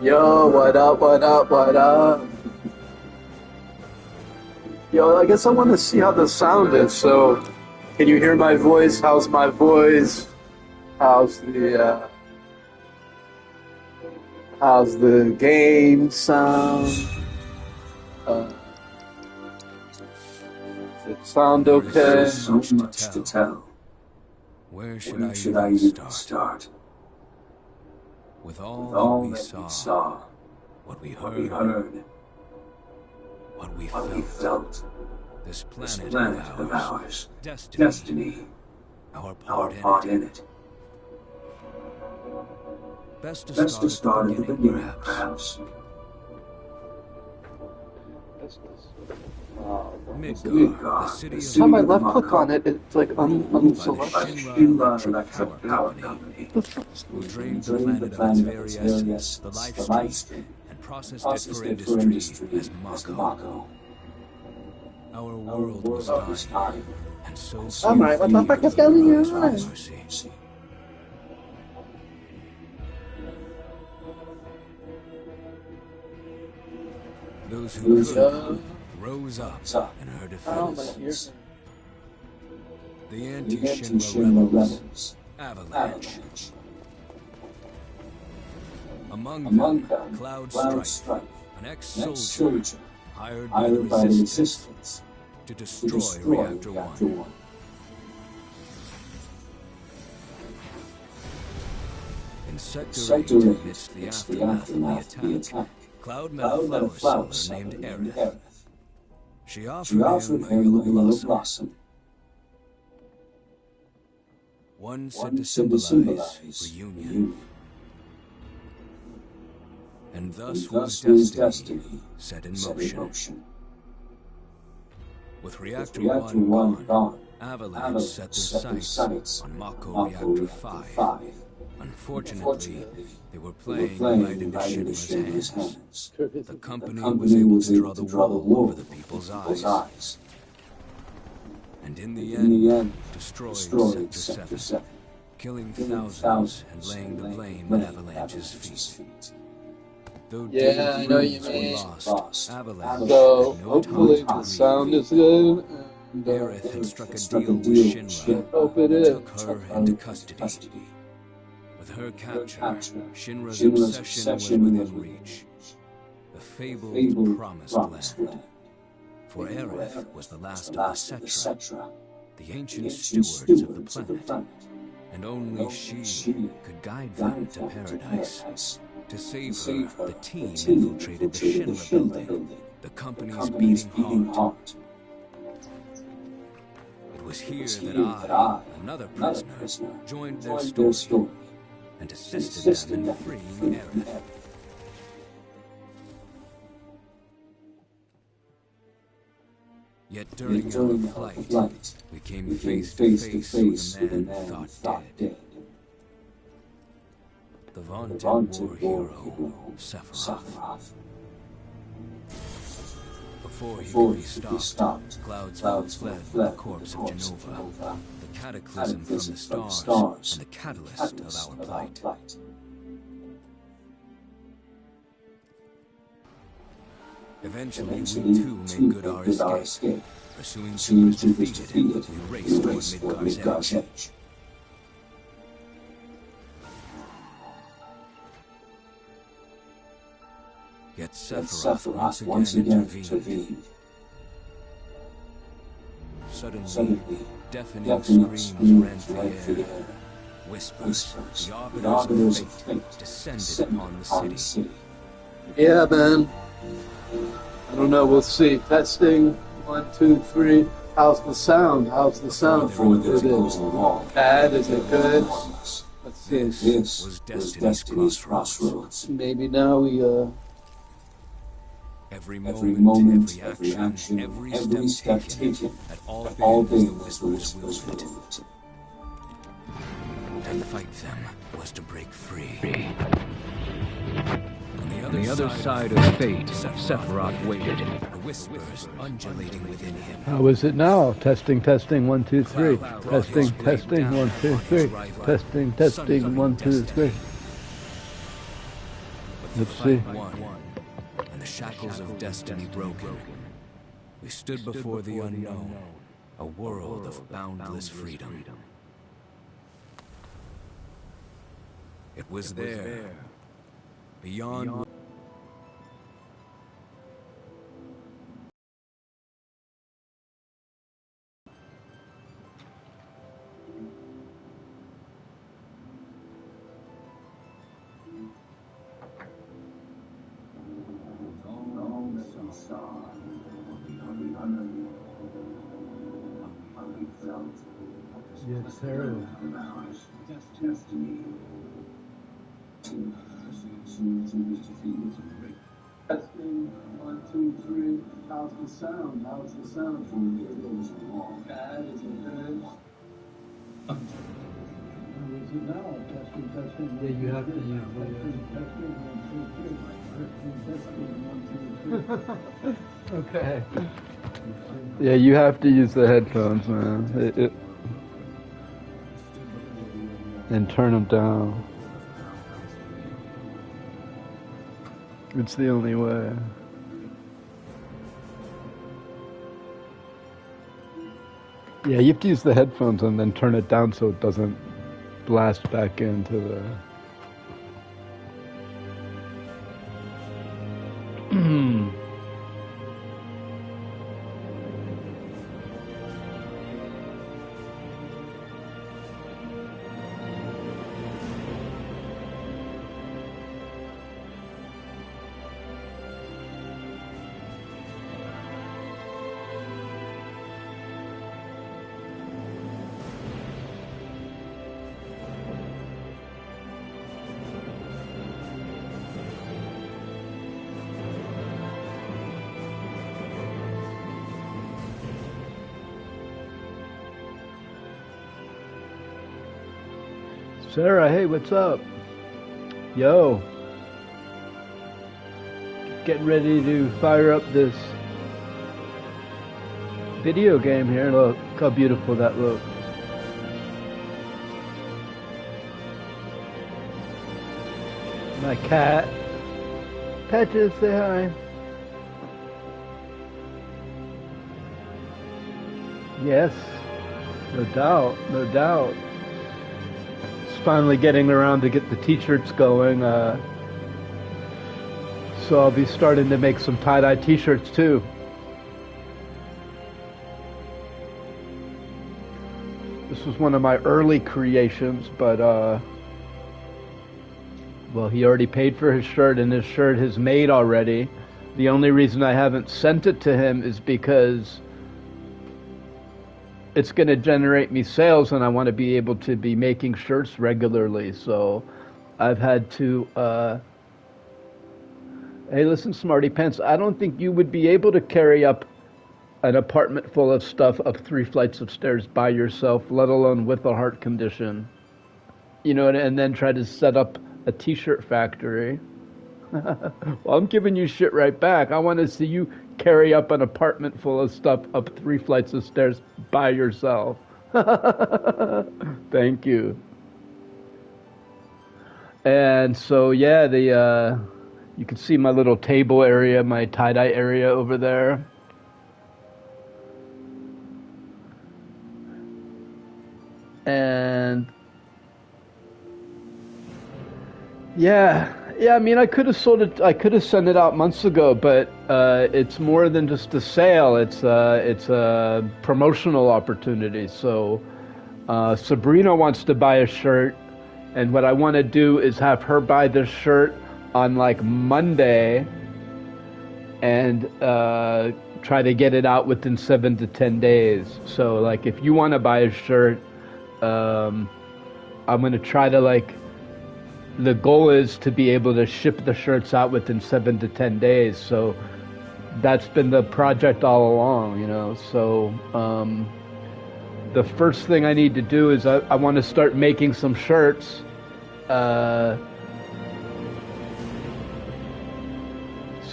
Yo, what up, what up, what up? Yo, I guess I want to see how the sound is, so can you hear my voice? How's my voice? How's the game sound? Does it sound okay? There's so much to tell. Where should I even start? With With all all that we that saw, what we what we heard, heard, what we what we felt, felt, this this planet planet of of ours, ours, destiny, destiny, our our part part in it. in it. Best to Best to start start at the beginning, perhaps. Midgar, the city Time I of left click on it, it's like unselected. Shinra Electric Power Company, who drained who the planet of its very essence, the the life stream, and processed it for industry as Mako. Our world was dying, and so Alright, what the fuck is going on? mercy. Those who could rose up in her Oh, my defense. ears. The anti-Shinra rebels, Avalanche. Among them, Cloud Strife, an ex-soldier hired by the Resistance to destroy Reactor 1. In Sector 8, amidst the aftermath of the attack, Cloud met a flower seller named Rebith. She offered him a yellow blossom, one said to symbolize reunion. And thus was destiny set in motion. With Reactor 1 gone, Avalanche set their sights on Mako Reactor 5. Unfortunately, they were playing right into Shinra's hands. The company was able to draw the wool over the people's eyes. And in the end, destroyed Sector 7, killing thousands and laying the blame at Avalanche's feet. Though Yeah, I know what you were mean. lost, Avalanche So, had no hopefully time the to sound grieve. is good. And, Rebith had struck a deal with Shinra hope it and is. took her into custody. With her capture, Shinra's obsession was within reach. The fabled Promised Land. For Rebith was the last of the Cetra, the ancient stewards of the planet, and only she could guide them to paradise. To save her, the team infiltrated the Shinra building, the company's beating heart. It was here that I, another prisoner, joined their story and assisted them in freeing Rebith. Yet during our flight, we came face to face with a man thought dead. The vaunted war hero, Sephiroth. Before he could be stopped, clouds fled with the corpse of Genova, the cataclysm from the stars, and the catalyst of our plight. Eventually, we too made good our escape. Pursuing Super's defeated, we raced toward Midgar's edge. Yet Sephiroth once again intervened. Suddenly, deafening screams rent the air. Whispers, the arbiters of fate, descended upon the city. Yeah, man. I don't know, we'll see. Testing, 1, 2, 3. How's the sound? How's the sound? Is it bad? Is it good? Let's see. This was Destiny's Crossroads. Maybe now we, Every moment, every action, every step taken, at all things the whispers whispered. To fight them was to break free. On the other side of fate, Sephiroth waited, the whispers undulating within him. how is it now? Testing, 1, 2, 3. Testing, 1, 2, 3. Testing, 1, 2, 3. With Let's Fight see. won, and the shackles of destiny broken. We stood before the unknown, a world of boundless freedom. It was there, beyond. Yes, Harold. Testing, 1, 2, 3. How's the sound? How's the sound? Bad? Is it good? How is it now? Testing, testing. Yeah, you have to use testing, 1, 2, 3. Testing, 1, 2, 3. Okay. Yeah, you have to use the headphones, man. And turn them down. It's the only way. Yeah, you have to use the headphones and then turn it down so it doesn't blast back into the... Sarah, hey, what's up? Yo. Getting ready to fire up this video game here. Look how beautiful that looks. My cat. Patches, say hi. Yes, no doubt, no doubt. Finally getting around to get the t-shirts going, so I'll be starting to make some tie-dye t-shirts too. This was one of my early creations, but well, he already paid for his shirt and his shirt is made already. The only reason I haven't sent it to him is because it's going to generate me sales and I want to be able to be making shirts regularly. So I've had to, hey, listen, Smarty Pants, I don't think you would be able to carry up an apartment full of stuff up 3 flights of stairs by yourself, let alone with a heart condition. You know, and then try to set up a t-shirt factory. Well, I'm giving you shit right back. I want to see you carry up an apartment full of stuff up 3 flights of stairs by yourself. Thank you. And so, yeah, you can see my little table area, my tie-dye area over there. And yeah, I mean, I could have sold it. I could have sent it out months ago, but it's more than just a sale. It's a promotional opportunity. So Sabrina wants to buy a shirt, and what I want to do is have her buy this shirt on like Monday, and try to get it out within 7 to 10 days. So like, if you want to buy a shirt, I'm gonna try to like. The goal is to be able to ship the shirts out within 7 to 10 days. So that's been the project all along, you know. So the first thing I need to do is I want to start making some shirts. So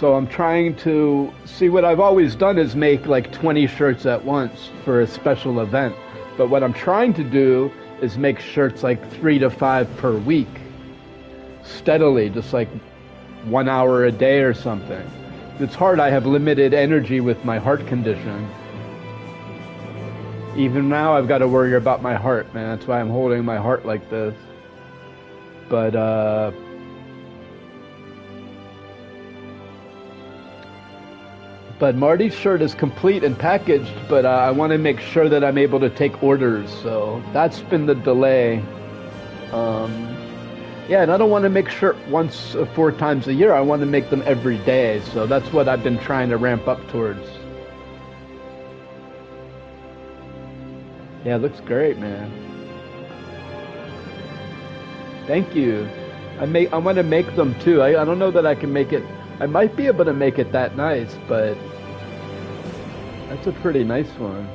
I'm trying to see, what I've always done is make like 20 shirts at once for a special event. But what I'm trying to do is make shirts like 3 to 5 per week. Steadily, just like 1 hour a day or something. It's hard. I have limited energy with my heart condition. Even now, I've got to worry about my heart, man. That's why I'm holding my heart like this. But Marty's shirt is complete and packaged, but I want to make sure that I'm able to take orders, so that's been the delay. Yeah, and I don't want to make shirt once 4 times a year. I want to make them every day, so that's what I've been trying to ramp up towards. Yeah, it looks great, man. Thank you. I want to make them too. I don't know that I can make it. I might be able to make it that nice, but that's a pretty nice one.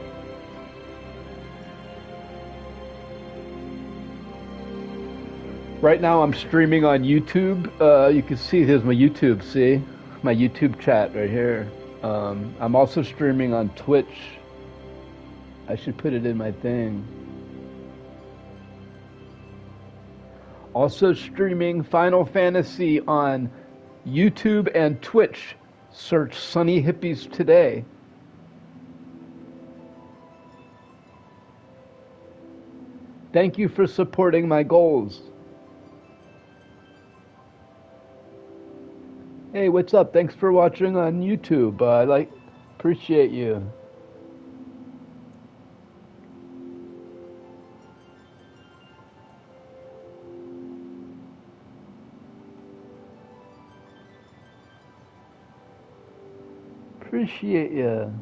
Right now I'm streaming on YouTube. You can see, here's my YouTube, see? My YouTube chat right here. I'm also streaming on Twitch. I should put it in my thing. Also streaming Final Fantasy on YouTube and Twitch. Search Sunny Hippies today. Thank you for supporting my goals. Hey, what's up? Thanks for watching on YouTube. Appreciate you. Appreciate you.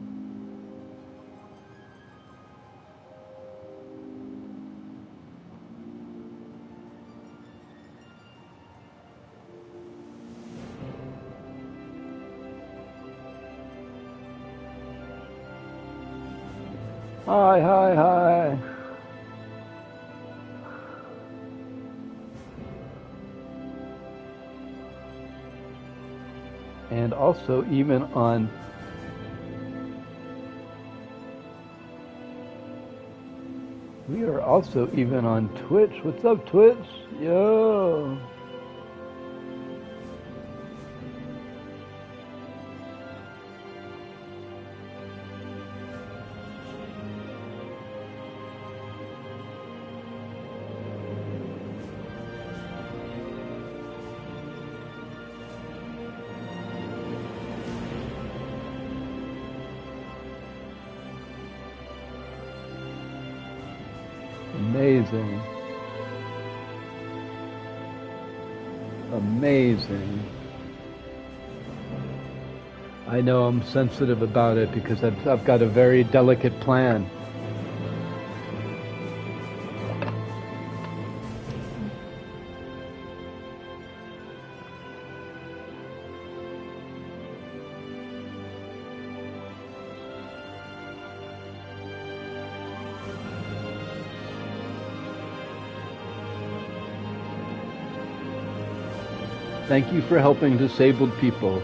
Hi, hi, hi. And also even on we are also even on Twitch. What's up, Twitch? Yo. Amazing. Amazing. I know I'm sensitive about it because I've got a very delicate plan. Thank you for helping disabled people.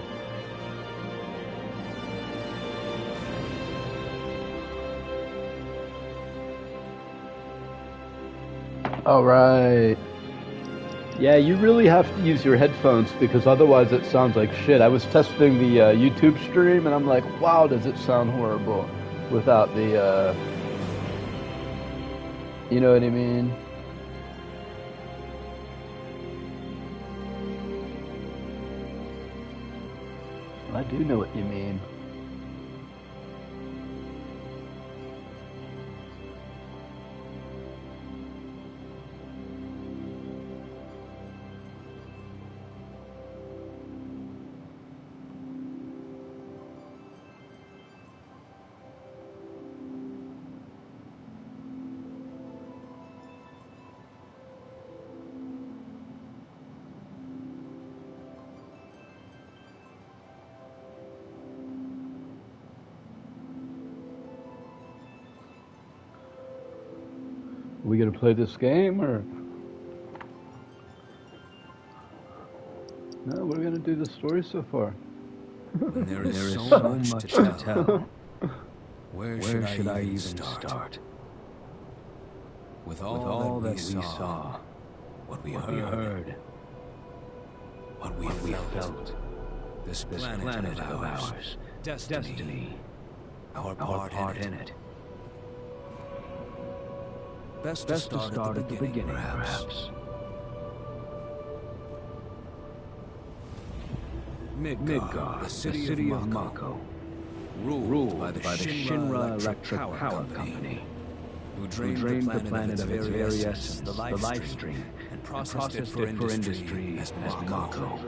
All right. Yeah, you really have to use your headphones because otherwise it sounds like shit. I was testing the YouTube stream and I'm like, wow, does it sound horrible without the, you know what I mean? I do know what you mean. We gonna play this game or no? We're gonna do the story so far. When there is so much to tell, where should I even start? With all that we saw, what we heard, what we felt. This planet of ours, destiny, our part in it. Best to start at the beginning, perhaps. Midgar, the city of Mako, ruled by the Shinra Electric Power Company, who drained the planet of its very essence, the life stream, and processed it for industry as Mako.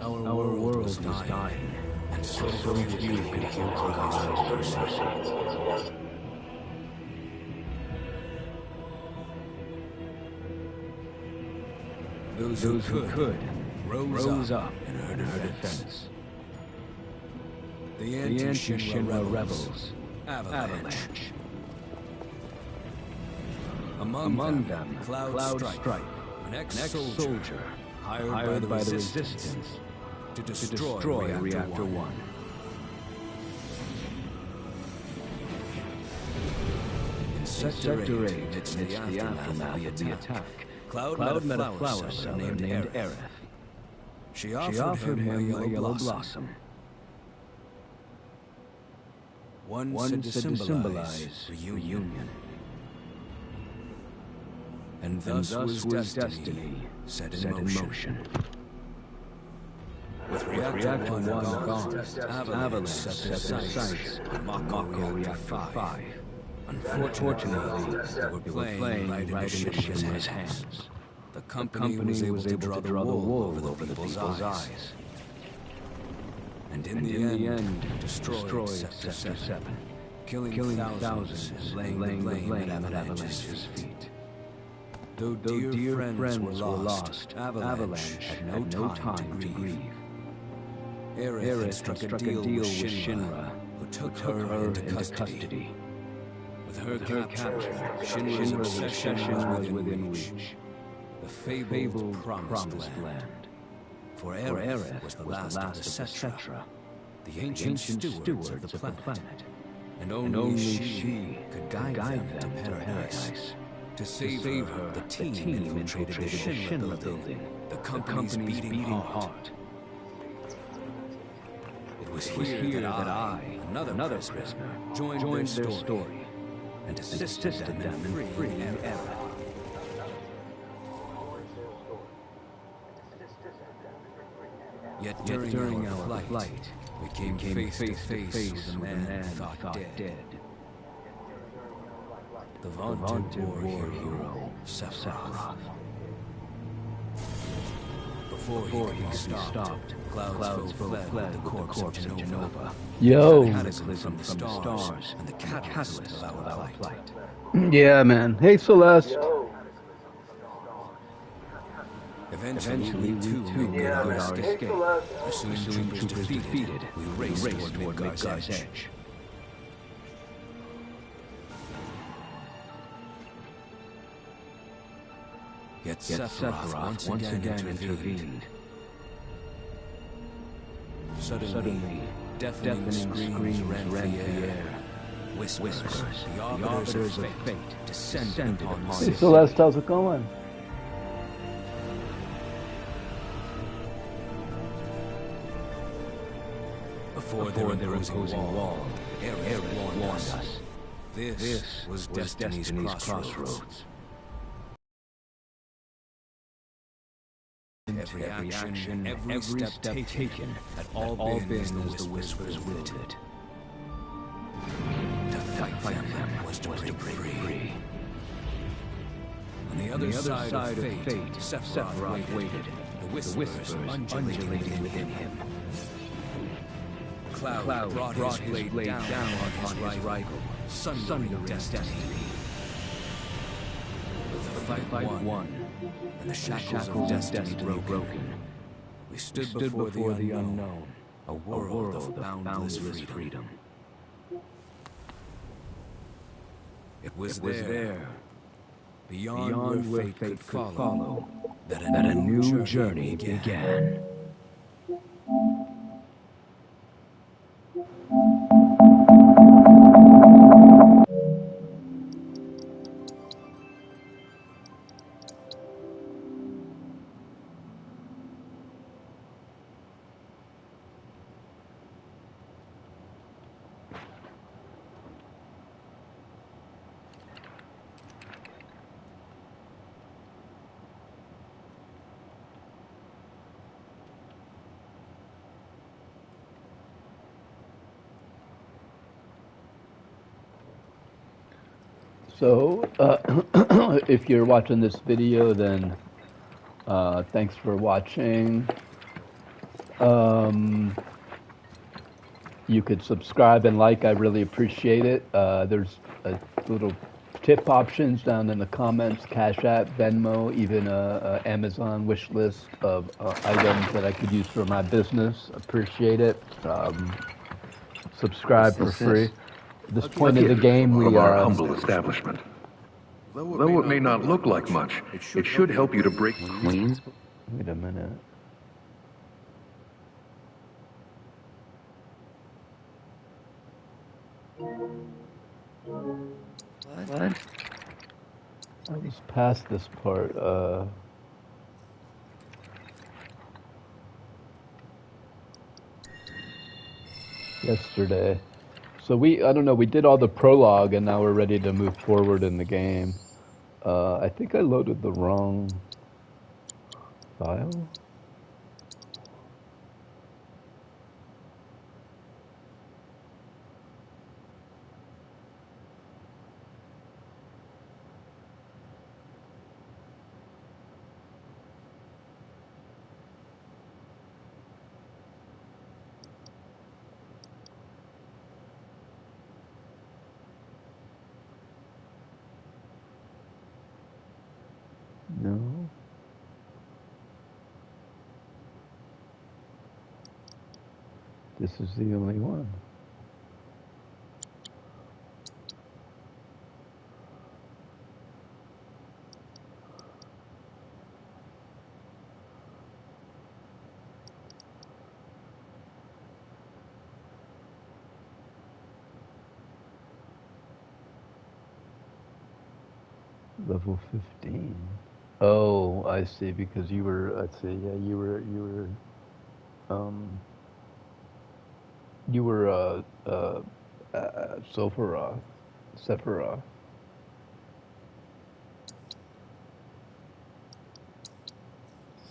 Our world was dying, and so few could utilize mercy. Those who could rose up in her defense. The anti-Shinra rebels, Avalanche. Among them, Cloud Strife, an ex-soldier hired by the Resistance to destroy Reactor 1. In Sector 8, amidst the aftermath of the attack, Cloud met a flower seller named Aerith. She offered him a yellow blossom. One said to symbolize reunion. And thus was destiny set in motion. With Reactor 1 gone, Avalanche set their sights on Mako Reactor 5. Unfortunately, they were playing right into Shinra's hands. The company was able to draw the wool over the people's eyes. And in the end, destroyed Sector 7, killing thousands and laying the blame at Avalanche's feet. Though dear friends were lost, Avalanche had no time to grieve. Aerith had struck a deal with Shinra, who took her into custody. With her capture, Shinra's obsession was within reach. The fabled promised land. For Aerith was the last of the Cetra, the ancient stewards of the planet. And only she could guide them to paradise. To save her, the team infiltrated the Shinra building, the company's beating heart. It was here that I, another prisoner, joined their story and assisted them in freeing Aerith. Yet during our flight, we came face to face with a man thought dead. The vaunted war hero, Sephiroth. Before he stopped, clouds fled with the corpse of Genova. Yo. The cataclysm from the stars and the catalyst of our plight. Yeah, man. Hey, Celeste. Eventually, we too made our escape. As soon as troopers defeated, we raced toward Midgard's edge. Yet Sephiroth once again intervened. Suddenly, deafening screams rent the air. Whispers, the arbiters of fate, descended upon the Hey, city. Celeste, how's it going? Before their imposing wall, Aerith warned us. This was Destiny's crossroads. Every action, every step taken had all been as the whispers willed it. To fight them was to break free. On the other side of fate, Sephiroth waited, the whispers undulating within him. Cloud brought his blade down on his rival, sundering destiny. With the fight won, and the shackles of destiny broken, we stood before the unknown, a world of boundless freedom. It was there, beyond where fate could follow, that a new journey began. So, if you're watching this video, then thanks for watching. You could subscribe and like. I really appreciate it. There's a little tip options down in the comments, Cash App, Venmo, even a Amazon wish list of items that I could use for my business. Appreciate it. Subscribe for free. At this point in the game, we from our humble establishment. Though it may not look like much, it should help you to break Queens? Wait a minute. What? I was past this part. Yesterday. So I don't know, we did all the prologue and now we're ready to move forward in the game. I think I loaded the wrong file. No. This is the only one. Level 15. Oh, I see, because you were, let's see, yeah, you were, Sephiroth.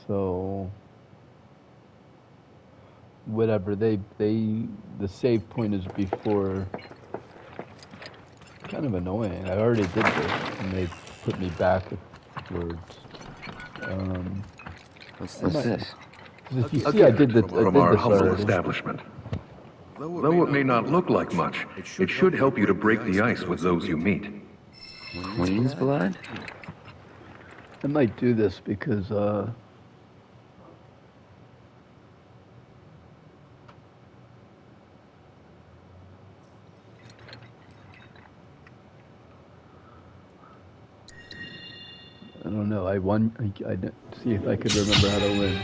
So, whatever, the save point is before, kind of annoying. I already did this, and they put me backwards. What's this? If you see, I did from our this humble already. establishment. Though it may not look like much, it should help you to break the ice with those you meet. Queen's blood? I might do this because, I don't know. I didn't see if I could remember how to win.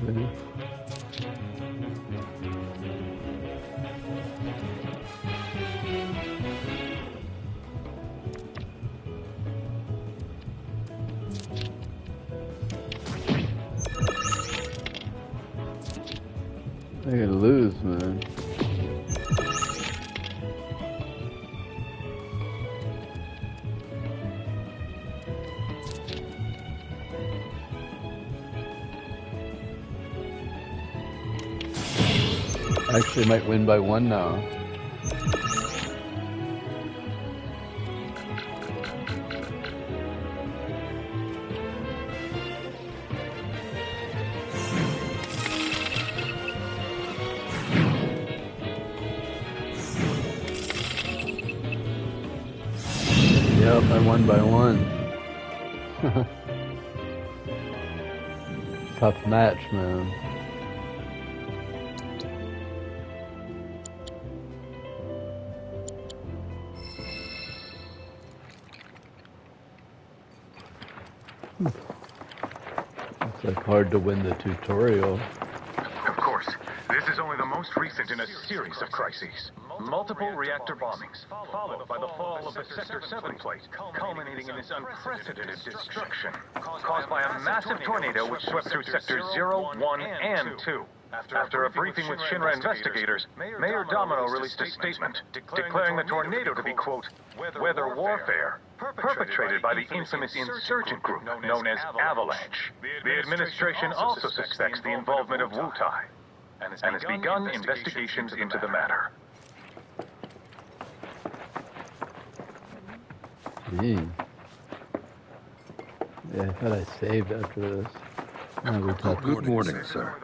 Okay. They're gonna lose, man. Actually, might win by 1 now. Yep, I won by 1. Tough match, man. It's like hard to win the tutorial. Of course, this is only the most recent in a series of crises. Multiple reactor bombings, followed by the fall of the Sector 7 plate, culminating in this unprecedented destruction, caused by a massive tornado which swept through Sectors 0, 1, and 2. After a briefing with Shinra investigators, Mayor Domino released a statement declaring the tornado to be, quote, weather warfare, perpetrated by the infamous insurgent group known as Avalanche. The administration also suspects the involvement of Wutai, and has begun investigations into the matter. Gee. Yeah, I thought I saved after this. Good morning, sir.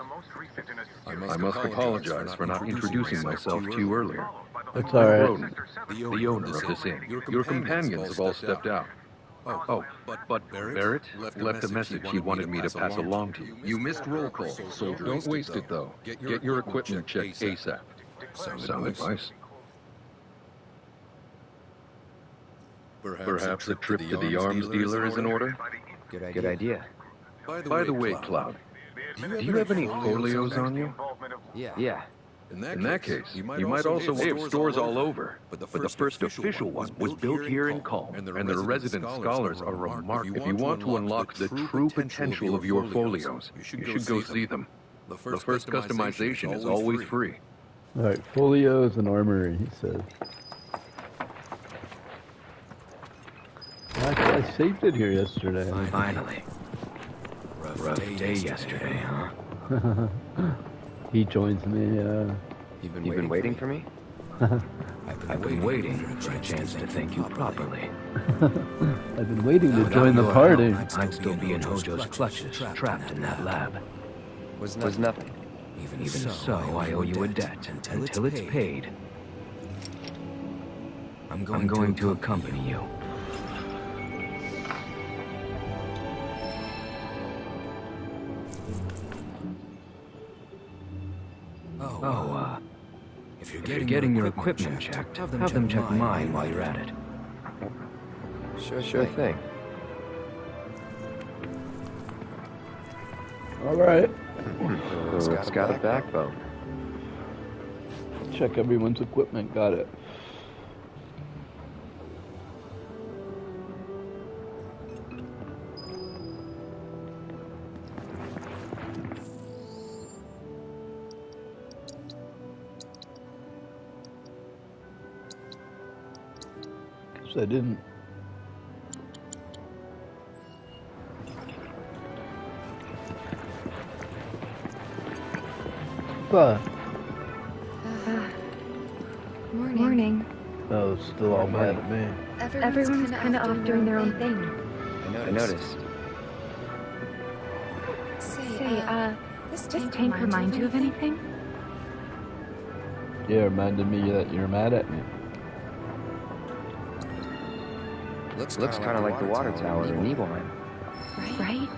I must apologize for not introducing myself to you earlier. It's alright. Roden, the owner of this inn. Your companions have all stepped out. Oh, but Barrett left a message he wanted me to pass along to you. You missed roll call, soldier. Don't waste it, though. Get your equipment checked ASAP. Sound advice? Perhaps a trip to the arms dealer is in order? Good idea. By the way, Cloud, do you have any folios on you? Yeah. In that case, you might also have stores all over. But the first official one was built here in Calm, and the resident scholars are remarkable. If you want to unlock the true potential of your folios, you should go see them. The first customization is always free. Alright, folios and armory, he says. Actually, I saved it here yesterday. Finally. Rough day yesterday, huh? He joins me, You've been waiting for me? I've been waiting for a chance to thank you properly. I've been waiting to join the party. I'd still be in Hojo's clutches, trapped in that lab. Was nothing. Even so, I owe you a debt until it's paid. I'm going to accompany you. If you're getting your equipment checked, have them check mine while you're at it. Sure thing. Alright. It's got a backbone. Check everyone's equipment, got it. I didn't. Morning. Oh, still all mad at me. Everyone's kind of off doing their own thing. I noticed. Say, this tank remind you of anything? Yeah, reminded me that you're mad at me. Looks kind of like the water tower in Nibelheim. Right?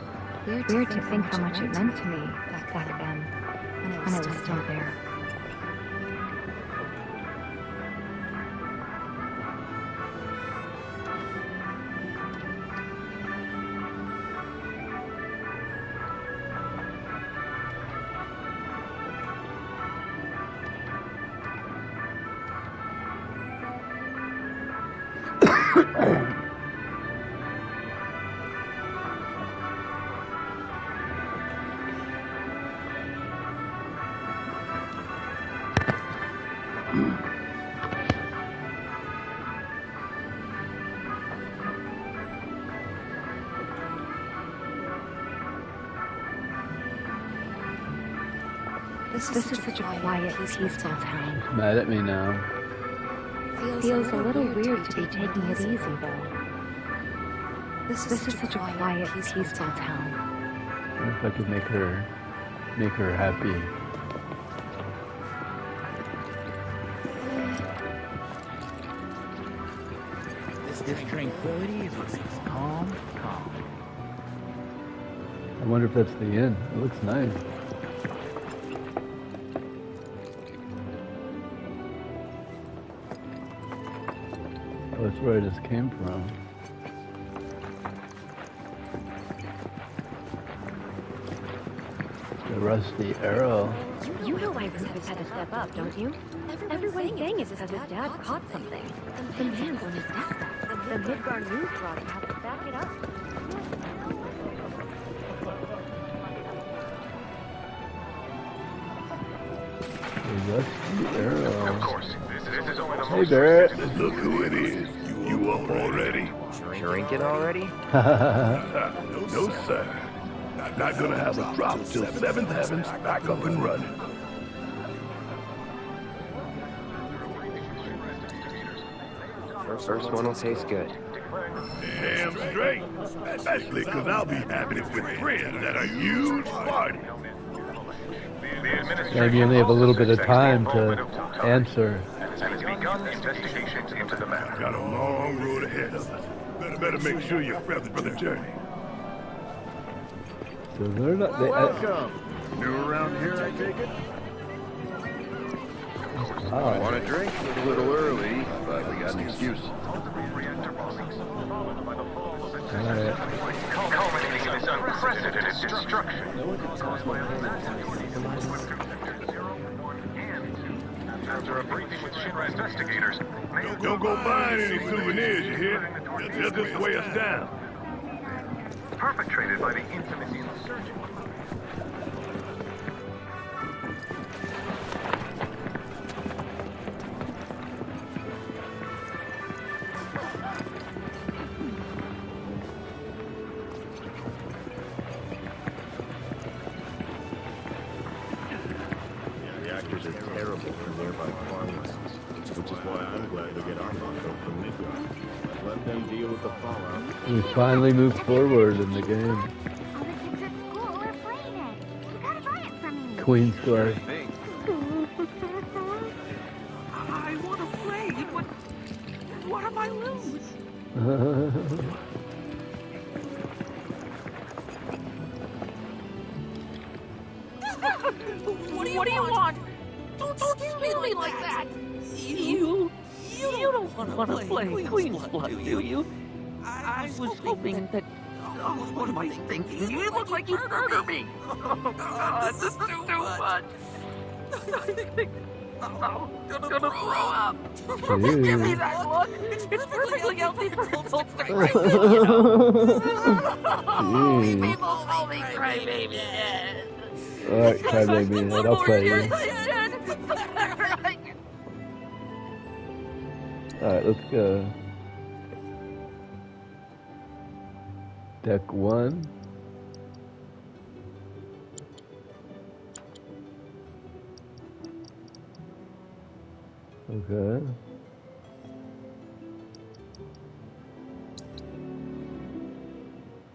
Weird to think how much it meant to me back then, when I was still there. This is such a quiet, peaceful town. Mad at me now. Feels a little weird to be taking it easy, though. This is such a quiet, peaceful town. I wonder if I could make her happy. This tranquility is what makes calm. I wonder if that's the inn. It looks nice. Oh, that's where I just came from. The rusty arrow. You know why Rebith had to step up, don't you? Everyone's saying it's because his dad caught something. The man's on his deathbed. The Midgar news broadcast to back it up. The rusty arrow. Of course, this is only the Hey, most Barrett. Look who it is. You up already? Drinking already? No, sir. Not gonna have a drop till 7th Heaven's back up and running. First one will taste good. Damn straight. Especially because I'll be having it with friends at a huge party. Maybe you only have a little bit of time to answer. And has begun investigations into the matter. Got a long road ahead of us. Better make sure you're prepped for the journey. So they're not. Welcome. New around here, I take it? I want a drink. A little early, but we got an excuse. Alright. Culminating in this unprecedented destruction. After a briefing with Shinra investigators, Don't go buying any souvenirs, you hear? They'll just weigh us down. perpetrated by the infamous insurgent. Reactors are terrible for nearby farmlands, which is why I'm glad to get our motto from Midgar. Let them deal with the fallout. We finally moved forward in the game. All the kids at school are playing it. You gotta buy it from me. Queen story. I want to play, but what if I lose? What do you want? Don't scare me like that. You don't want to play Queen's Blood, do you? I was hoping that... Oh, what am I thinking? You look like you murdered me. Oh, God, this is too much. I'm gonna throw up. Give me that look. It's perfectly healthy for adults to cry. Oh, you people call me crybaby. Alright, crybaby, I'll play you. Alright, let's go. Deck 1. Okay.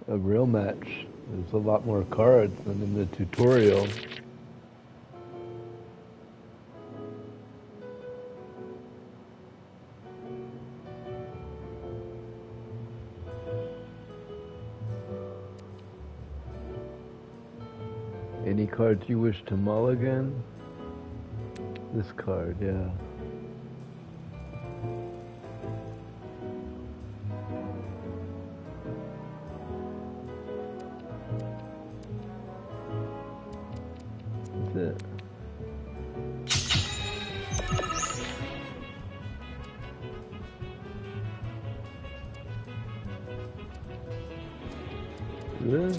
A real match. There's a lot more cards than in the tutorial. Any cards you wish to mulligan? This card, yeah. That's it. Yeah.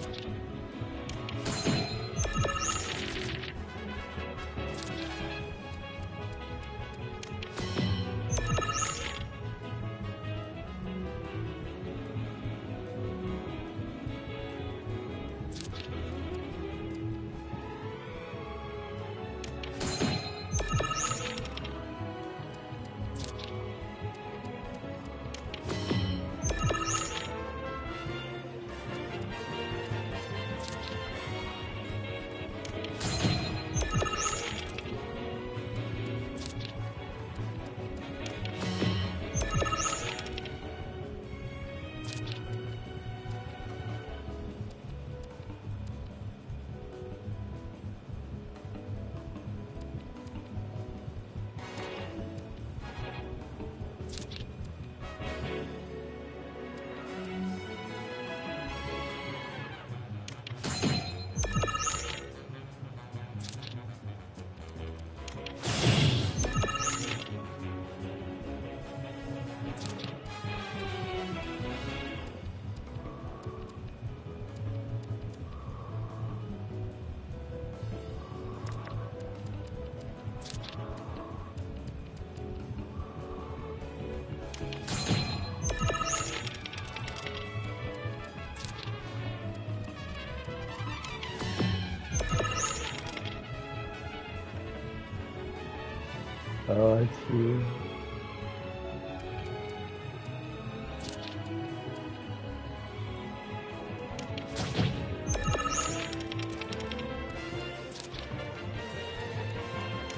Oh, I see.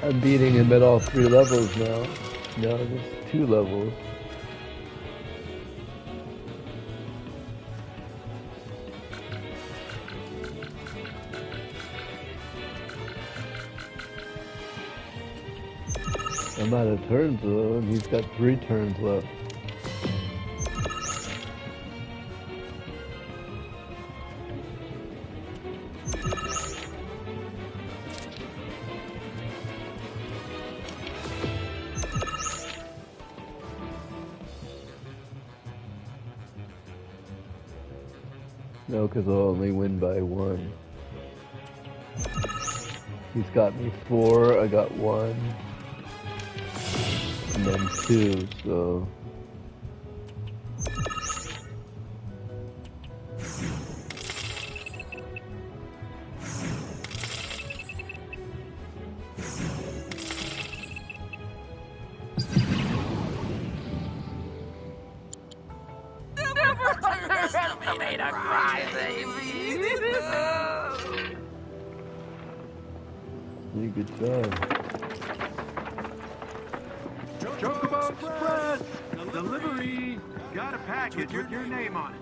I'm beating him at all 3 levels now. No, just 2 levels. I'm out of turns though, and he's got 3 turns left. No, because I'll only win by 1. He's got me 4, I got 1. And then 2, so... Good job. Chocobo Express! Delivery! Got a package with your name on it.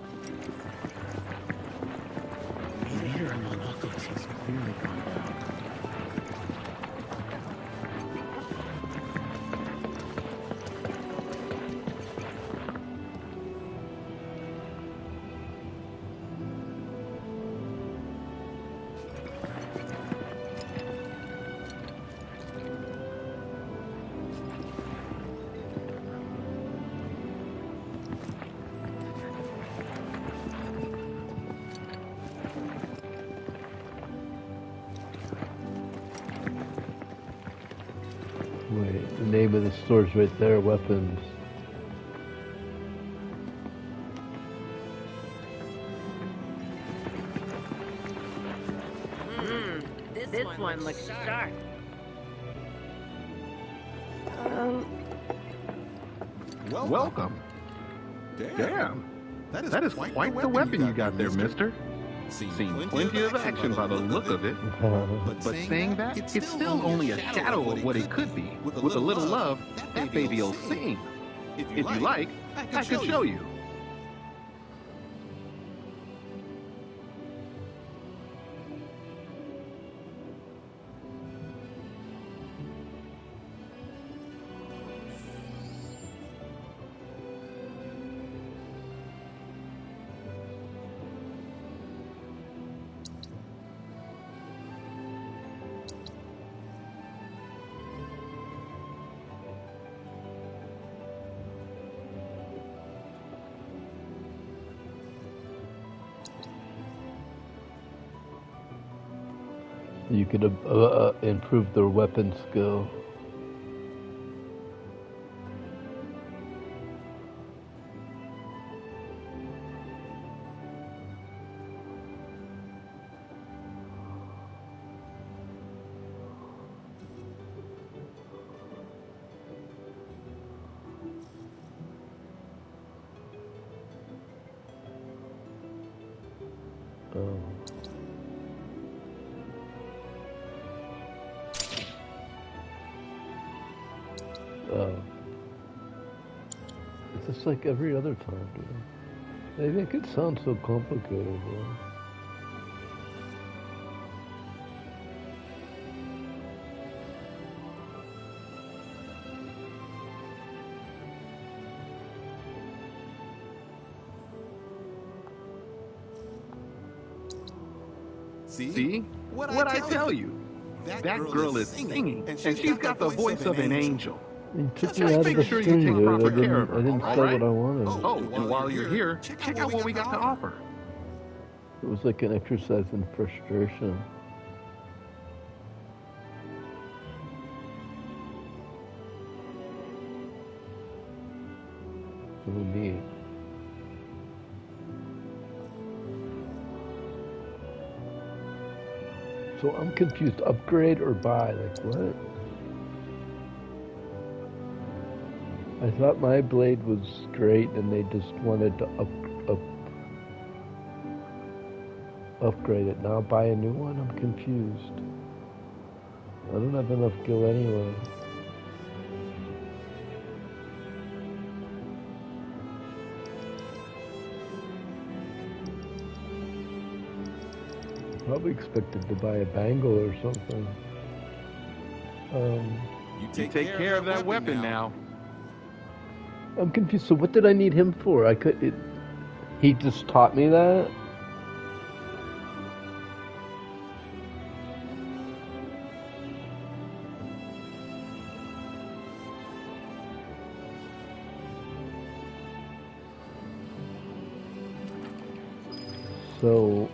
Leader among Oculus has clearly gone down. Wait, the name of the store's right there, weapons. This one looks sharp. Welcome. Damn. That is quite the weapon you got there, mister. Seen plenty of action by the look of it. But saying that, it's still only a shadow of what it could be. With a little love, that baby'll sing. If you like, I could show you. you could improve their weapon skill. It's just like every other time, dude. They make it sound so complicated, bro. See? What I tell you? That girl is singing, and she's got the voice of an angel. You took me out of the stream, dude. I didn't say what I wanted. Oh, and while you're here, check out what we got to offer. It was like an exercise in frustration. So neat. So I'm confused. Upgrade or buy? Like what? I thought my blade was great and they just wanted to upgrade it. Now buy a new one? I'm confused. I don't have enough gil anyway. Probably expected to buy a bangle or something. You take care of that weapon now. I'm confused. So what did I need him for? He just taught me that? So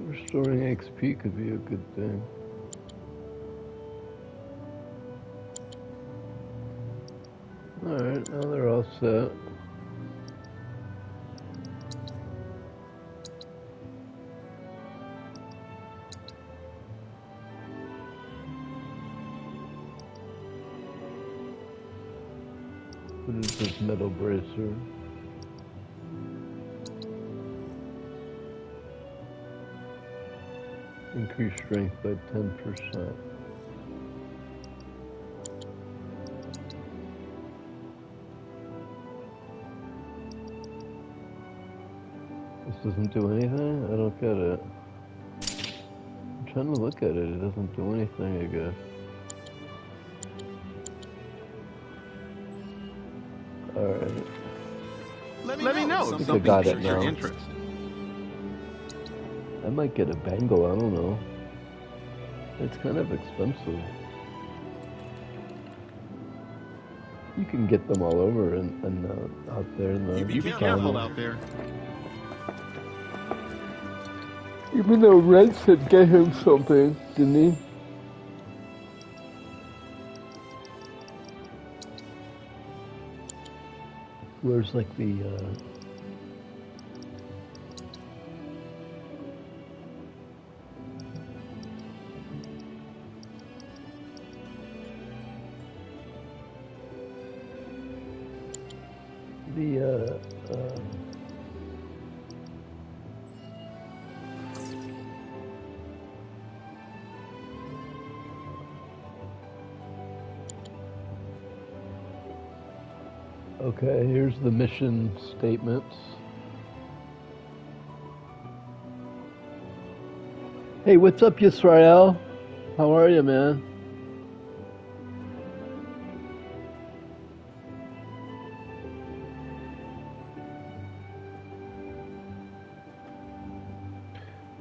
restoring XP could be a good thing. Alright, now they're all set. What is this metal bracer? Increase strength by 10%. This doesn't do anything? I don't get it. I'm trying to look at it. It doesn't do anything, I guess. Alright. Let me know if I got it something piques your now. interest. I might get a bangle, I don't know. It's kind of expensive. You can get them all over and out there in the. You be careful out there. Even though Red said get him something, didn't he? Where's like the Okay, here's the mission statements. Hey, what's up, Yisrael? How are you, man?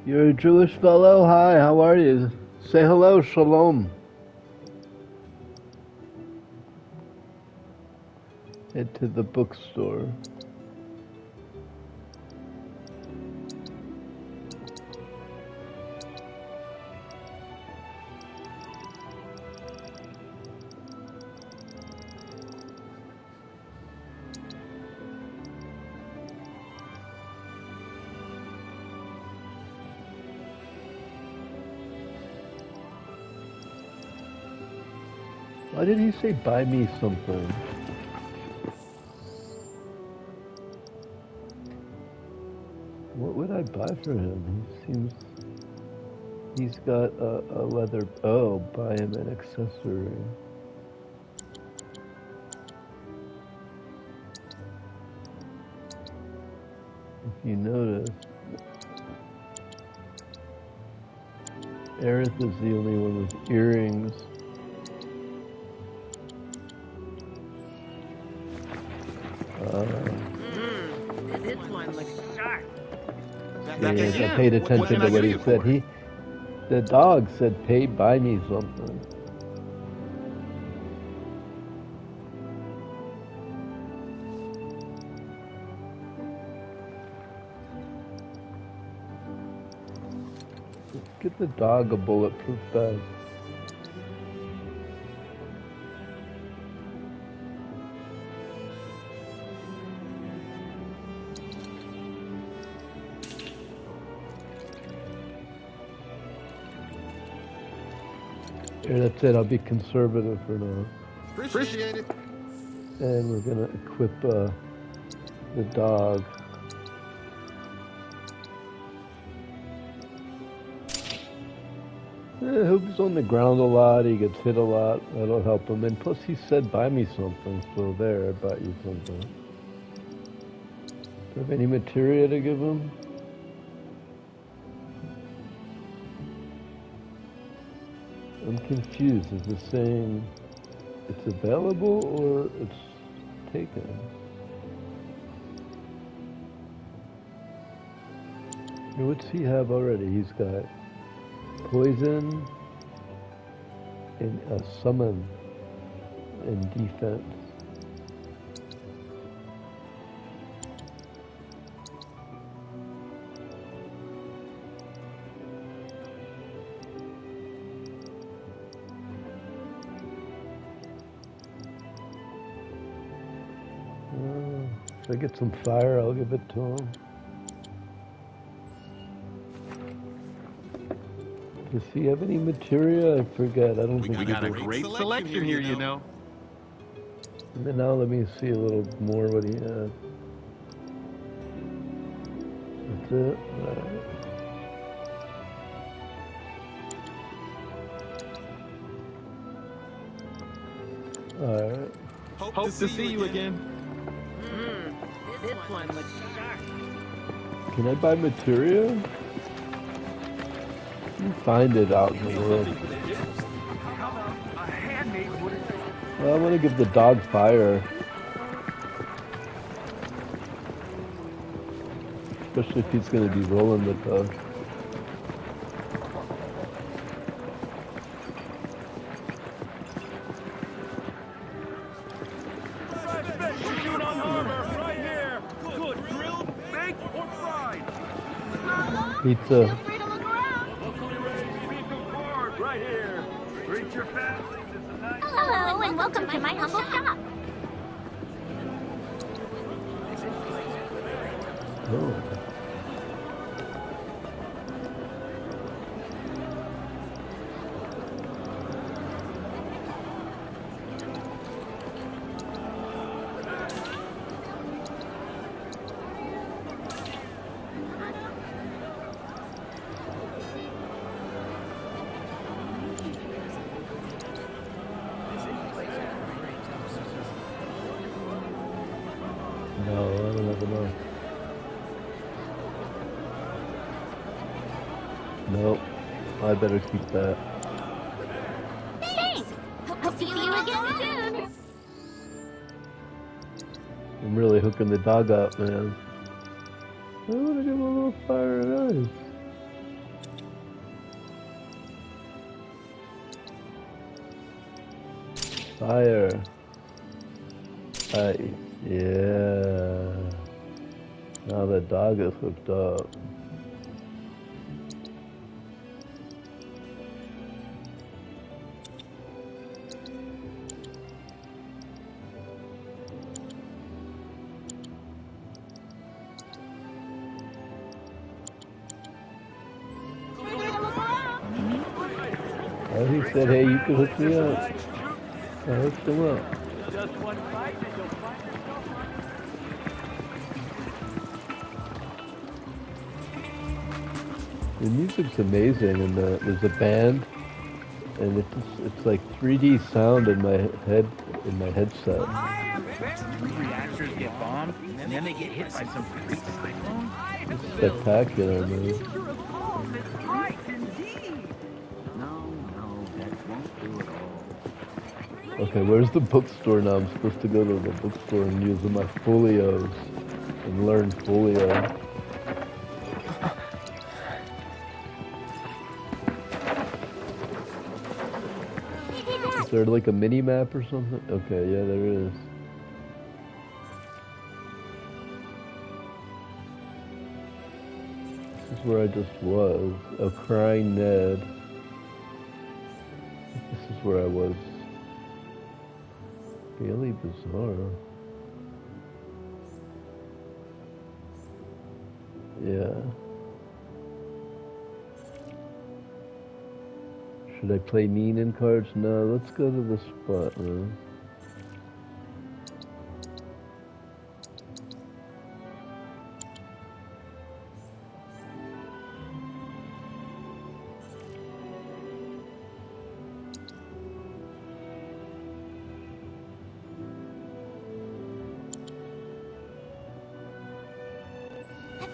You're a Jewish fellow? Hi, how are you? Say hello, shalom. Head to the bookstore. Why did he say buy me something? What would I buy for him? He seems... He's got a leather... Oh, buy him an accessory. If you notice, Aerith is the only one with earrings. This one looks sharp. Yeah, I paid attention to what he said. The dog said, "Pay, buy me something." Let's get the dog a bulletproof vest. Here, that's it. I'll be conservative for now. Appreciate it. And we're gonna equip the dog. I hope he's on the ground a lot. He gets hit a lot. That'll help him. And plus, he said, "Buy me something." So there, I bought you something. Do you have any materia to give him? I'm confused. Is it saying it's available or it's taken? What's he have already? He's got poison and a summon and defense. If I get some fire, I'll give it to him. Does he have any materia? I forget. I don't think We got a great selection here, you know. And then now let me see a little more what he has. That's it. Alright. Hope to see you again. This one looks sharp. Can I buy materia? You find it out in the world. Well, I want to give the dog fire. Especially if he's going to be rolling with us. Pizza. Right here. Greet your families. It's a nice. Hello, and welcome to my humble shop. Oh. No, I don't have enough. Nope. I better keep that. Thanks. Hope to see you again soon. I'm really hooking the dog up, man. I want to give him a little fire and ice. Fire. Ice. Yeah. Now the dog is hooked up. Oh, he said, hey, you can hook me up. I hooked him up. Just one bite and you'll find yourself The music's amazing, and there's a band, and it's like 3D sound in my headset. Reactors get bombed, and then they get hit by some freak cyclone. It's spectacular, man. right, indeed. No, that won't do it all. Okay, where's the bookstore now? I'm supposed to go to the bookstore and use my folios and learn folio. Is there like a mini map or something? Okay, yeah, there is. This is where I just was. Oh, crying Ned. This is where I was. Really bizarre. Yeah. Should I play mean in cards? No, let's go to the spot, man.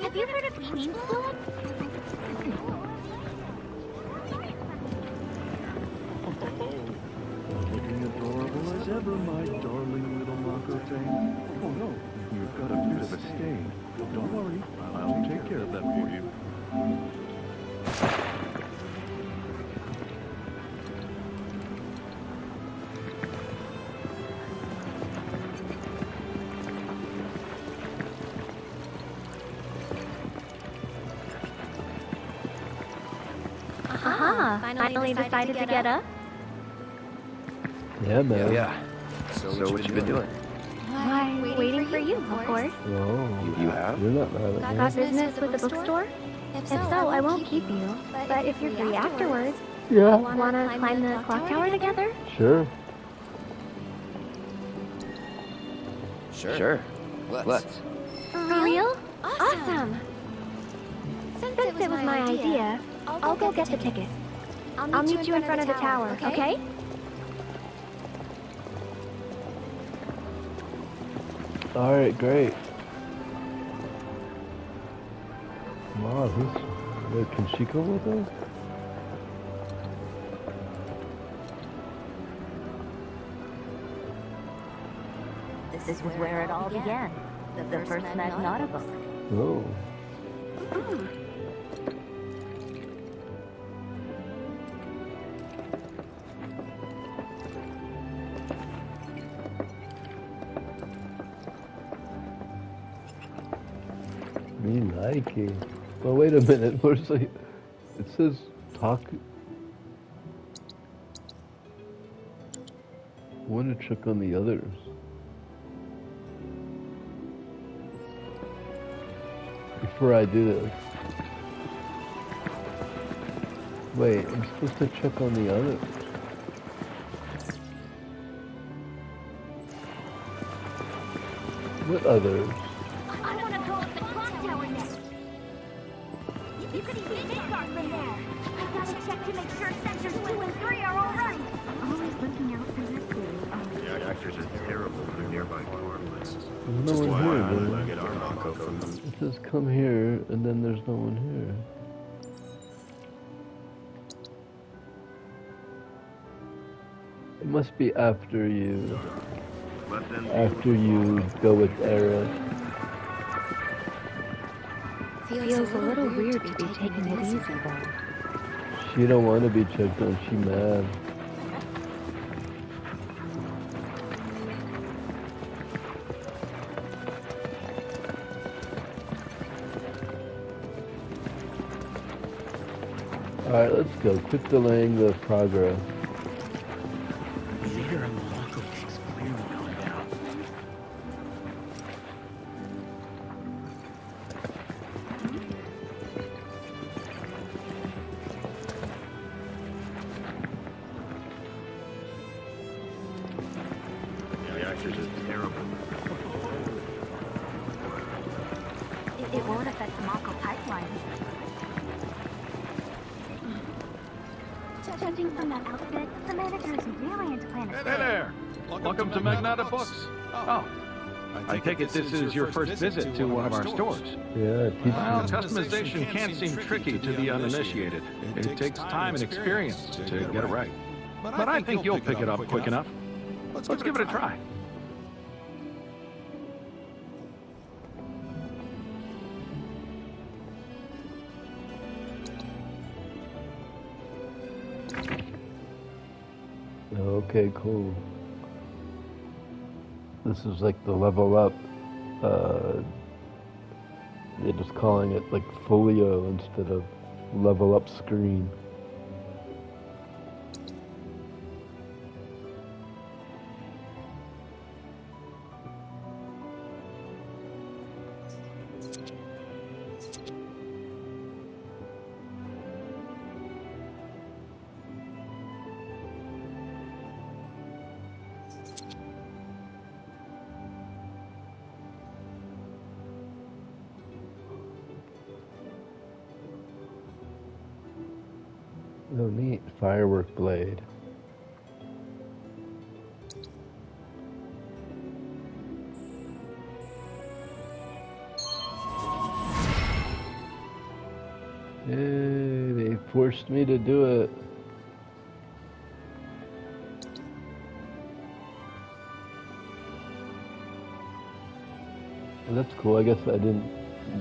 Have you heard of Queen's Blood? Looking adorable as ever, my darling little Mako thing. Oh no, you've got a bit of a stain. Don't worry, I'll take care of that for you. Finally decided to get up? Yeah, man. Yeah. So what you been doing? Why, waiting for you, of course. Oh, You have? you're not mad at me. Got business with the bookstore? If so, I won't keep you. But if you're free afterwards, Yeah. wanna climb the clock tower together? Sure. Sure. Let's. For real? Awesome! Since it was my idea, I'll go get the tickets. I'll meet you in front of the tower, okay? Alright, great. Wow, wait, can she go with us? This is where it all began. The first Magnata book. Oh. Me like it. Well, wait a minute. Where's the... It says talk... I want to check on the others. Before I do this. Wait, I'm supposed to check on the others. What others? I want to go up the clock tower next. You could even Midgard from there. I gotta check to make sure sectors 2 and 3 are all right. Always looking out for the food. The actors are terrible for nearby farmlands. There's no one here, I man. get our Mako from them. It says come here, and then there's no one here. It must be after you go with Aerith. Feels a little weird to be taking it easy, though. She don't want to be checked on. She mad. Alright, let's go. Quit delaying the progress. Leader of the Mako takes clearly going down. The actors are terrible. It won't affect the Mako pipeline. Judging from that outfit, the manager is really into Planet Hey there! Welcome to Magnata Books. Oh, I take it this is your first visit to one of our stores. Yeah, teach Well, me. customization can seem tricky to the uninitiated. It takes time and experience to get it right. But I think you'll pick it up quick enough. Let's give it a try. Okay, cool. This is like the level up. They're just calling it like folio instead of level up screen. Oh, neat. Firework blade. Hey, they forced me to do it. Well, that's cool. I guess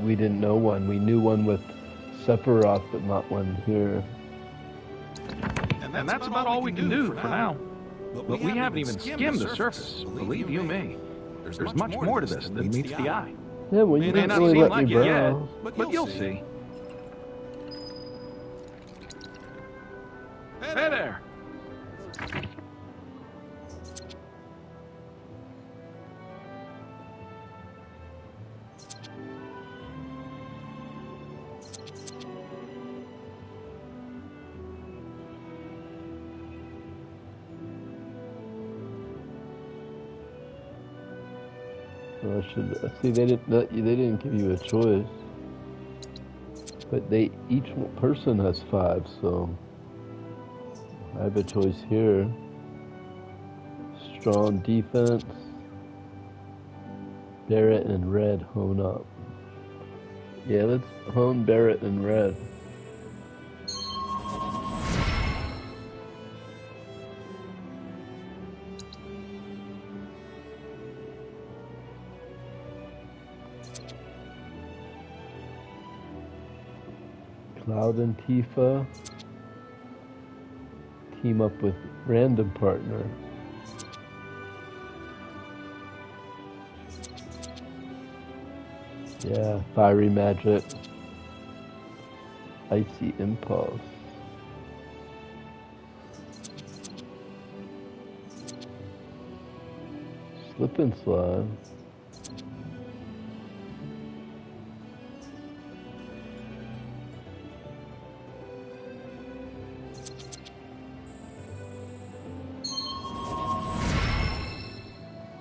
we didn't know one. We knew one with Sephiroth, but not one here. And that's about all we can do for now. But we haven't even skimmed the surface, believe you me. There's much more to this than meets the eye. Yeah, well, you May didn't not really seem let like me it yet, browse. but you'll see. Hey there! Well, I should see. They didn't give you a choice, but each person has 5, so I have a choice here. Strong defense. Barrett and Red hone up. Yeah, let's hone Barrett and Red. Cloud and Tifa team up with random partner. Yeah, fiery magic. Icy Impulse. Slip and slide.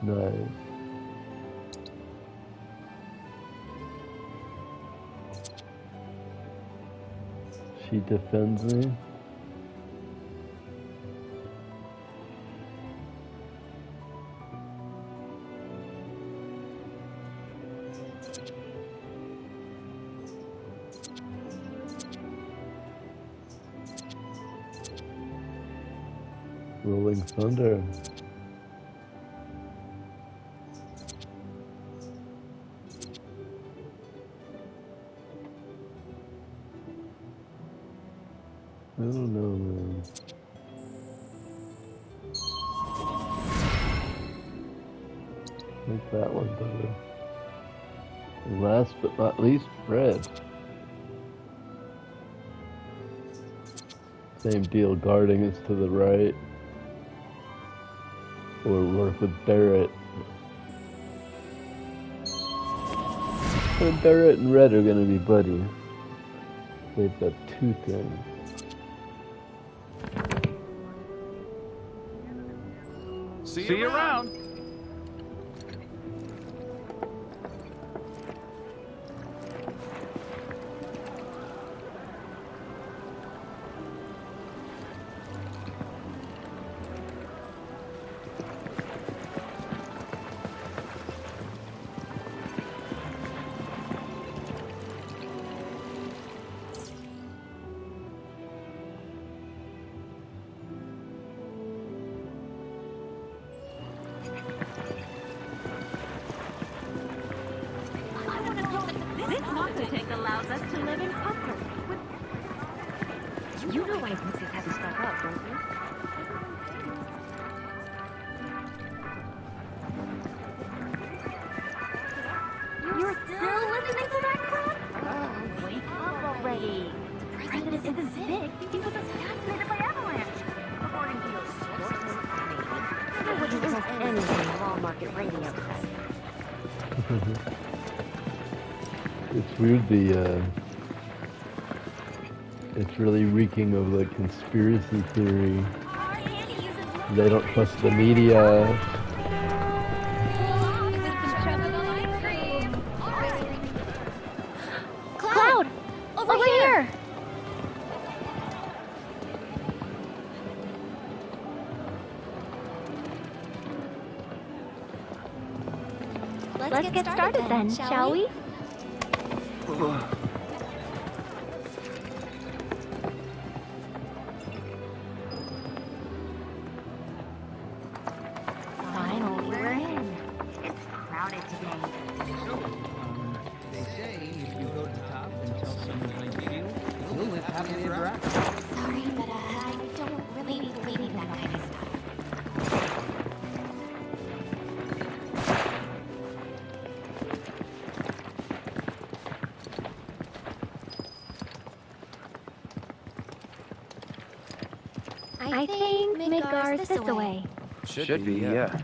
Nice. She defends me. Rolling Thunder. I don't know, man. Make that one better. And last but not least, red. Same deal, guarding is to the right. Or work with Barrett. And Barrett and red are gonna be buddies. They've got two things. See you around. You know why Hippies had to step up, don't you? You're still listening to that crap? Oh, wake up already. The president isn't sick. He was assassinated by avalanche. According to your sources, maybe. I wouldn't trust anything raw market radio says. It's weird, it's really reeking of like conspiracy theory. They don't trust the media. Cloud! Over here! Let's get started then, shall we? Finally, we're in. It's crowded today. They say if you go to the top and tell someone how you feel, you'll live happily ever after. Sorry, but I don't really believe in that kind of stuff. I think Midgar's this way. Should be, yeah.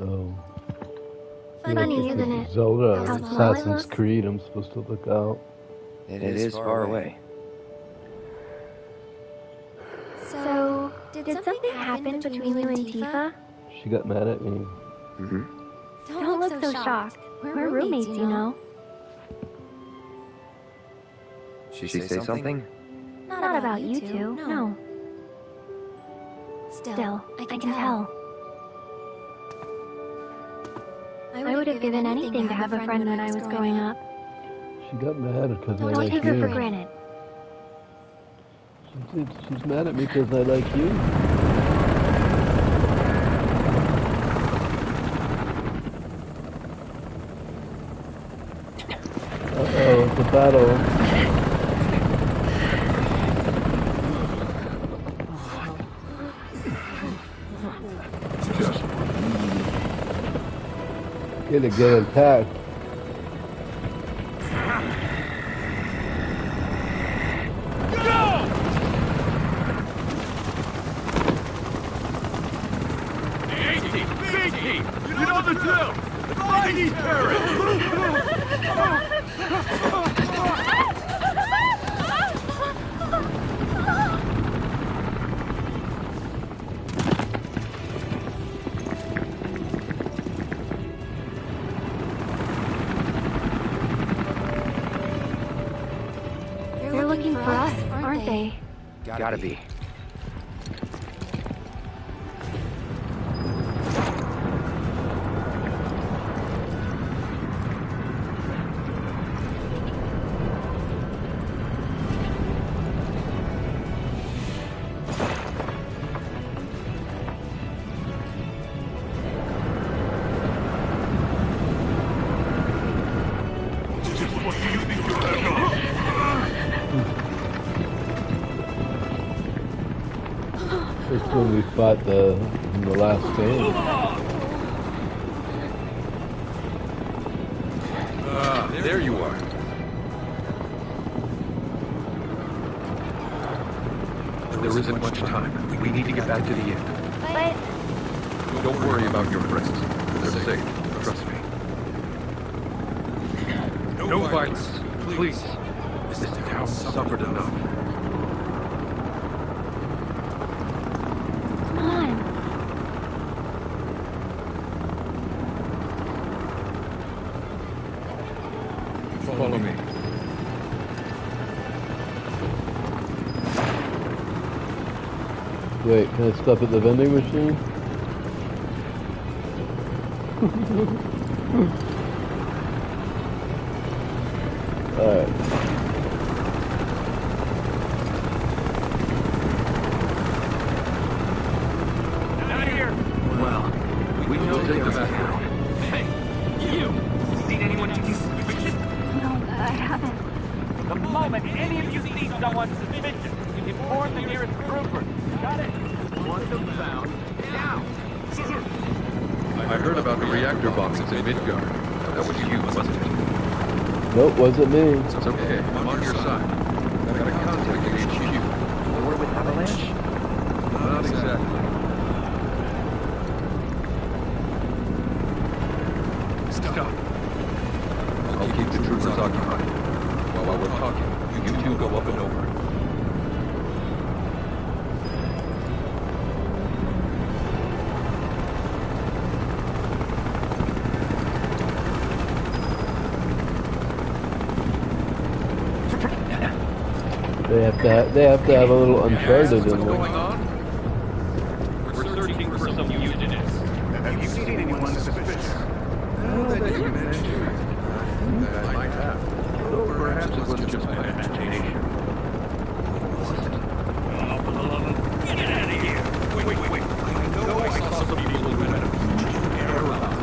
Oh. Funny, isn't it? Zelda, How small it Assassin's looks? Creed, I'm supposed to look out. It is far away. So, did something happen between you and Tifa? She got mad at me. Mm-hmm. Don't look so shocked. We're roommates, you know. She say something? Not about you two, no. Still, I can tell. I would have given anything to have a friend when I was growing up. She got mad because I Don't like take you. her for granted. She's mad at me because I like you. Uh-oh, it's a battle. Gonna get attacked. You know the drill! Fight these terrorists! They're looking for us, aren't they? Gotta be. This is when we fought in the last game. There you are. There isn't much time. We need to get back to the inn. But Don't worry about your friends. They're safe. Trust me. No violence. Please. This town suffered enough. Come on. Follow me. Wait, can I stop at the vending machine? Alright. Out here! Well, we know Take them there's back. Hey, you! Seen anyone suspicious? No, I haven't. The moment any of you see someone suspicious, inform the nearest trooper. Got it? Want them found now. I heard about the reactor bombings in Midgard. That was you, wasn't it? Nope, wasn't me. It's okay. I'm on your side. I got a contact at HQ. war with Avalanche? Not exactly. Stop. I'll keep the troopers occupied. While we're talking, you two go up and over. They have to have a little Uncharted in What's there. going on? We're searching for some fugitives. Have you seen anyone suspicious? Now that you mention it, I think I might have. Though perhaps it was just my imagination. Oh, for the love of... Get out of here! Wait. I know I saw some people who had a fugitive air about.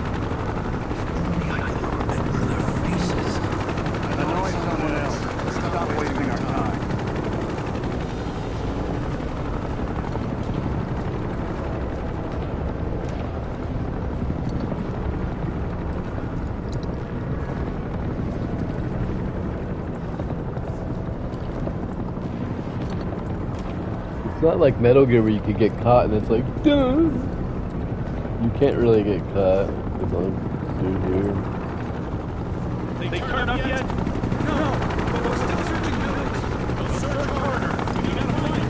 I can remember their faces. Annoy someone else. Stop wasting our time. It's not like Metal Gear where you could get caught and it's like, duh! You can't really get caught as long as you're here. They turned up yet? No. But we're still searching buildings. They'll search harder. We gotta find them.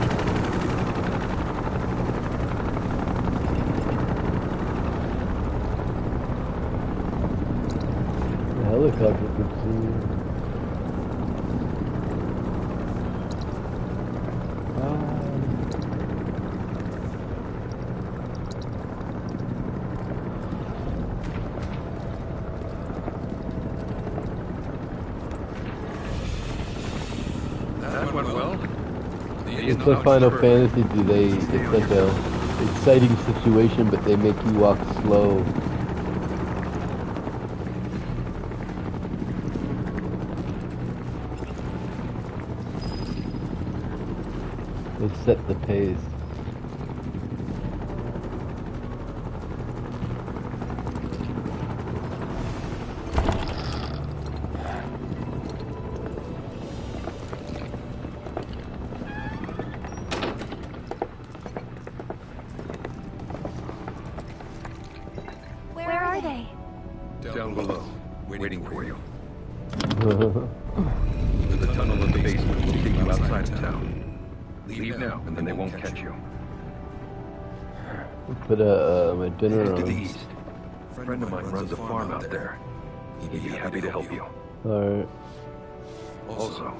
The helicopter could see you. That went well. It's like Final Fantasy, it's like a exciting situation, but they make you walk slow. They set the pace. are they? Down below, waiting for you. There's a tunnel in the basement will take you outside of town. Leave now, and then they won't catch you. Put my dinner Head to on. the east. A friend of mine runs a farm out there. He'd be happy to help you. Alright. Also,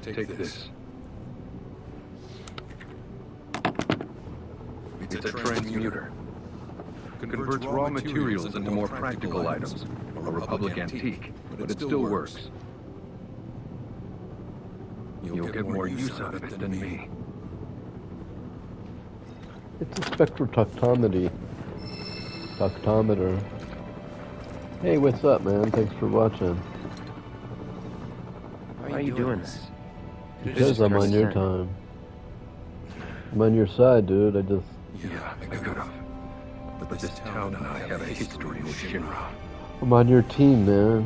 take this. It's a transmuter. Converts raw materials into more practical items. A Republic antique, but it still works. You'll get more use out of it than me. It's a spectrotactometer. Tactometer. Hey, what's up, man? Thanks for watching. Why are you doing this? Because I'm on your time. I'm on your side, dude. Yeah, I could have. But this town and I have a history with Shinra. I'm on your team, man.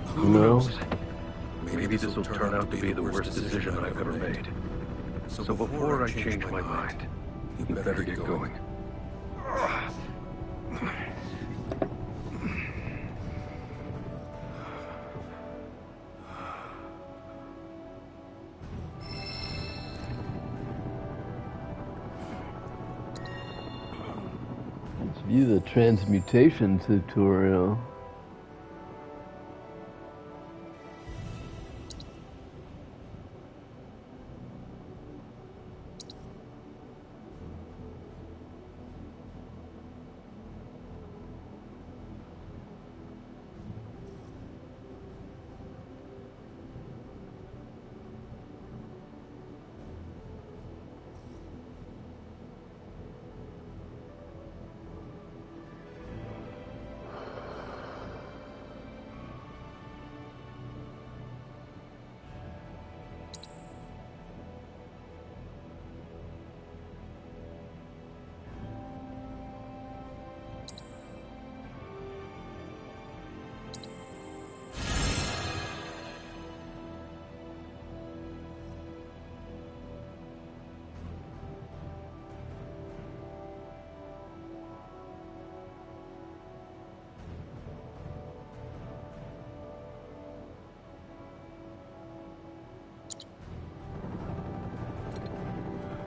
You Who know? knows? Maybe this will turn out to be the worst decision I've ever made. So before I change my mind, you better get going. Let's view the transmutation tutorial.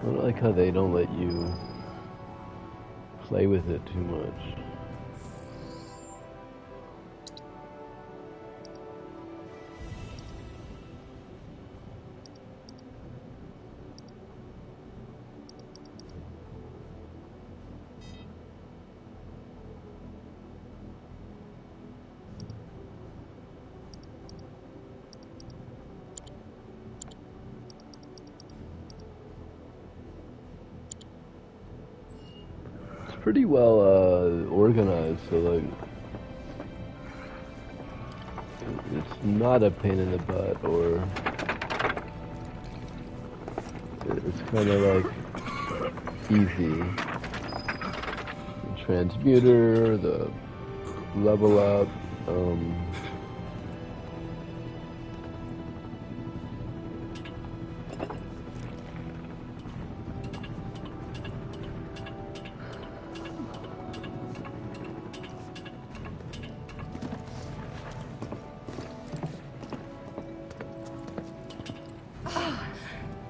I don't like how they don't let you play with it too much. Pretty well organized, so like it's not a pain in the butt, or it's kind of like easy. The transmuter, the level up,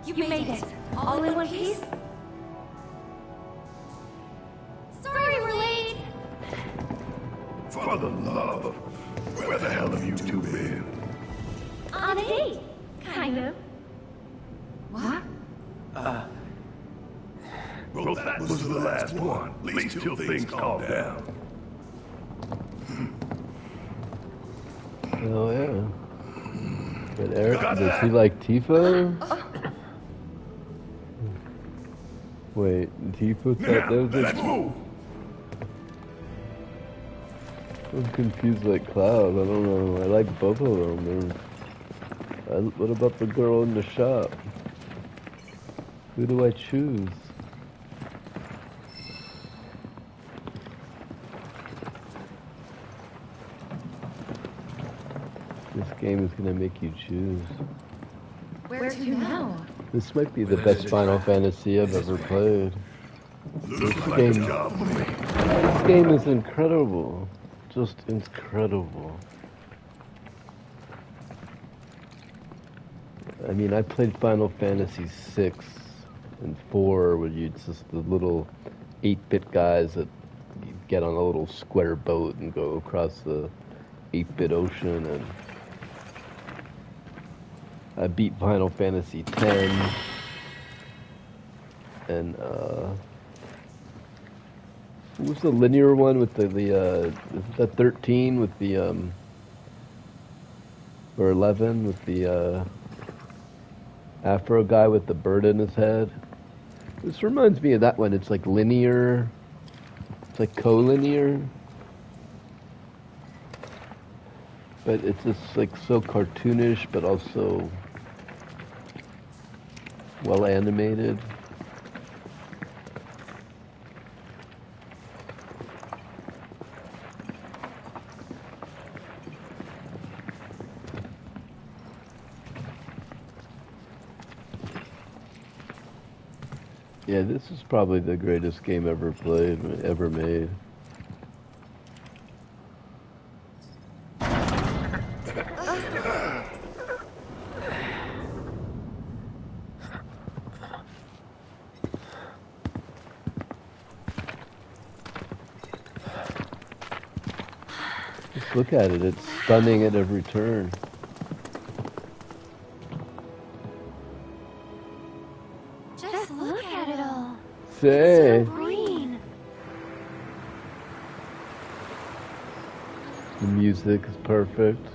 You made it. All in one piece? Sorry we're late. For the love of... Where the hell have you two been? On a date. Kind of. What? Well, that was the last one. At least till things calm down. oh yeah. But Eric, does he like Tifa? Wait, Tifa thought that was Let's move! I'm confused like Cloud. I don't know. I like both of them. What about the girl in the shop? Who do I choose? This game is gonna make you choose. Where to now? This might be the best Final Fantasy I've ever played. Looks This like game, a job for me. This game is incredible. Just incredible. I mean, I played Final Fantasy 6 and 4, where you just the little 8-bit guys that you get on a little square boat and go across the 8-bit ocean, and I beat Final Fantasy 10, and what was the linear one with the isn't that 13 with the or 11 with the Afro guy with the bird in his head? This reminds me of that one. It's like linear. It's like collinear. But it's just like so cartoonish, but also well animated. Yeah, this is probably the greatest game ever played, ever made. Just look at it, it's stunning at every turn. Say. So green. The music is perfect.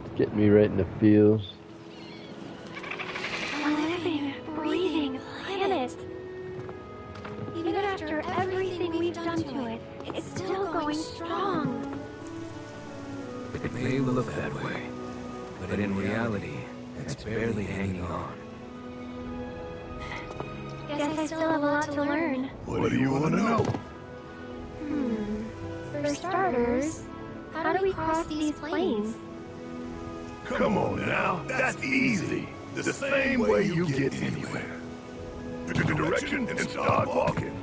It's getting me right in the feels. A living, breathing planet. Even after everything we've done to it, it's still going strong. It may look that way, but in reality, it's barely hanging on. Guess I still have a lot to learn. What do you want to know? For starters, how do we cross these plains? Come on now, that's easy. The same way you get anywhere. Pick a direction and start walking.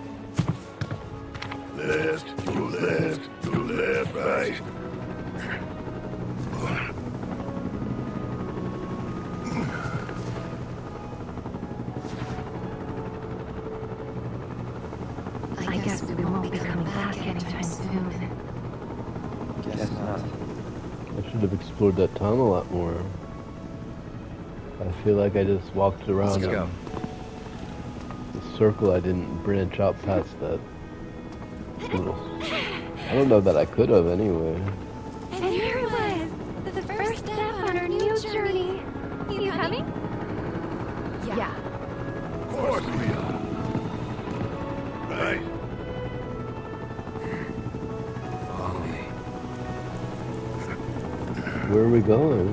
Left, go left, go left, right. I guess we won't be coming back anytime soon. Guess not. I should have explored that tunnel a lot more. I feel like I just walked around the circle. I didn't branch out past that little... I don't know that I could have anyway. And here it was, the first step on our new journey. You coming? Yeah. Of course we are. Right. Follow me. Where are we going?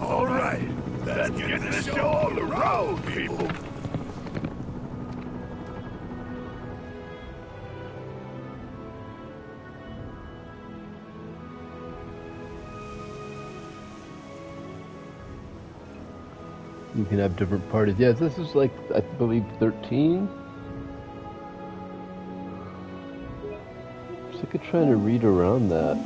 All right, let's get this show on the road, people. You can have different parties. Yeah, this is like, I believe, 13? I'm sick of trying to read around that.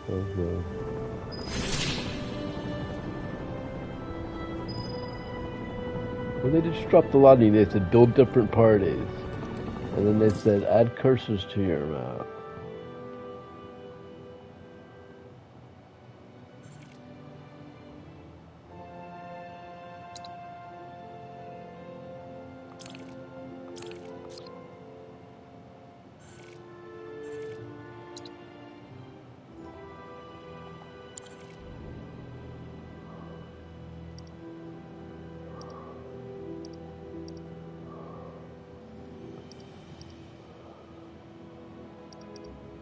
Okay. Well, they just dropped a lot of you. They said build different parties. And then they said add cursors to your map.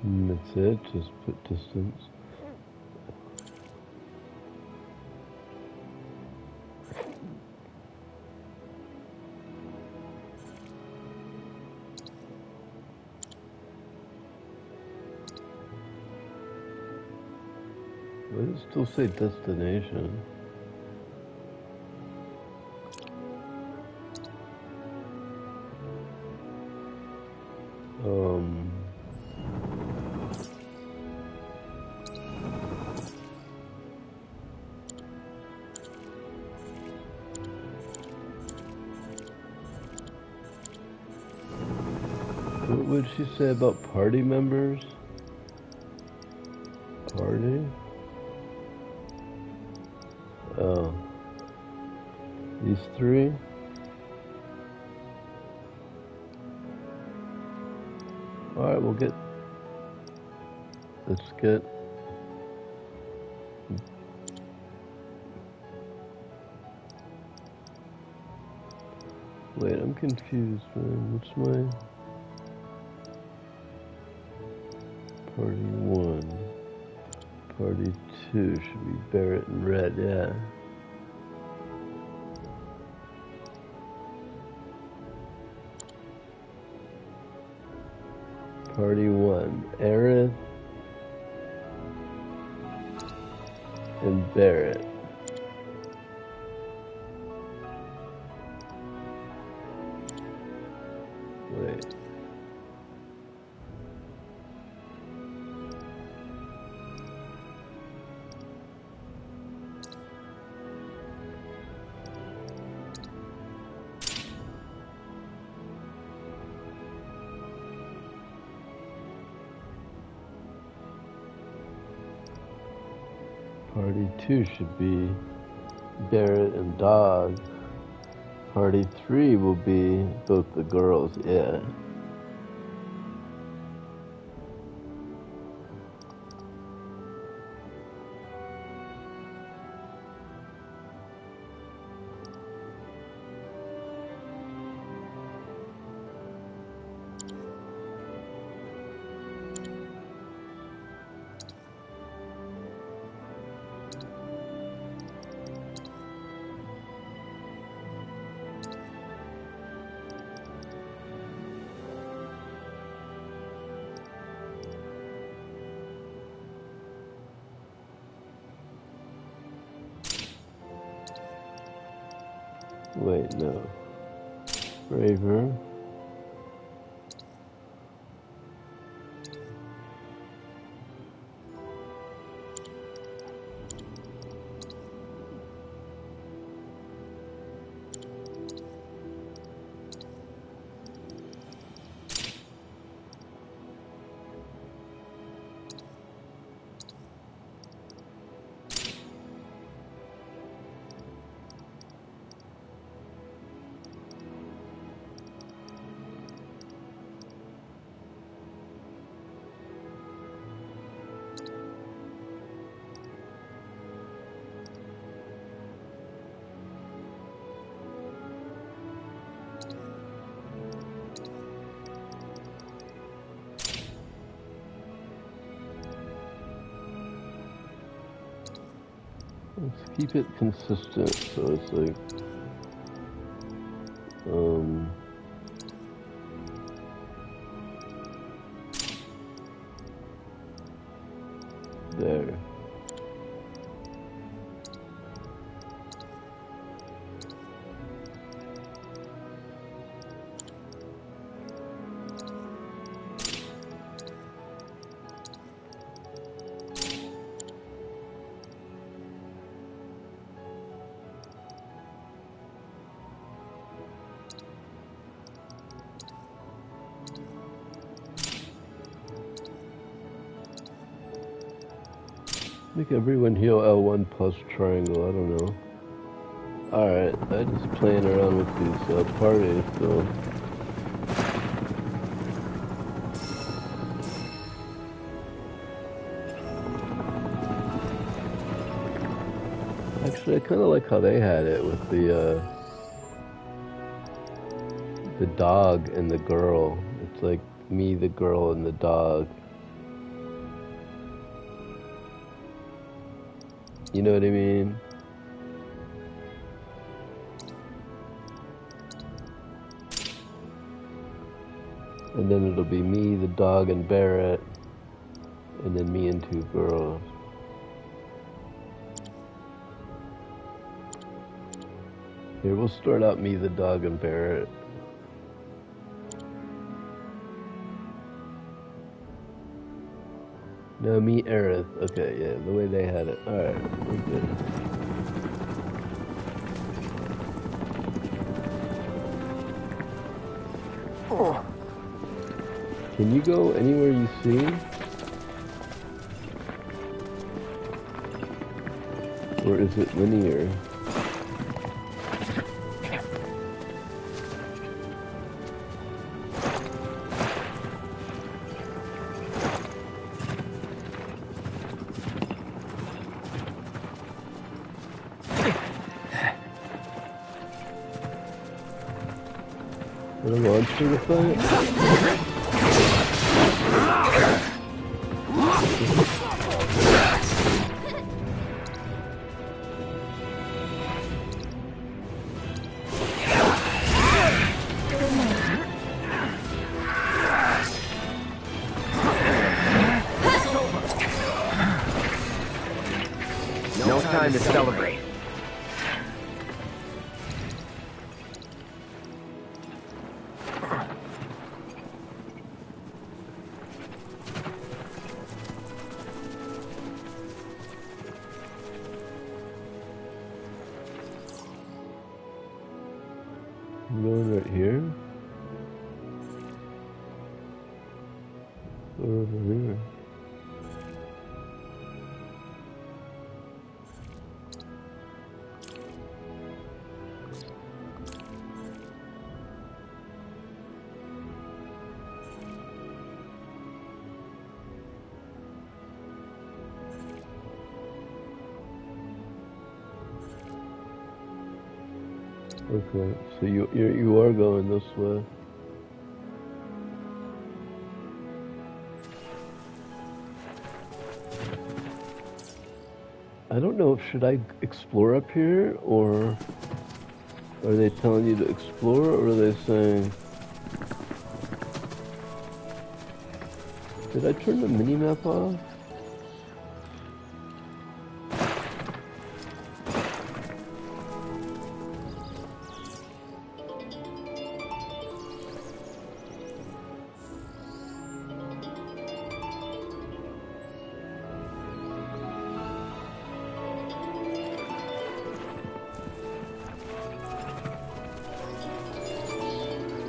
That's it, just put distance. Why does it still say destination? What would she say about party members? Party? Oh. These three? Alright, let's get... Wait, I'm confused, man. What's my... Party 1. Party 2 should be Barrett and Red, yeah. Party 1, Aerith and Barrett. Wait. Party 2 should be Barrett and Dog. Party 3 will be both the girls, yeah. Wait, no. Braver. Let's keep it consistent, so it's like, there. Make everyone heal L1 plus triangle, I don't know. Alright, I'm just playing around with these parties, so... Actually, I kind of like how they had it with the dog and the girl. It's like me, the girl, and the dog. You know what I mean? And then it'll be me, the dog, and Barrett, and then me and two girls. Here, we'll start out me, the dog, and Barrett. No, me, Aerith. Okay, yeah, the way they had it. Alright, we're good. Oh. Can you go anywhere you see? Or is it linear? Put a monster to fight? No time to celebrate. I'm going right here. Or over here. Okay, so you are going this way. I don't know if should I explore up here, or are they telling you to explore, or are they saying... Did I turn the minimap off?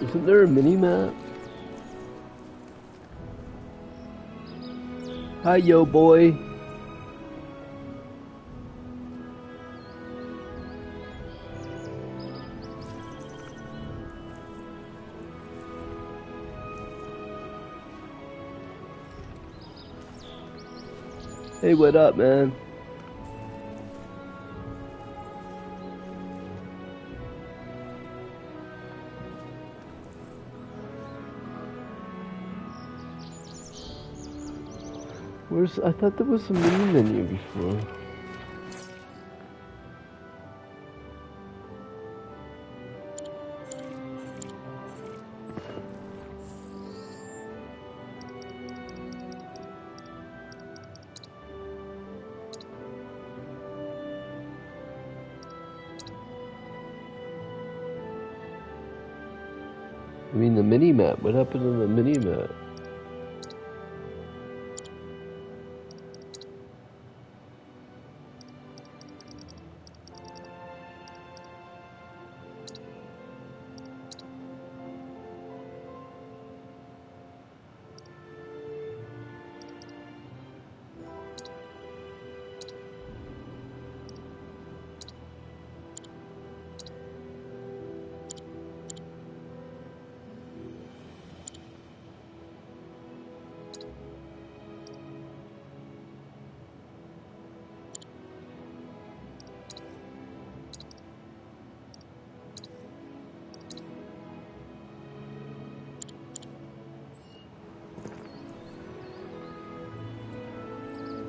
Isn't there a mini-map? Hi, yo boy. Hey, what up, man? I thought there was a mini menu before. I mean the mini map. What happened to the mini map?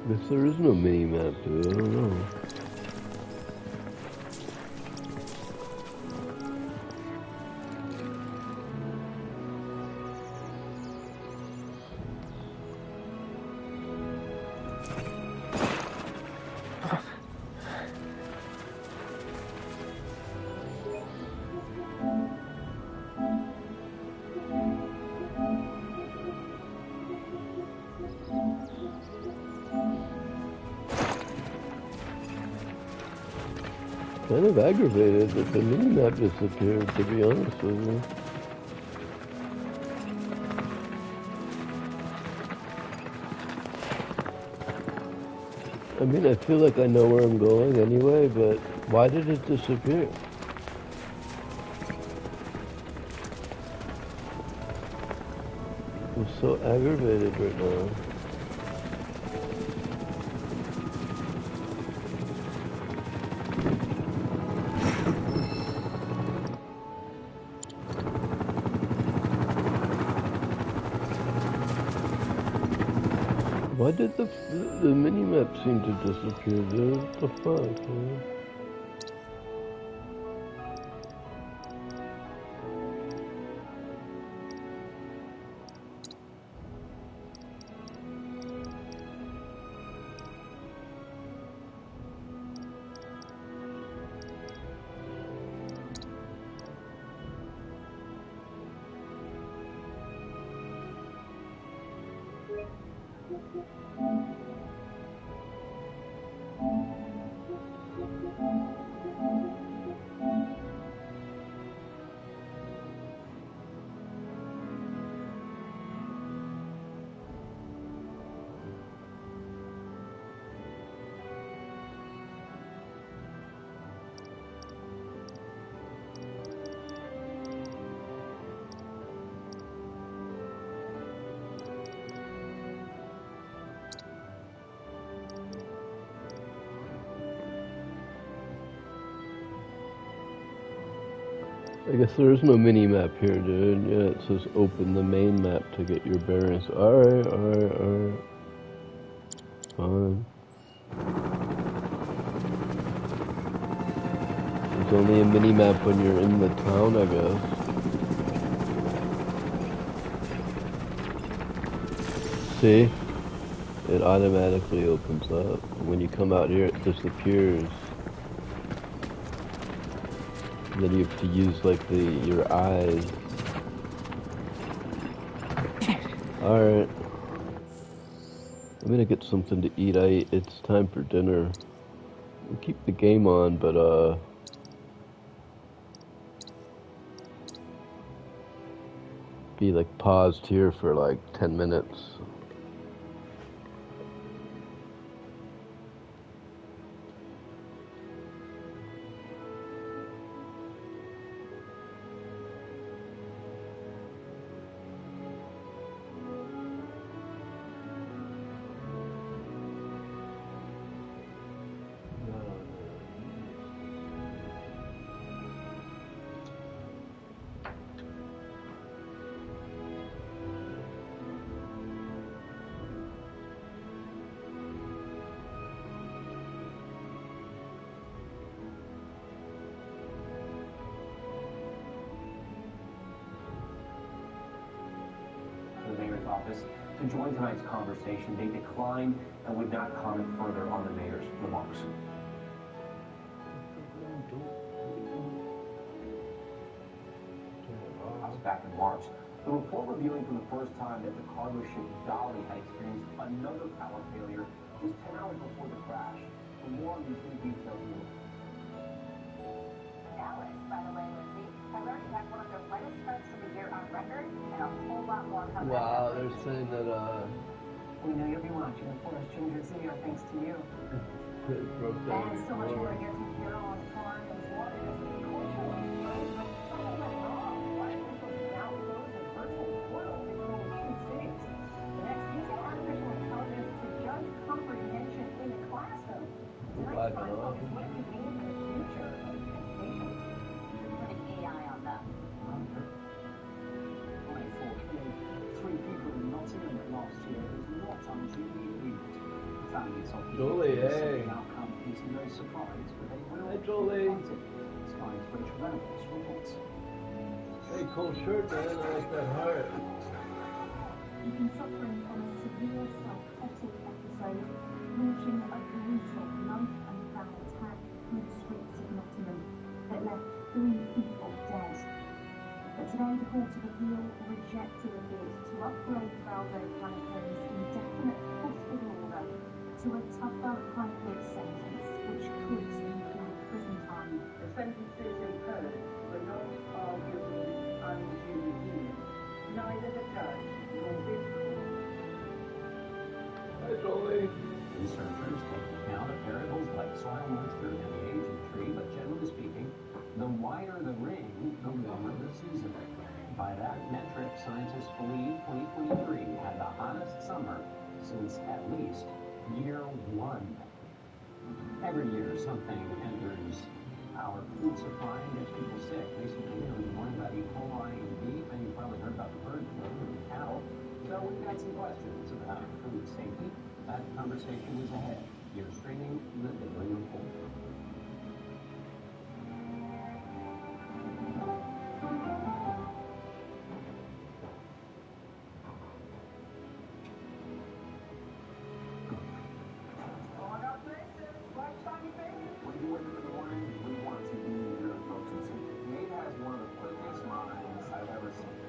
Guess there is no mini map to it. I don't know. Kind of aggravated that the minimap disappeared, to be honest with you. I mean, I feel like I know where I'm going anyway, but why did it disappear? I'm so aggravated right now. Why did the minimap seem to disappear, dude? What the fuck, man? I guess there is no mini-map here, dude. Yeah, it says open the main map to get your bearings. Alright. Fine. There's only a mini-map when you're in the town, I guess. See? It automatically opens up. When you come out here, it disappears. Then you have to use like your eyes. Alright. I'm gonna get something to eat. It's time for dinner. We'll keep the game on, but be like paused here for like 10 minutes. Office to join tonight's conversation. They declined and would not comment further on the mayor's remarks. Back in March, the report revealing for the first time that the cargo ship Dolly had experienced another power failure just 10 hours before the crash. For more on these new details, Dallas, by the way, Lindsay, has already had one of their lightest starts to the year on record, and a whole lot more coming. Wow, they're saying that we know you'll be watching, of course, Ginger City, thanks to you. it broke down. And so much more to get to here on Farm is Water as the culture of space, but something went wrong. Water was now closed a virtual portal between two cities. The next, using artificial intelligence to judge comprehension in the classroom. Tonight's Prime focus, what does it mean for the future of education? Putting AI on them. Three people in Nottingham last year is not unduly weird. Families often Jolie, the outcome is no surprise, but they will hey, Jolie. Sky's Rich Reynolds reports. Hey, cool shirt, man. I like that heart. You've been suffering from a severe psychotic episode, launching a brutal knife and foul attack through the streets of Nottingham that left 3 people dead. But today, the Court of Appeal rejected a bid to upgrade Valdo Franklin's indefinite hospital order to a tougher hybrid sentence, which could include prison time. sentences imposed were not arguably unduly lenient. Neither the judge nor this court. Hi, Jolie. Researchers take account of variables like soil moisture and the age of the tree, but generally speaking, the wider the ring, the warmer the season. By that metric, scientists believe 2023 had the hottest summer since at least year one. Every year, something enters our food supply and gets people sick. Recently, we were learning about E. coli in beef, and you probably heard about the bird flu in cattle. So we've got some questions about food safety. That conversation is ahead. You're streaming the Daily Report.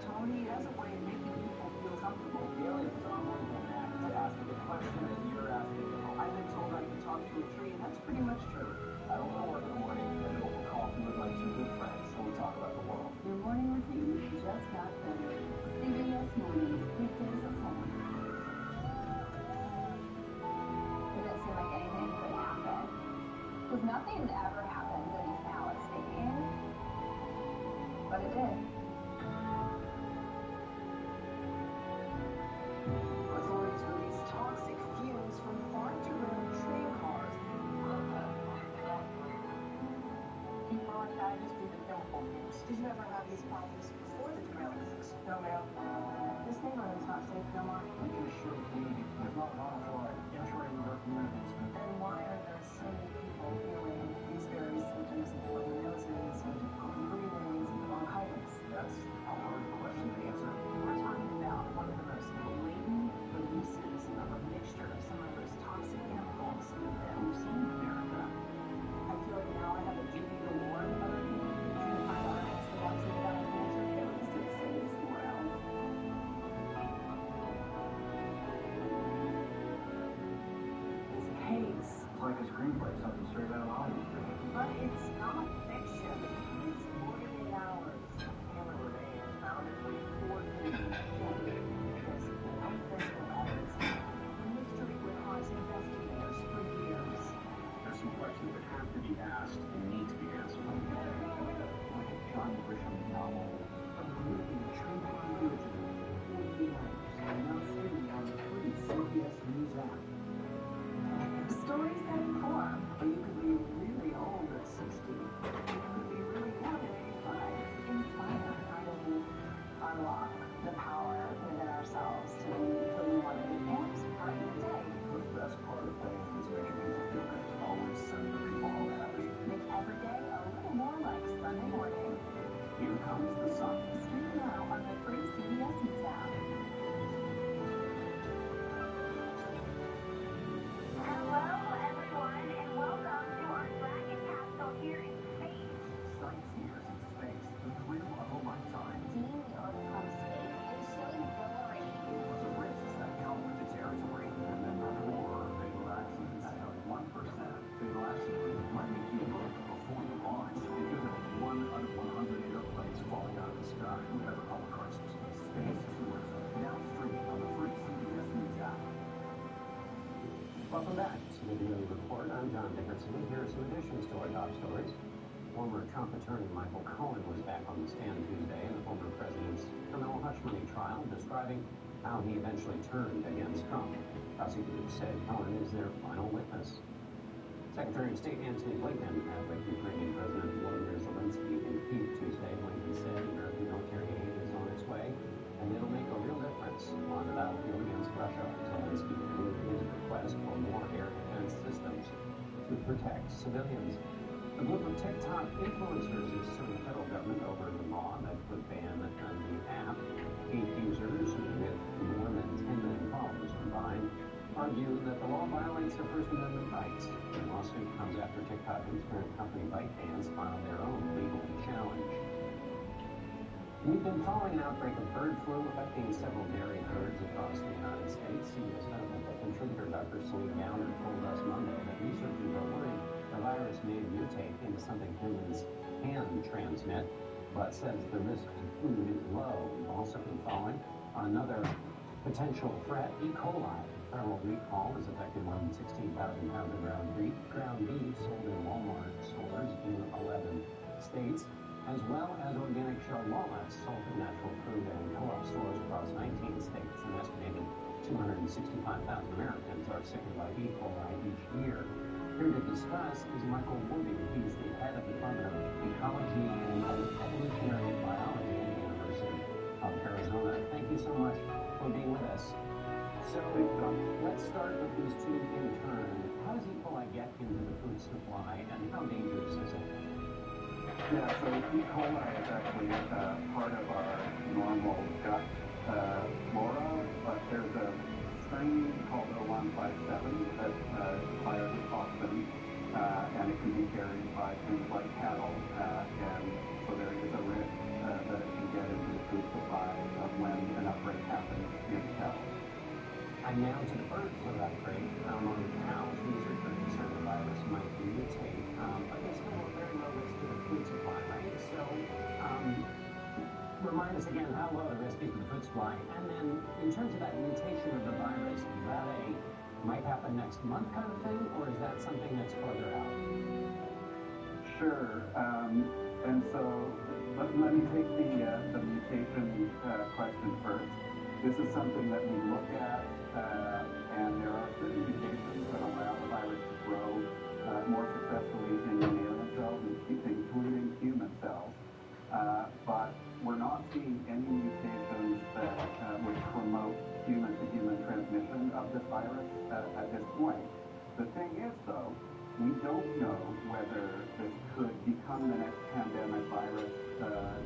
Tony has a way of making people feel comfortable. The aliens is unbelievable, man. To ask the question that you're asking. I've been told I can talk to a tree, and that's pretty much true. I don't want to work in the morning. I go for coffee with my two good friends, and we talk about the world. Your morning routine just got better. CBS Mornings, weekdays at 10. Doesn't seem like anything could happen. Because nothing ever happens in East Palestine. But it did. Authorities release toxic fumes from farm-to-room train cars. People like that just do the film for me. Did you ever have these problems before the derailment? No, ma'am. This neighborhood's not safe no more. We can assure the community there's not a lot of fluoride entering your communities. Then why are there so many people feeling these various symptoms of bloody noses and difficulty breathing and bronchitis? That's a hard question to answer. We're talking about one of the most blatant releases of a mixture of some of those toxic chemicals that we've seen in America. I feel like now I have a duty to warn other people and find out next to watching about a cancer care is to save somewhere else. This case. It's like a screenplay, something straight out of Hollywood. But it's not fiction. It's 48 hours. Human remains found at least 4 days. There's no physical evidence. The mystery would haunt investigators for years. There's some questions that have to be asked and need to be answered. Like a John Grisham novel. A movie true crime original. 48 hours. Now streaming on the free CBS News app. Stories that inform. Or you could be really old at 60. You could be really young at 85. Inspire. I mean, unlock the power within ourselves to be who we want to be and brighten the day. The best part of things is making people feel good. Always send the people home happy. Make every day a little more like Sunday morning. Here comes the sun. Stream now on the free CBS News app. Hello, everyone, and welcome to our Dragon Castle here in space. Sightseers in space. The thrill of a lifetime. Seeing the Earth from space is so exhilarating. But the risks that come with the territory. Remember, more fatal accidents. At 1% fatal accident might make you look before you launch because of 1 out of 100 airplanes falling out of the sky would ever call a crisis. Space tourism. Now streaming on the free CBS News app. Welcome back to the Daily Report. I'm John Dickerson. Here are some additions to our top stories. Former Trump attorney Michael Cohen was back on the stand Tuesday in the former president's criminal hush money trial, describing how he eventually turned against Trump. Prosecutors said Cohen is their final witness. Secretary of State Antony Blinken met with Ukrainian President Volodymyr Zelensky in Kyiv Tuesday. Blinken said American military aid is on its way, and it'll make a real difference on the battlefield against Russia. Zelensky renewed his request for more air defense systems to protect civilians. A group of TikTok influencers is suing the federal government over the law that would ban the app. 8 users with more than 10 million followers combined argue that the law violates their First Amendment rights. The lawsuit comes after TikTok and its parent company ByteDance filed their own legal challenge. We've been following an outbreak of bird flu affecting several dairy herds across the United States. CBS Medical contributor Dr. Celine Gowner told us Monday that researchers are worried The virus may mutate into something humans can transmit, but says the risk to food is low. We've also been following another potential threat, E. coli. Federal recall has affected more than 16,000 pounds of ground beef sold in Walmart stores in 11 states, as well as organic shell walnuts sold in natural food and co-op stores across 19 states. An estimated 265,000 Americans are sickened by E. coli each year. Here to discuss is Michael Woody. He's the head of the Department of Ecology and Evolutionary Biology at the University of Arizona. Thank you so much for being with us. So let's start with these two in turn. How does E. coli get into the food supply, and how dangerous is it? Yeah, so E. coli is actually part of our normal gut flora, but there's a strain called 0157 that fires a toxin, and it can be carried by things like cattle, and so there is a risk that it can get into the food supply when an outbreak happens in cattle. And now to the birth of outbreak among cows. Researchers are concerned the virus might mutate, but there's still a very low risk to the food supply, right? So remind us again how low the risk is to the food supply. And then in terms of that mutation of the virus, is that a might happen next month kind of thing, or is that something that's further out? Sure. And so let me take the mutation question first. This is something that we look at, and there are certain mutations that allow the virus to grow more successfully in mammalian cells, including human cells. But we're not seeing any mutations that would promote human-to-human transmission of this virus at this point. The thing is, though, we don't know whether this could become the next pandemic virus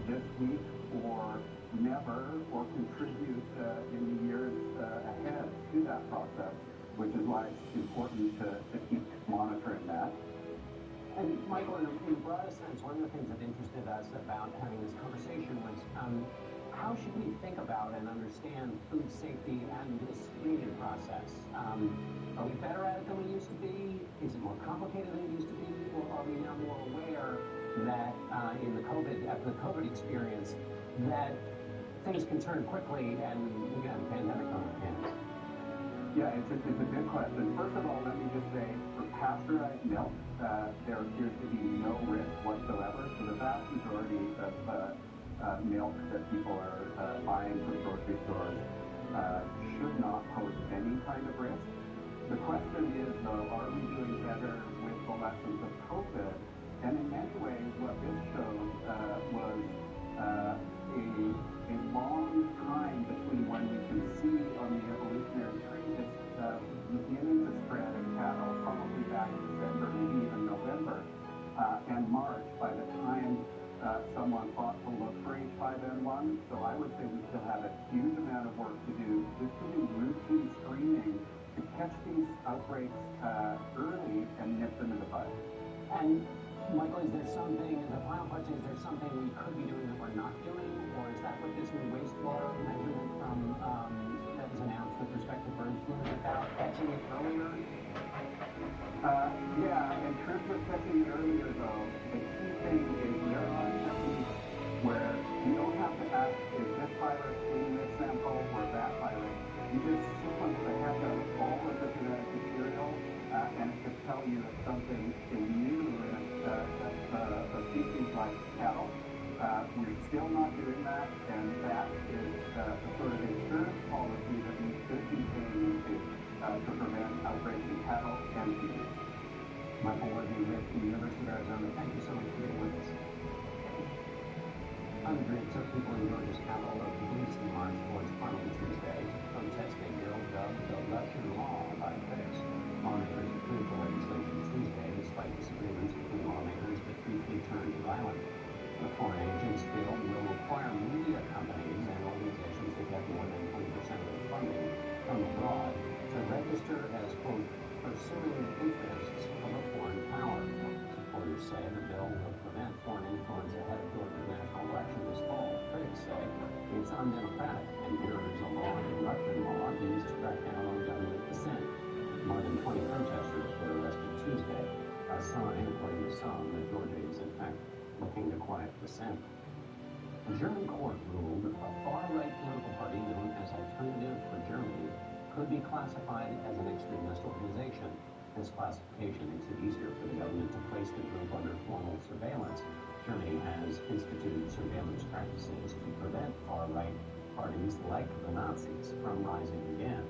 this week or never, or contribute in the years ahead to that process, which is why it's important to keep monitoring that. And Michael, in the broadest sense, one of the things that interested us about having this conversation was how should we think about and understand food safety and this screening process? Are we better at it than we used to be? Is it more complicated than it used to be? Or are we now more aware that after the COVID experience, that things can turn quickly and we got a pandemic on our hands? Yeah, it's a good question. First of all, let me just say, for pasteurized milk, there appears to be no risk whatsoever. So the vast majority of milk that people are buying from grocery stores should not pose any kind of risk. The question is, though, are we doing better with the lessons of COVID? And in many ways, what this showed was a long time between when we can see on the evolutionary tree this beginning to spread in cattle, probably back December, maybe even November, and March, by the time someone thought to look for H5N1. So I would say we still have a huge amount of work to do just to do routine screening to catch these outbreaks early and nip them in the bud. And Michael, is there something, as a final question, is there something we could be doing that we're not doing, or is that what this new wastewater measurement from that was announced with respect to bird flu is about, catching it earlier? Yeah, in terms of catching it earlier, though, the key thing is there are techniques where you don't have to ask, is this virus in this sample or that virus? You just sequence the heck out of all of the genetic material, and it could tell you if something is new in a species like cattle. We're still not doing that, and that is the sort of insurance policy that we should be paying into to prevent outbreaks in cattle and humans. Michael Woody with the University of Arizona, thank you so much for being with us. Hundreds of people in Georgia's capital of Tbilisi marched towards Parliament Tuesday to protest a bill dubbed the Russian Law by critics. Lawmakers approved the legislation Tuesday despite disagreements between lawmakers that briefly turned violent. The Foreign Agents Bill will require media companies and organizations that get more than 20% of their funding from abroad to register as, quote, pursuing the interests of a foreign power. Supporters say the bill will prevent foreign influence ahead of Georgia's national election this fall. Critics say it's undemocratic and mirrors a law in Russian law used to crack down on government dissent. More than 20 protesters were arrested Tuesday. a sign, according to some, that Georgia is in fact looking to quiet dissent. A German court ruled a far-right political party known as Alternative for Germany could be classified as an extremist organization. This classification makes it easier for the government to place the group under formal surveillance. Germany has instituted surveillance practices to prevent far-right parties like the Nazis from rising again.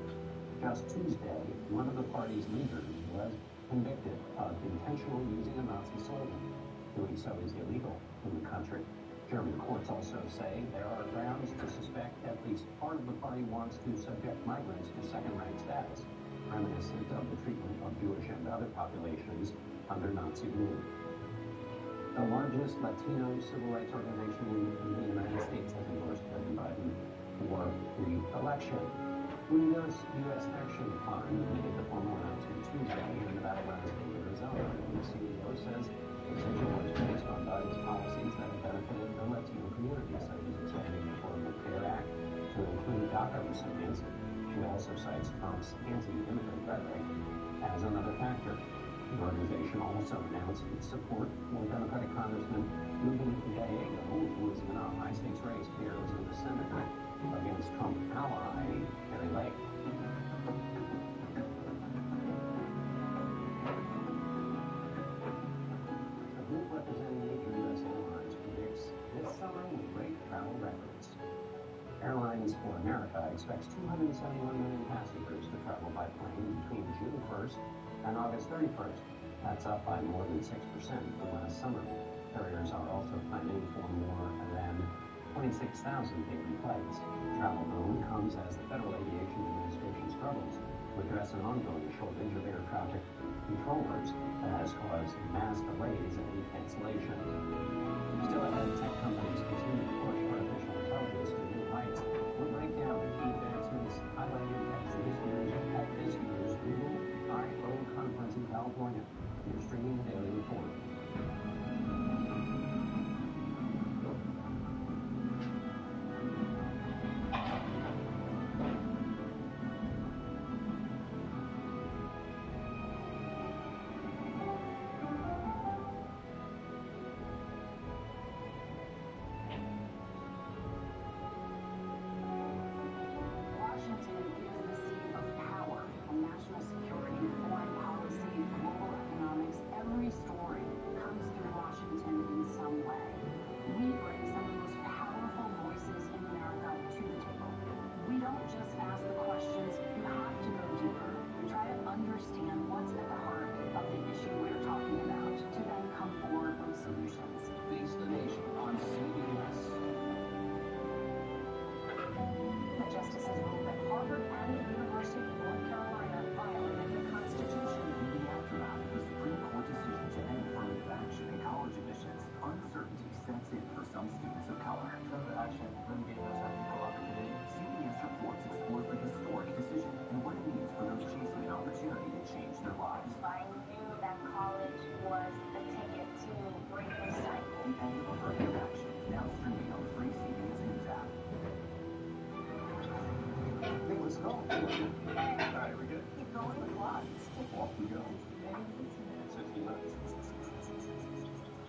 Just Tuesday, one of the party's leaders was convicted of intentionally using a Nazi slogan. Doing so is illegal in the country. German courts also say there are grounds to suspect at least part of the party wants to subject migrants to second-rank status, reminiscent of the treatment of Jewish and other populations under Nazi rule. The largest Latino civil rights organization in the United States has endorsed President Biden for re-election. Windows U.S. Action Fund made the formal announcement Tuesday in Nevada, State, Arizona. The CEO says the decision was based on Biden's policies that have benefited the Latino community, such as expanding the Affordable Care Act to include DACA recipients. She also cites Trump's anti-immigrant rhetoric as another factor. The organization also announced its support for Democratic Congressman Ruben Gallego, who is in a high-stakes race for Arizona Senator against Trump ally Kari Lake. A group representing major U.S. airlines predicts this summer will break travel records. Airlines for America expects 271 million passengers to travel by plane between June 1st and August 31st. That's up by more than 6% from last summer. Carriers are also planning for more than 26,000 daily flights. Travel boom comes as the Federal Aviation Administration struggles to address an ongoing shortage of air traffic controllers that has caused mass delays and cancellations. Still ahead, tech companies continue to push artificial intelligence to new heights. We'll break down the key advancements highlighted at this year's Google I/O conference in California. You're streaming the Daily Report.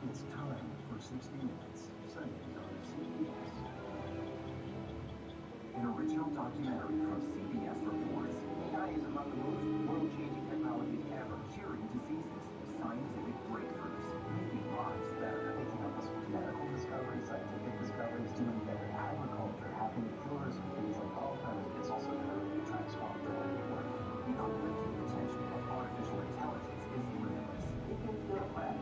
It's time for 60 Minutes, Sundays on CBS. An original documentary from CBS reports AI is among the most world-changing technologies ever, curing diseases, scientific breakthroughs, making lives better. Picking up us with medical discoveries, scientific discoveries, doing better agriculture, having cures for things like Alzheimer's. It's also going to really transform the way we work. The unlimited potential of artificial intelligence is limitless. It can feel a friend,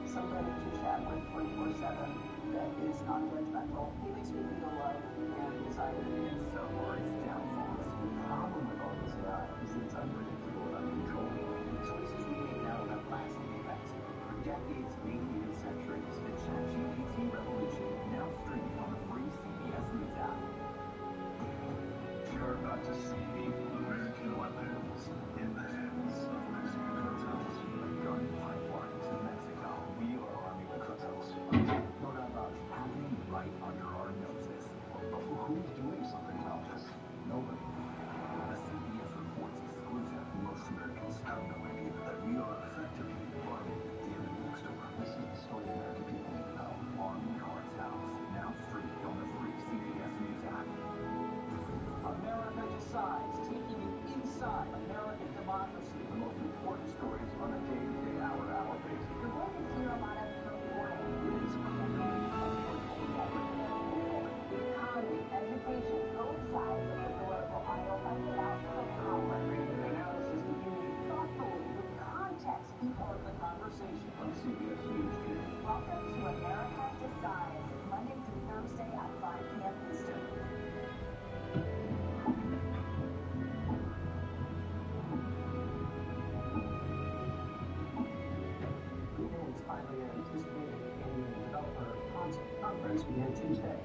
somebody to chat with 24/7 that is non-judgmental. It makes me feel loved and desired. And so are its downfalls. The problem with all this AI is that it's unpredictable and uncontrollable. conference began Tuesday.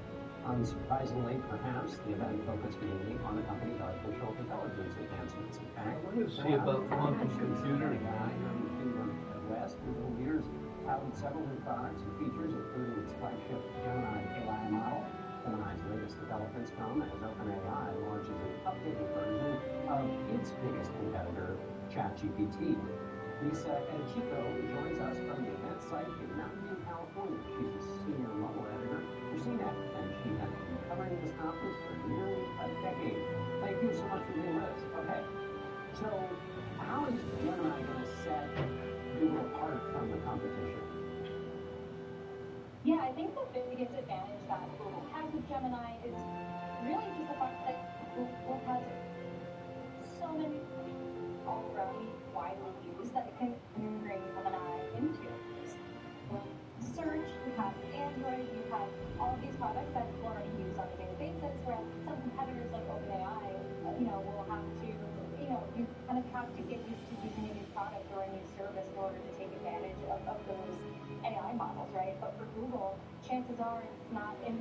Unsurprisingly, perhaps, the event focused mainly on the company's artificial intelligence advancements. In fact, what is she about quantum computer? AI during the Kingdom of West, Google leaders touted several new products and features, including its flagship Gemini AI model. Gemini's latest developments come as OpenAI launches an updated version of its biggest competitor, ChatGPT. Lisa Chico joins us from the event site in Mountain View, California. She's a senior mobile editor for CNET, and she has been covering this conference for nearly a decade. Thank you so much for being with us. Okay, so how is Gemini going to set Google apart from the competition? Yeah, I think the biggest advantage that Google has with Gemini is really just the fact that Google has so many already widely used that it can bring Gemini into. Search, you have Android, you have all of these products that people already use on a daily basis, whereas some competitors like OpenAI, will have to, you kind of have to get used to using a new product or a new service in order to take advantage of those AI models, right? But for Google, chances are it's not in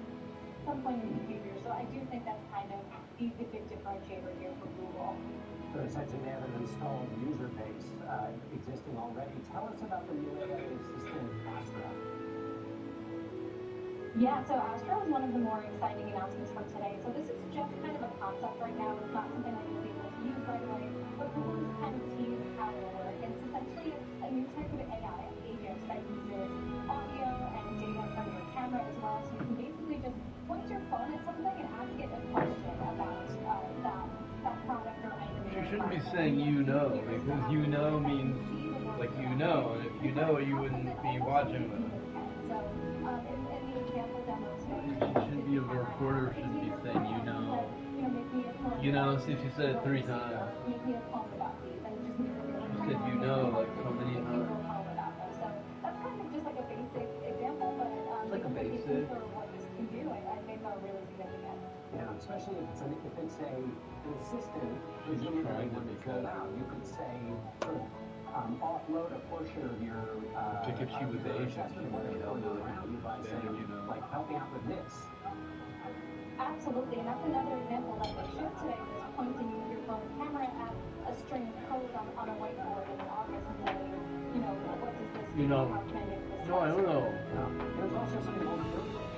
some point in the future. So I do think that's kind of the big differentiator here for Google. So essentially they have an installed user base existing already. Tell us about the new AI assistant, Astra. Yeah, so Astra is one of the more exciting announcements from today. So this is just kind of a concept right now. It's not something that you'll be able to use right away, but Google has kind of teased how it'll work. And it's essentially a new type of AI agent that uses audio and data from your camera as well. So you can basically just point your phone at something and ask it a question about that product or item. You shouldn't be saying because means like and if you wouldn't be watching them. So in the example demo today, She should be a reporter, shouldn't be saying since you said it 3 times. Make me a poem about these, and just mirrored it. You said like so many times. So that's kind of just like a basic example, but like a basic. For what this can do, I think are really significant. Yeah, especially if it's an assistant, presumably when it's rolled out, you could say sort of offload a portion of your like if she was Asian, she would be helping around you by saying, like, help me out with this. Absolutely, and that's another example that they showed today was pointing your phone camera at a string of code on a whiteboard in an office and saying, what does this do? How can I make this? No, I don't know. There's also something called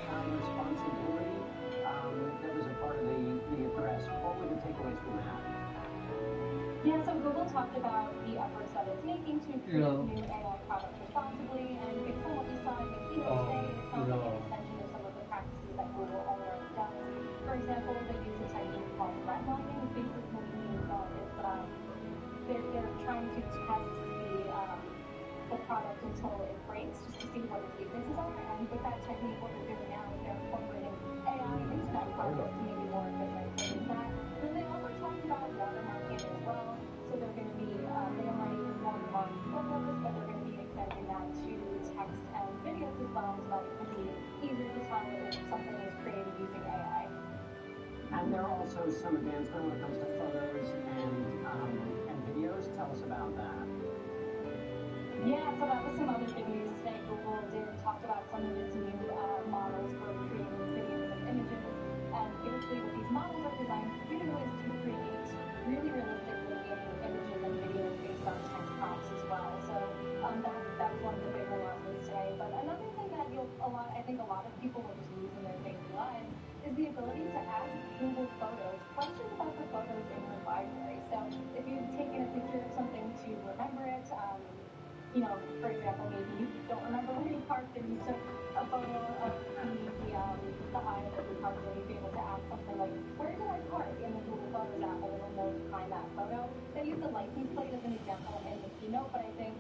high responsibility that was a part of the address. What were the takeaways from that? Yeah, so Google talked about the efforts that it's making to create new AI products responsibly, and based on what we saw in the keynote today, it sounds like an extension of some of the practices that Google already does. For example, they use a technique called redlining, which basically means that they're trying to test the product until it breaks, just to see what its weaknesses are. And with that technique, what they're doing now is they're incorporating AI into that process to make it more efficient. So there's that. Then they also talked about watermarking as well. So they're going to be, they already watermark photos, but they're going to be extending that to text and videos as well, so that it can be easier to tell if something is created using AI. And there are also some advancement when it comes to photos and videos. Tell us about that. Yeah, so that was some other good news today. Google did talk about some of its new models for creating videos and images. And basically what these models are designed to do is to create really realistic looking images and videos based on text prompts as well. So that's one of the bigger announcements today. But another thing that I think a lot of people will just use in their daily lives is the ability to ask Google Photos questions about the photos in your library. So if you've taken a picture of something to remember it, for example, maybe you don't remember where you parked and you took a photo of the aisle that you parked in. You'd be able to ask something like, where did I park? In the Google Photos app, and it'll know to find that photo. They use the license plate as an example in the keynote, but I think,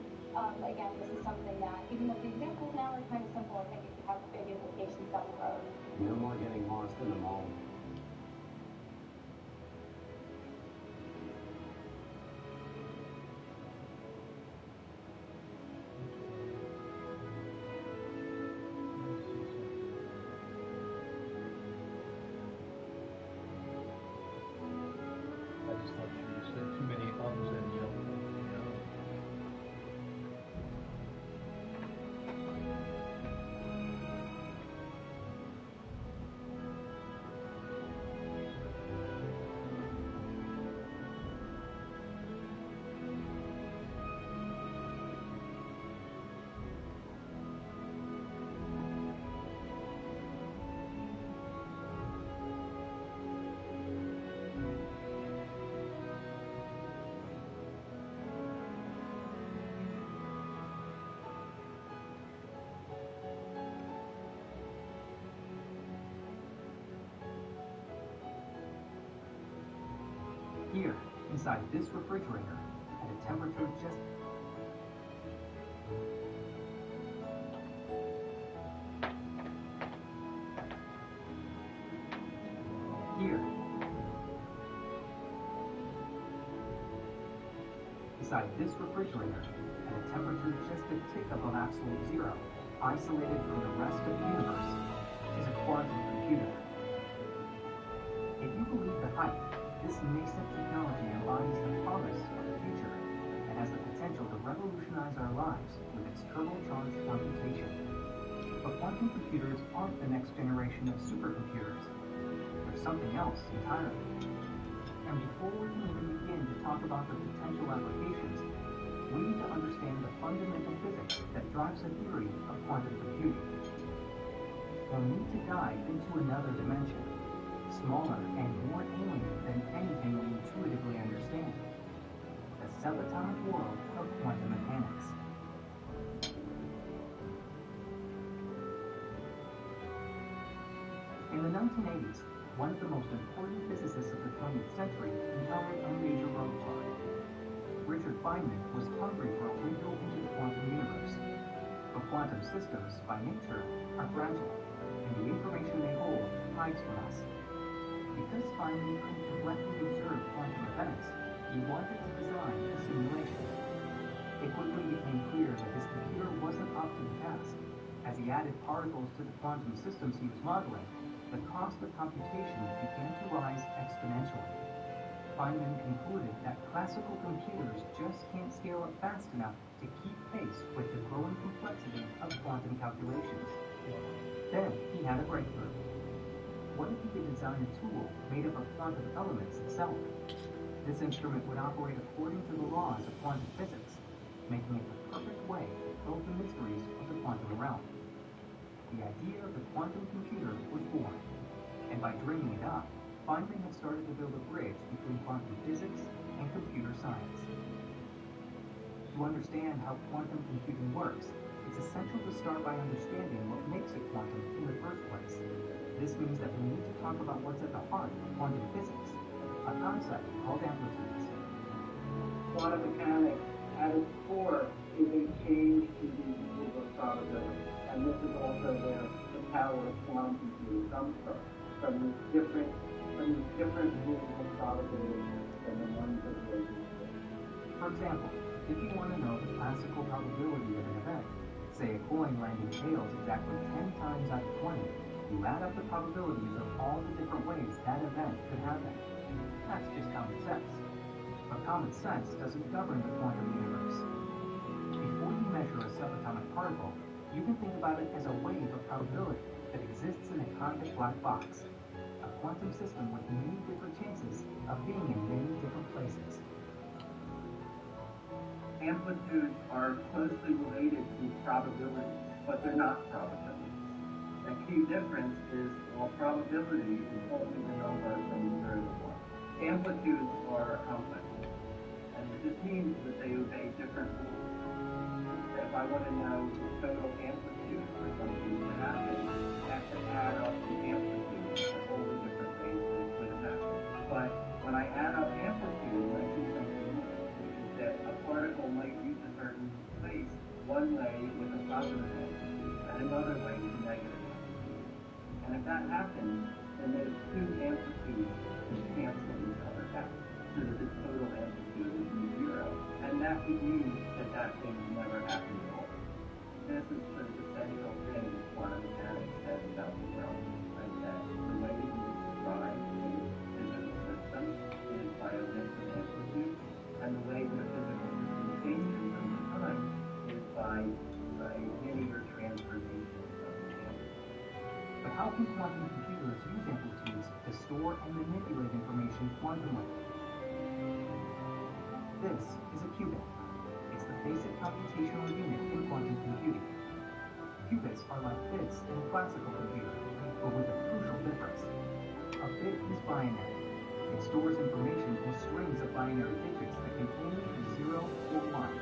again, this is something that, even though the examples now are kind of simple, I think it could have big implications down the road. No more getting lost in the mall. Too many ums and Here, inside this refrigerator, at a temperature just... Here, inside this refrigerator, at a temperature just a tick above absolute zero, isolated from the rest of the universe, is a quantum computer. If you believe the hype, this nascent technology embodies the promise of the future and has the potential to revolutionize our lives with its turbocharged computation. But quantum computers aren't the next generation of supercomputers. There's something else entirely. And before we can even begin to talk about the potential applications, we need to understand the fundamental physics that drives the theory of quantum computing. We'll need to dive into another dimension, smaller and more alien than anything we intuitively understand, the subatomic world of quantum mechanics. In the 1980s, one of the most important physicists of the 20th century encountered a major roadblock. Richard Feynman was hungry for a window into the quantum universe. But quantum systems, by nature, are fragile, and the information they hold hides from us. Because Feynman couldn't directly observe quantum events, he wanted to design a simulation. It quickly became clear that his computer wasn't up to the task. As he added particles to the quantum systems he was modeling, the cost of computation began to rise exponentially. Feynman concluded that classical computers just can't scale up fast enough to keep pace with the growing complexity of quantum calculations. Then he had a breakthrough. What if he could design a tool made up of quantum elements itself? This instrument would operate according to the laws of quantum physics, making it the perfect way to probe the mysteries of the quantum realm. The idea of the quantum computer was born, and by dreaming it up, Feynman had started to build a bridge between quantum physics and computer science. To understand how quantum computing works, it's essential to start by understanding what makes it quantum in the first place. This means that we need to talk about what's at the heart of quantum physics, a concept called amplitudes. Quantum mechanics, at its core, is a change in the rules of probability. And this is also where the power of quantum computing comes from these different rules of probability than the ones that we're used to. For example, if you want to know the classical probability of an event, say a coin landing tails exactly 10 times out of 20, you add up the probabilities of all the different ways that event could happen. That's just common sense. But common sense doesn't govern the quantum universe. Before you measure a subatomic particle, you can think about it as a wave of probability that exists in a kind of black box, a quantum system with many different chances of being in many different places. Amplitudes are closely related to probabilities, but they're not probabilities. The key difference is, while probability is only the number from 0 to 1. Amplitudes are complex, and what this means is that they obey different rules. If I want to know the total amplitude for something to happen, I have to add up the amplitude of all the different ways that it could have happened. But when I add up amplitude, I see something more, which is that a particle might reach a certain place one way with a positive amplitude, and another way with a negative amplitude. And if that happens, then those two amplitudes cancel each other out, so that the total amplitude would be 0. And that would mean that that thing never happened at all. This is the essential thing that quantum mechanics says about the world, right? That the way that you describe a physical system is by a list of amplitudes, and the way that a physical system changes over time is by a linear transformation of the amplitude. But how can quantum computers use amplitudes to store and manipulate information quantumly? This is a qubit. It's the basic computational unit in quantum computing. Qubits are like bits in a classical computer, but with a crucial difference. A bit is binary. It stores information in strings of binary digits that can only be 0 or 1.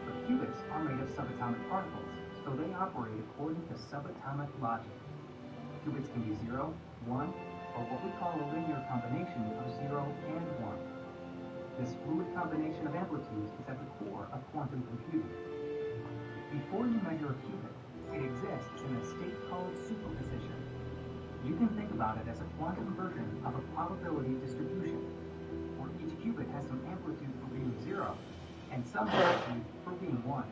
But qubits are made of subatomic particles, so they operate according to subatomic logic. Qubits can be 0, 1, or what we call a linear combination of 0 and 1. This fluid combination of amplitudes is at the core of quantum computing. Before you measure a qubit, it exists in a state called superposition. You can think about it as a quantum version of a probability distribution, where each qubit has some amplitude for being 0 and some amplitude for being 1.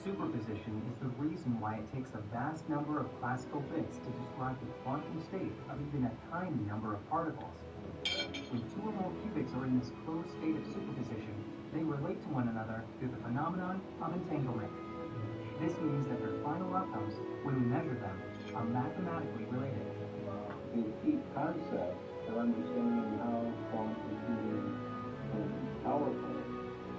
Superposition is the reason why it takes a vast number of classical bits to describe the quantum state of even a tiny number of particles. When two or more qubits are in this closed state of superposition, they relate to one another through the phenomenon of entanglement. This means that their final outcomes, when we measure them, are mathematically related. The key concept of understanding how quantum computing can be powerful,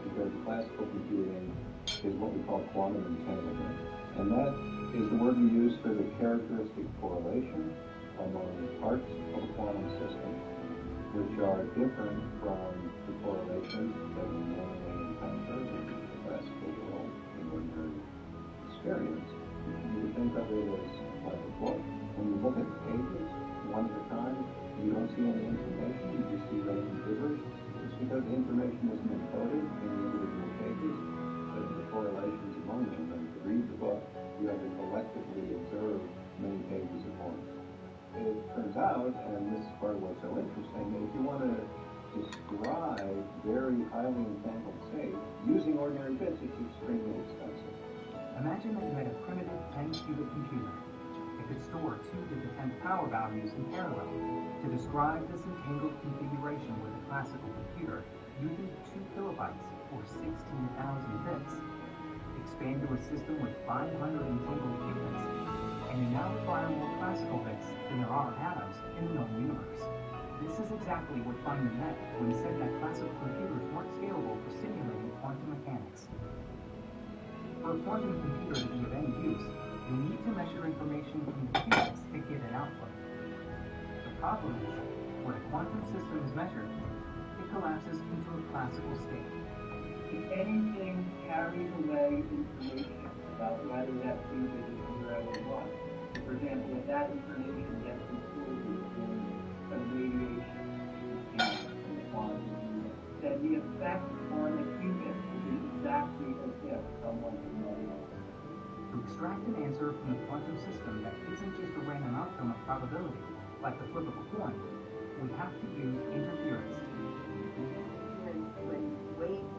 because classical computing is what we call quantum entanglement. And that is the word we use for the characteristic correlation among parts of a quantum system, which are different from the correlations that we normally encounter in the classical world in ordinary experience. You can think of it as like a book. When you look at the pages one at a time, you don't see any information, you just see random gibberish. It's because the information isn't encoded in the individual pages, but in the correlations among them. And to read the book, you have to collectively observe many pages at once. It turns out, and this is part of what's so interesting, that if you want to describe very highly entangled states using ordinary bits, it's extremely expensive. Imagine that you had a primitive 10-qubit computer. It could store 2 to the 10th power values in parallel. To describe this entangled configuration with a classical computer, you need 2 kilobytes, or 16,000 bits. Expand to a system with 500 entangled qubits, and you now require more classical bits than there are atoms in the known universe. This is exactly what Feynman meant when he said that classical computers weren't scalable for simulating quantum mechanics. For a quantum computer to be of any use, you need to measure information from the qubits to get an output. The problem is, when a quantum system is measured, it collapses into a classical state. If anything carries away information about whether that qubit is 0 or 1, for example, if that information gets included in a radiation exchange from the quantum unit, then the effect on the qubit will be exactly as if someone had measured it. To extract an answer from the quantum system that isn't just a random outcome of probability, like the flip of a coin, we have to use interference. When waves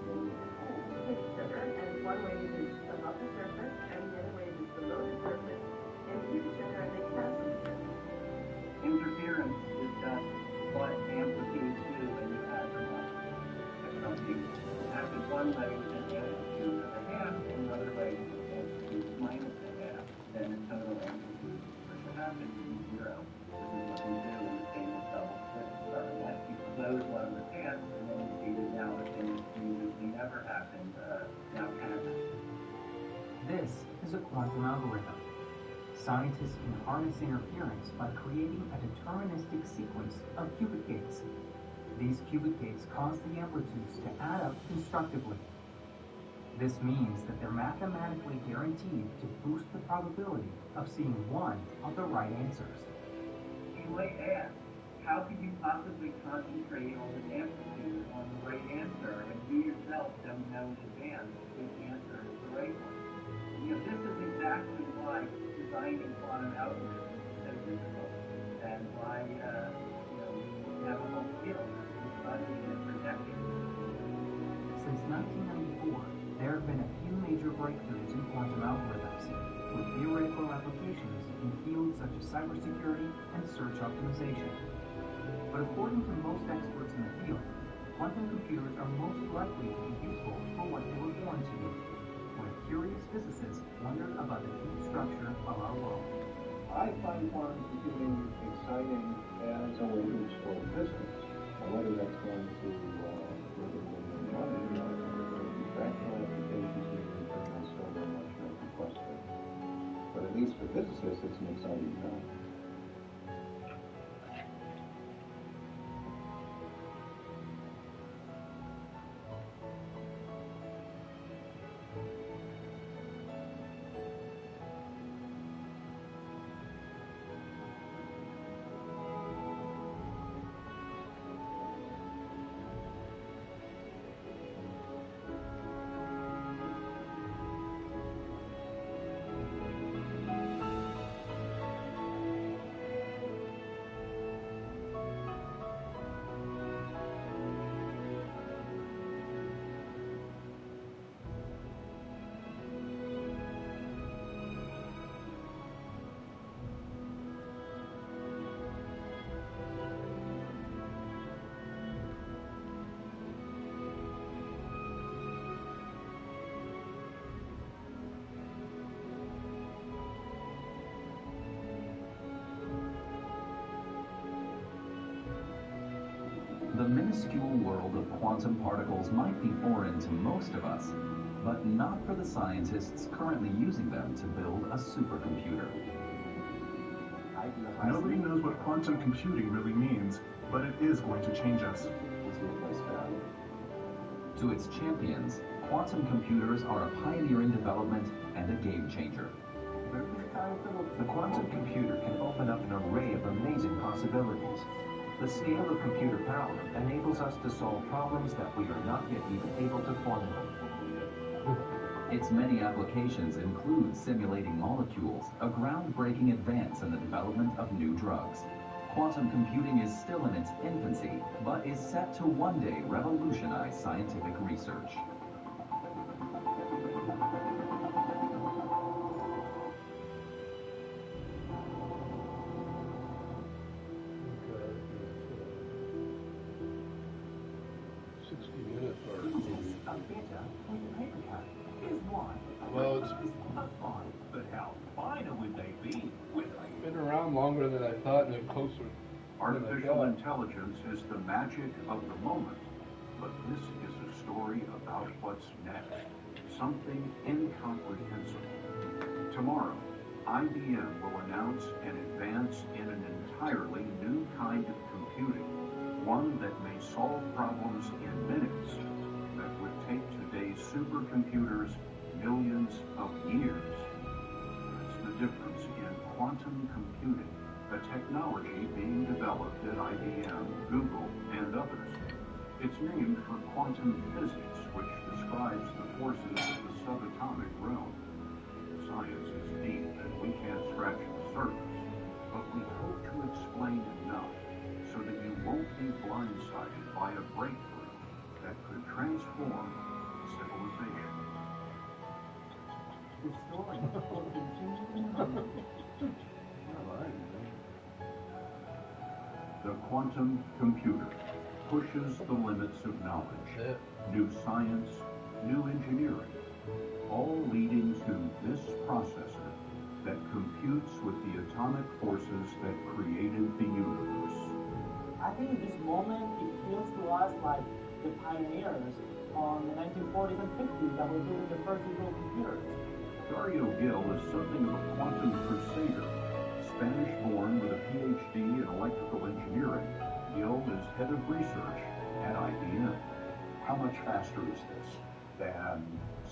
hit each other, and one wave is above the surface, and the other wave is below the surface, and hit each other and they cancel each other. Interference is just what amplitudes do when you add them up. If something happens one way with an amplitude of a half, and another way with an amplitude minus a half, then the total amplitude for what happens is 0. This is what we do in the famous double split experiment. You close one of the paths, and then you see that now the thing that previously never happened now can happen. This is a quantum algorithm. Scientists can harness interference by creating a deterministic sequence of qubit gates. These qubit gates cause the amplitudes to add up constructively. This means that they're mathematically guaranteed to boost the probability of seeing one of the right answers. You might ask, how could you possibly concentrate all this amplitude on the right answer when you yourself don't know in advance which answer is the right one? This is exactly why designing quantum algorithms is so difficult, and why we have a whole field that's been studying it for decades. Since 1994, there have been a few major breakthroughs in quantum algorithms, with theoretical applications in fields such as cybersecurity and search optimization. But according to most experts in the field, quantum computers are most likely to be useful for what they were born to do, when curious physicists wondered about the deep structure of our world. I find quantum computing exciting as a way to explore physics. Now, whether that's going to make it win money, whether it be practical applications in the near term, I still very much know to question. But at least for physicists, it's an exciting time. The minuscule world of quantum particles might be foreign to most of us, but not for the scientists currently using them to build a supercomputer. Nobody knows what quantum computing really means, but it is going to change us. To its champions, quantum computers are a pioneer in development and a game changer. The quantum computer can open up an array of amazing possibilities. The scale of computer power enables us to solve problems that we are not yet even able to formulate. Its many applications include simulating molecules, a groundbreaking advance in the development of new drugs. Quantum computing is still in its infancy, but is set to one day revolutionize scientific research. Well, it's been around longer than I thought, and closer. Artificial intelligence is the magic of the moment, but this is a story about what's next, something incomprehensible. Tomorrow, IBM will announce an advance in an entirely new kind of computing, one that may solve problems in minutes that would take today's supercomputers millions of years. That's the difference in quantum computing, a technology being developed at IBM, Google, and others. It's named for quantum physics, which describes the forces of the subatomic realm. Science is deep, and we can't scratch the surface, but we hope to explain enough so that you won't be blindsided by a breakthrough that could transform civilization. The story will continue. The quantum computer pushes the limits of knowledge, new science, new engineering, all leading to this processor that computes with the atomic forces that created the universe. I think in this moment it feels to us like the pioneers on the 1940s and 50s that were building the first digital computers. Dario Gil is something of a quantum crusader. Spanish-born with a PhD in electrical engineering, Gil is head of research at IBM. How much faster is this than,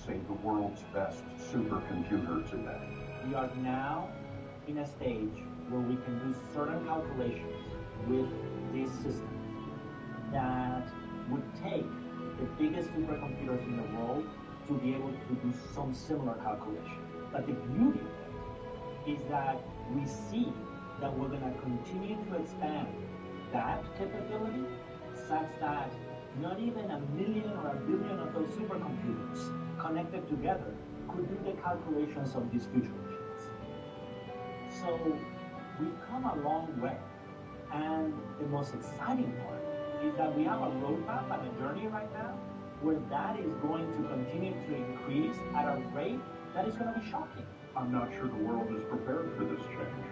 say, the world's best supercomputer today? We are now in a stage where we can do certain calculations with this system that would take the biggest supercomputers in the world to be able to do some similar calculation. But the beauty of it is that we see that we're going to continue to expand that capability such that not even 1 million or 1 billion of those supercomputers connected together could do the calculations of these future machines. So we've come a long way. And the most exciting part is that we have a roadmap and a journey right now where that is going to continue to increase at a rate that is going to be shocking. I'm not sure the world is prepared for this change.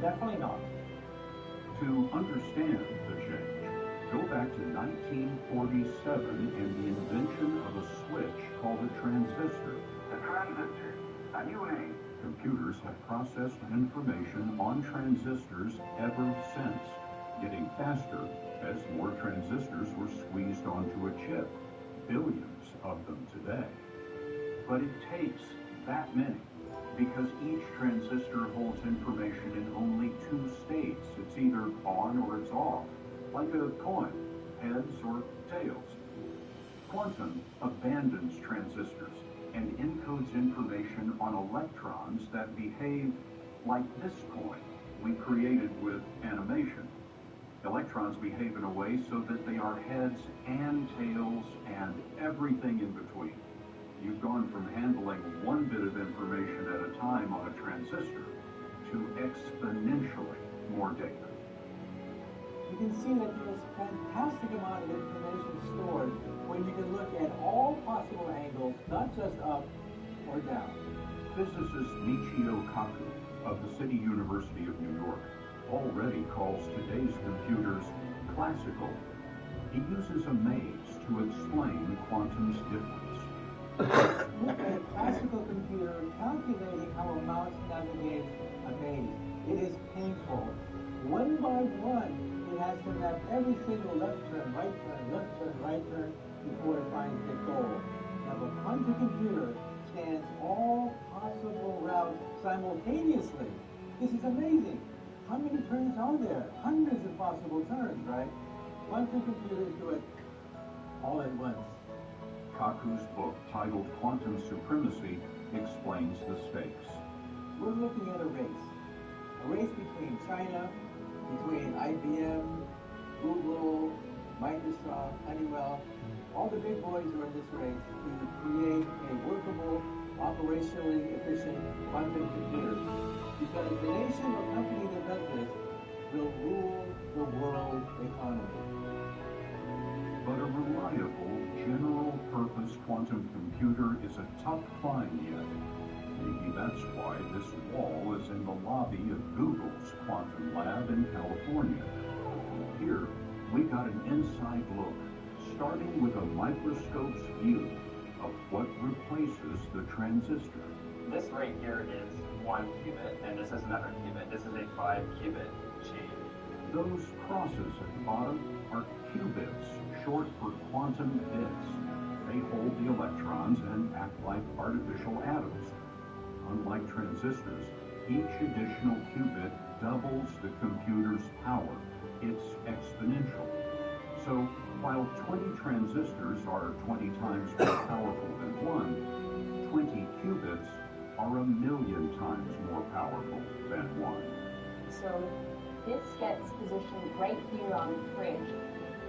Definitely not. To understand the change, go back to 1947 and the invention of a switch called a transistor. A transistor, a new name. Computers have processed information on transistors ever since, getting faster as more transistors were squeezed onto a chip. Billions of them today. But it takes that many, because each transistor holds information in only 2 states. It's either on or it's off, like a coin, heads or tails. Quantum abandons transistors and encodes information on electrons that behave like this coin we created with animation. Electrons behave in a way so that they are heads and tails and everything in between. You've gone from handling 1 bit of information at a time on a transistor to exponentially more data. You can see that there's a fantastic amount of information stored when you can look at all possible angles, not just up or down. Physicist Michio Kaku of the City University of New York already calls today's computers classical, he uses a maze to explain quantum's difference. Look at a classical computer calculating how a mouse navigates a maze. It is painful. One by one, it has to map every single left turn, right turn, left turn, right turn before it finds the goal. Now, the quantum computer scans all possible routes simultaneously. This is amazing. How many turns are there? Hundreds of possible turns, right? Quantum computers do it all at once. Kaku's book, titled Quantum Supremacy, explains the stakes. We're looking at a race between China, between IBM, Google, Microsoft, Honeywell, all the big boys are in this race to create a workable, operationally efficient quantum computer. Because the nation or company that does this will rule the world economy. But a reliable, general-purpose quantum computer is a tough find yet. Maybe that's why this wall is in the lobby of Google's quantum lab in California. Here, we got an inside look, starting with a microscope's view of what replaces the transistor. This right here is 1 qubit, and this is another qubit. This is a 5-qubit chain. Those crosses at the bottom are qubits, short for quantum bits. They hold the electrons and act like artificial atoms. Unlike transistors, each additional qubit doubles the computer's power. It's exponential. So, while 20 transistors are 20 times more powerful than 1, 20 qubits are 1,000,000 times more powerful than 1. So, this gets positioned right here on the fridge.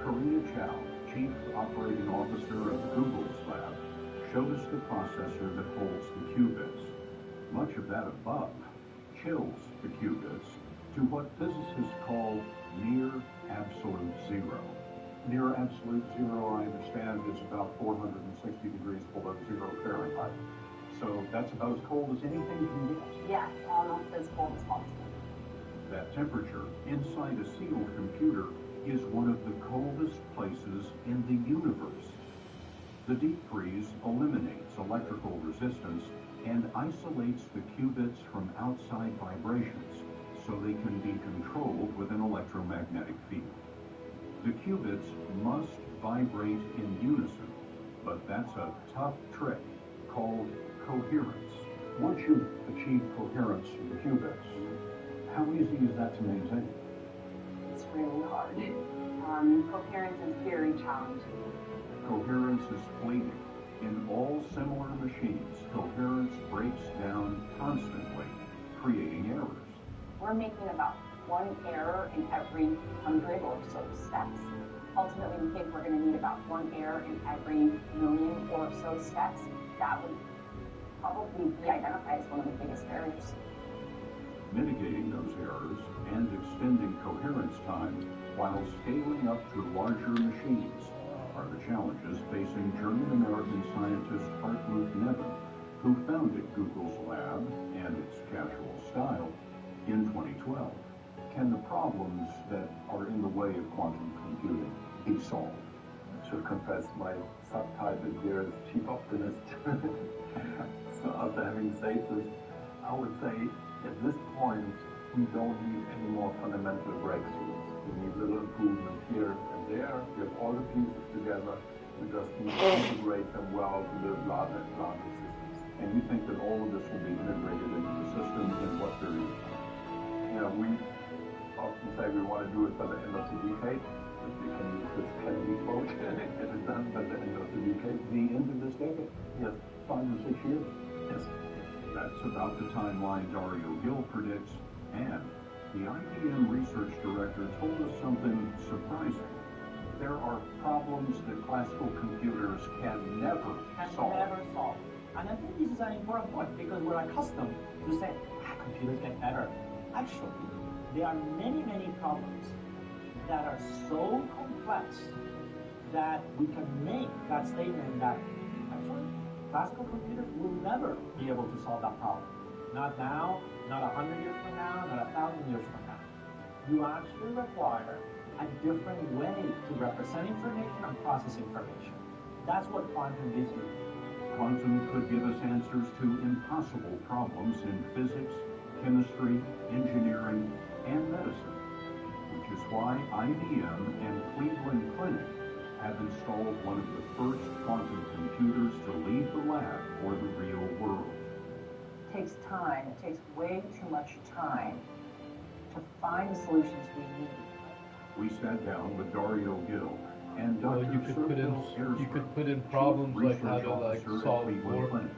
Karina Chow, Chief Operating Officer of Google's lab, showed us the processor that holds the qubits. Much of that above chills the qubits to what physicists call near absolute zero. Near absolute zero, I understand, is about 460 degrees below 0 Fahrenheit. So that's about as cold as anything can get. Yes, almost as cold as possible. That temperature inside a sealed computer is one of the coldest places in the universe. The deep freeze eliminates electrical resistance and isolates the qubits from outside vibrations so they can be controlled with an electromagnetic field. The qubits must vibrate in unison, but that's a tough trick called coherence. Once you've achieved coherence of the qubits, how easy is that to maintain? It's really hard. Coherence is very challenging. Coherence is fleeting. In all similar machines, coherence breaks down constantly, creating errors. We're making about 1 error in every 100 or so steps. Ultimately, we think we're going to need about 1 error in every 1,000,000 or so steps. That would probably be identified as one of the biggest barriers. Mitigating those errors and extending coherence time while scaling up to larger machines are the challenges facing German-American scientist Hartmut Neven, who founded Google's lab and its casual style in 2012. Can the problems that are in the way of quantum computing be solved? I should confess my subtitle here is Chief Optimist. So after having said this, I would say at this point we don't need any more fundamental breakthroughs. We need little improvements here and there. We have all the pieces together. We just need to integrate them well to build larger and larger systems. And you think that all of this will be integrated into the system in what period of time? Yeah, we often say we want to do it by the end of the decade. If we can use this Kennedy quote and get it done by the end of the decade. The end of this decade? Yes. 5 or 6 years? Yes. That's about the timeline Dario Gil predicts, and the IBM research director told us something surprising. There are problems that classical computers can never solve. And I think this is an important point because we're accustomed to say, computers get better. Actually, there are many, many problems that are so complex that we can make that statement that actually classical computers will never be able to solve that problem. Not now, not 100 years from now, not 1,000 years from now. You actually require a different way to represent information and process information. That's what quantum gives you. Quantum could give us answers to impossible problems in physics, chemistry, engineering, and medicine, which is why IBM and Cleveland Clinic have installed one of the first quantum computers to leave the lab for the real world. It takes time. It takes way too much time to find the solutions we need. We sat down with Dario Gill and Dr. You could put in problems like how to like solve warp and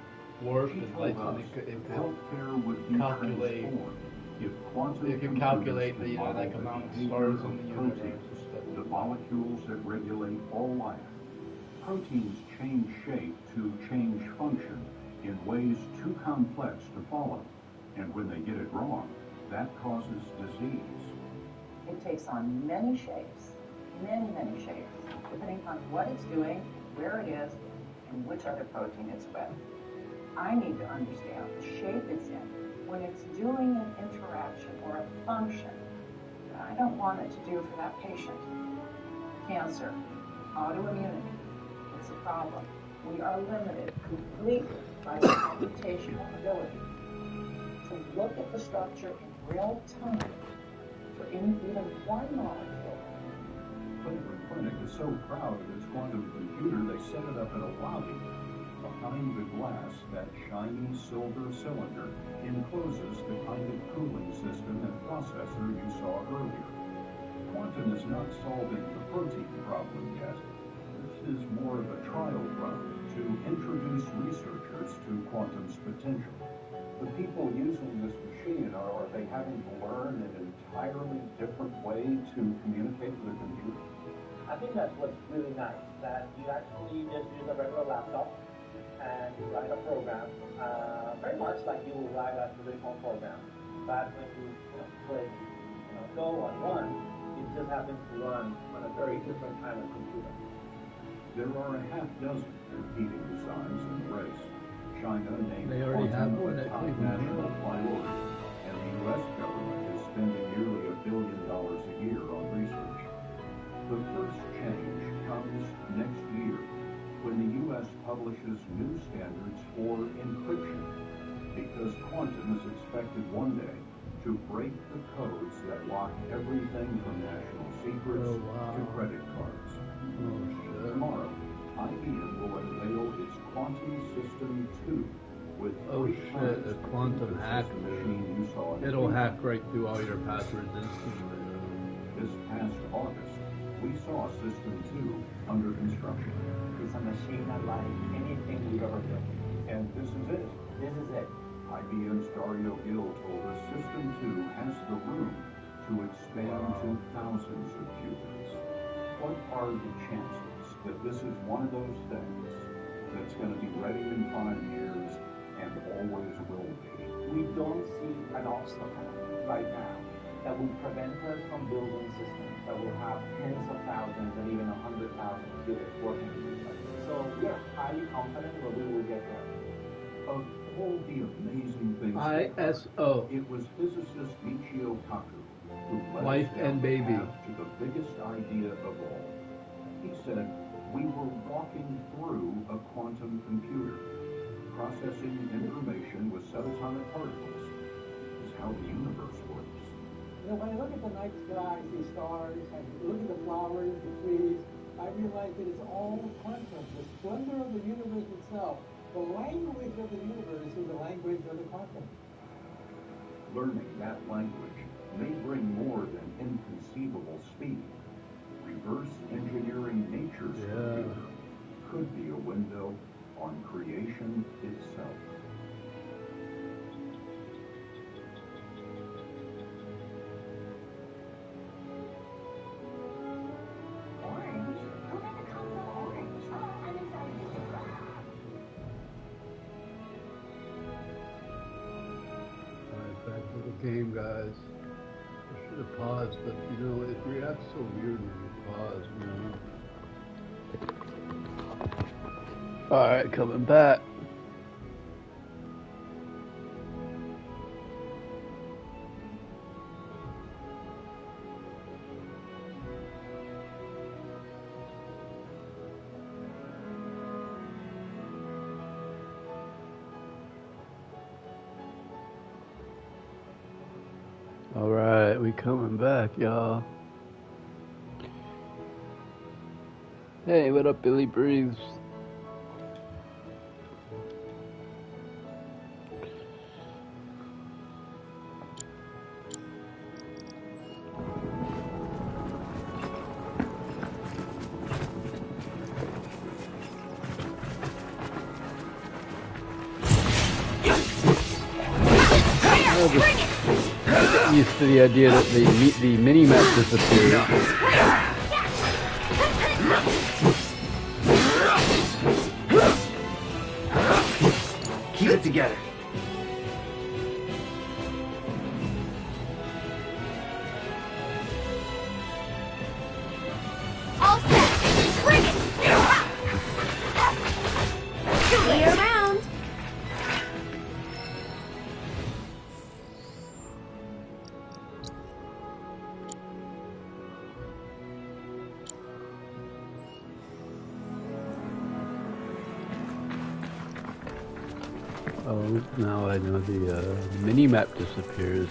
like it could calculate. It can calculate the like amount of stars in the universe. The molecules that regulate all life. Proteins change shape to change function in ways too complex to follow, and when they get it wrong, that causes disease. It takes on many shapes, many shapes, depending on what it's doing, where it is, and which other protein it's with. I need to understand the shape it's in when it's doing an interaction or a function that I don't want it to do for that patient. Cancer, autoimmunity, it's a problem. We are limited completely by the computational ability to look at the structure in real time for even one molecule. Cleveland Clinic is so proud of its quantum computer, they set it up in a lobby. Behind the glass, that shiny silver cylinder encloses the kind of cooling system and processor you saw earlier. Quantum is not solving the protein problem yet. This is more of a trial run to introduce researchers to quantum's potential. The people using this machine, are they having to learn an entirely different way to communicate with a computer? I think that's what's really nice, that you actually just use a regular laptop and you write a program, very much like you would write a traditional program. But when you click go and run, it just happens to run on a very different kind of computer. There are a half dozen competing designs in the race. China named They already have quantum one a at top Cleveland. national priority, and the U.S. government is spending nearly $1 billion a year on research. The first change comes next year, when the U.S. publishes new standards for encryption, because quantum is expected one day to break the codes that lock everything from national secrets to credit cards. Tomorrow, IBM will unveil its Quantum System 2 with a quantum hack. It'll hack right through all your passwords instantly. This past August, we saw System 2 under construction. It's a machine unlike anything we've ever built. And this is it. This is it. IBM's Dario Gill told us System 2 has the room to expand to thousands of qubits. What are the chances that this is one of those things that's going to be ready in 5 years and always will be? We don't see an obstacle right now that will prevent us from building systems that will have tens of thousands and even 100,000 qubits working with each other. So we are highly confident that we will get there. Of all the amazing things, ISO. It was physicist Michio Kaku who led Wife us down and baby. the path to the biggest idea of all. He said, we were walking through a quantum computer. Processing information with subatomic particles is how the universe works. When I look at the night sky, I see stars, and look at the flowers, the trees, I realize that it's all quantum. The splendor of the universe itself, the language of the universe is the language of the quantum. Learning that language may bring more than inconceivable speed. Reverse engineering nature's computer could be a window on creation itself. Orange? Who made the color orange? I'm excited to try. Alright, back to the game, guys. I should have paused, but it reacts so weird when you pause, Alright, coming back. we coming back, y'all. Hey, what up, Billy Breeze? I'm used to the idea that the mini-map disappears. Keep it together. All set. Bring it. See you around. Oh, now I know the mini-map disappears.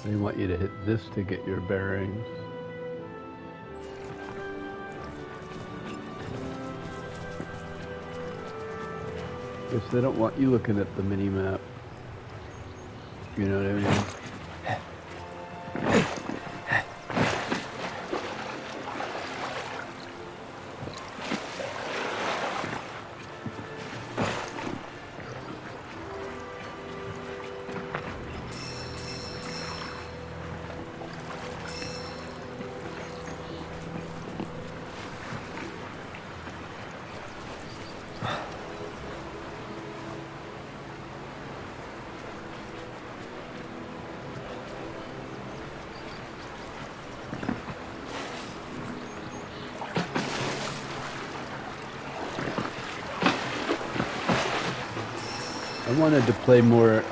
They want you to hit this to get your bearings. Guess they don't want you looking at the mini-map. You know what I mean? I wanted to play more.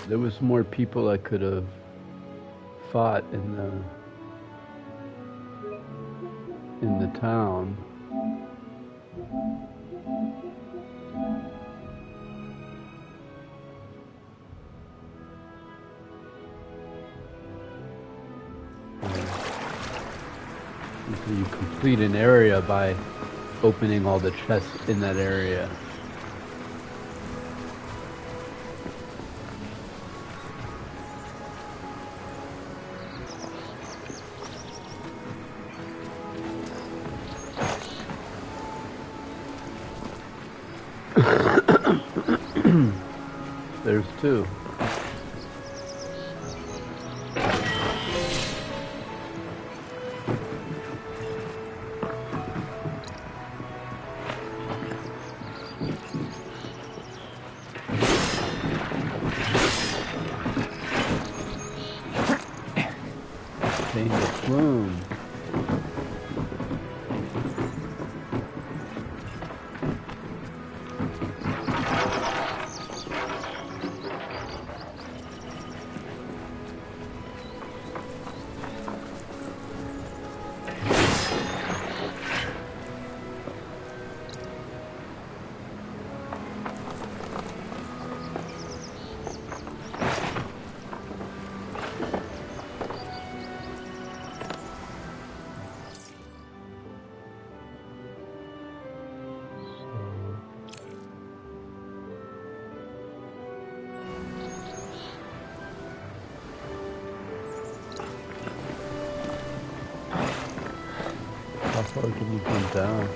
There was more people I could have fought in the town. So you complete an area by opening all the chests in that area. There's two. Change the plume. How far can you come down?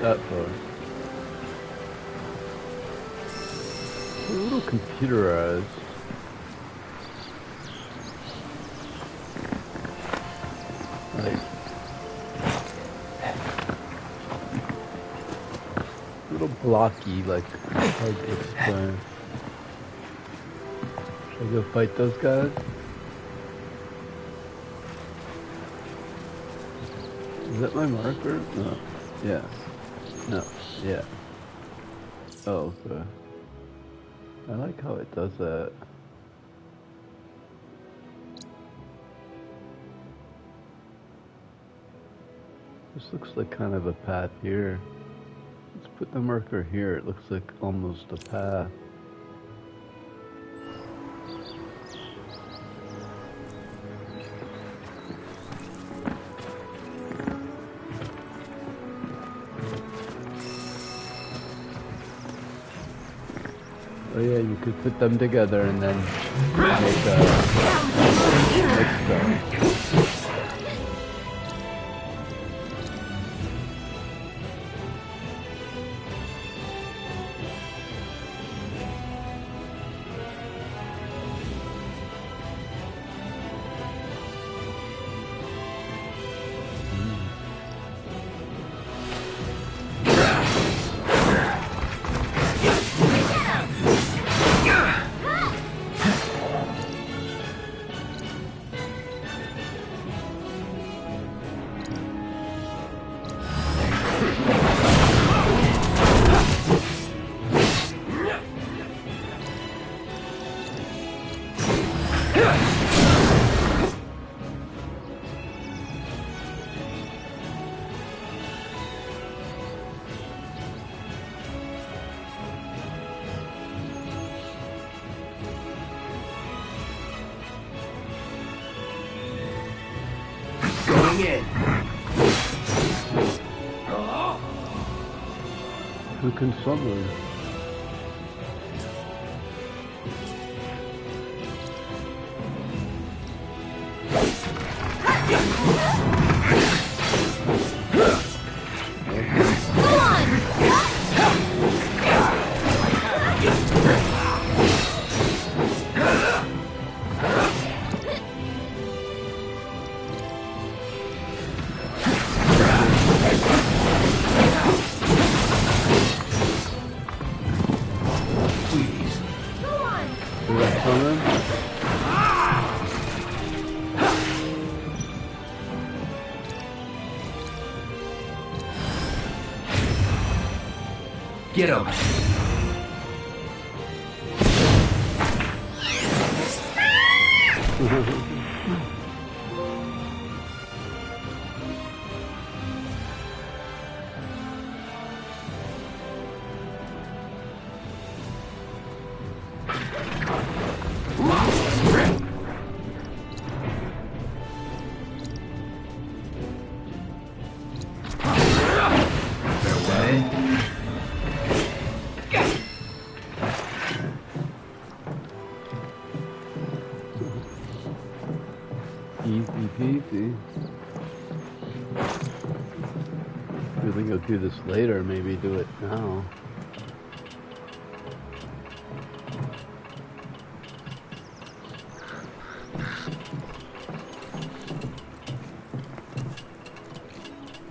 That far. It's a little computerized. Like, a little blocky, like, hard to explain. Should I go fight those guys? Is that my marker? No. Yeah. No. Yeah. Oh, okay. I like how it does that. This looks like kind of a path here. Let's put the marker here. It looks like almost a path. Oh yeah, you could put them together and then make a mix. Who can summon? Get him! Do this later, maybe do it now.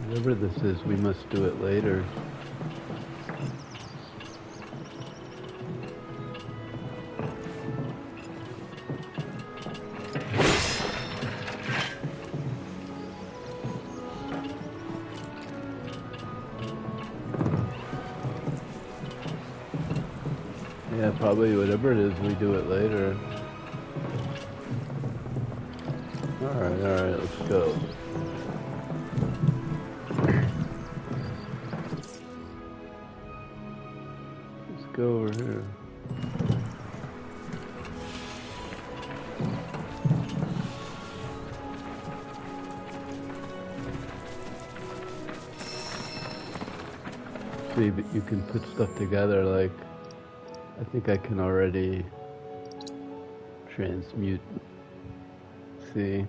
Whatever this is, we must do it later. Probably whatever it is, we do it later. Alright, let's go. Let's go over here. See, but you can put stuff together like I think I can already transmute. See.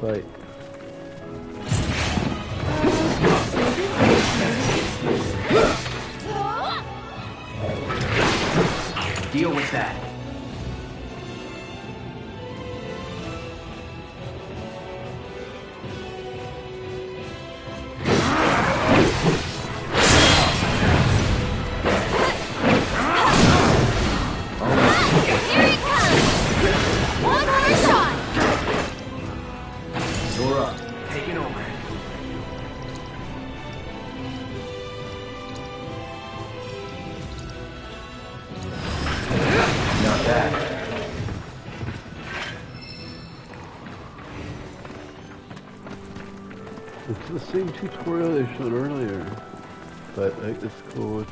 Fight. Deal with that. It's the same tutorial they showed earlier, but it's cool.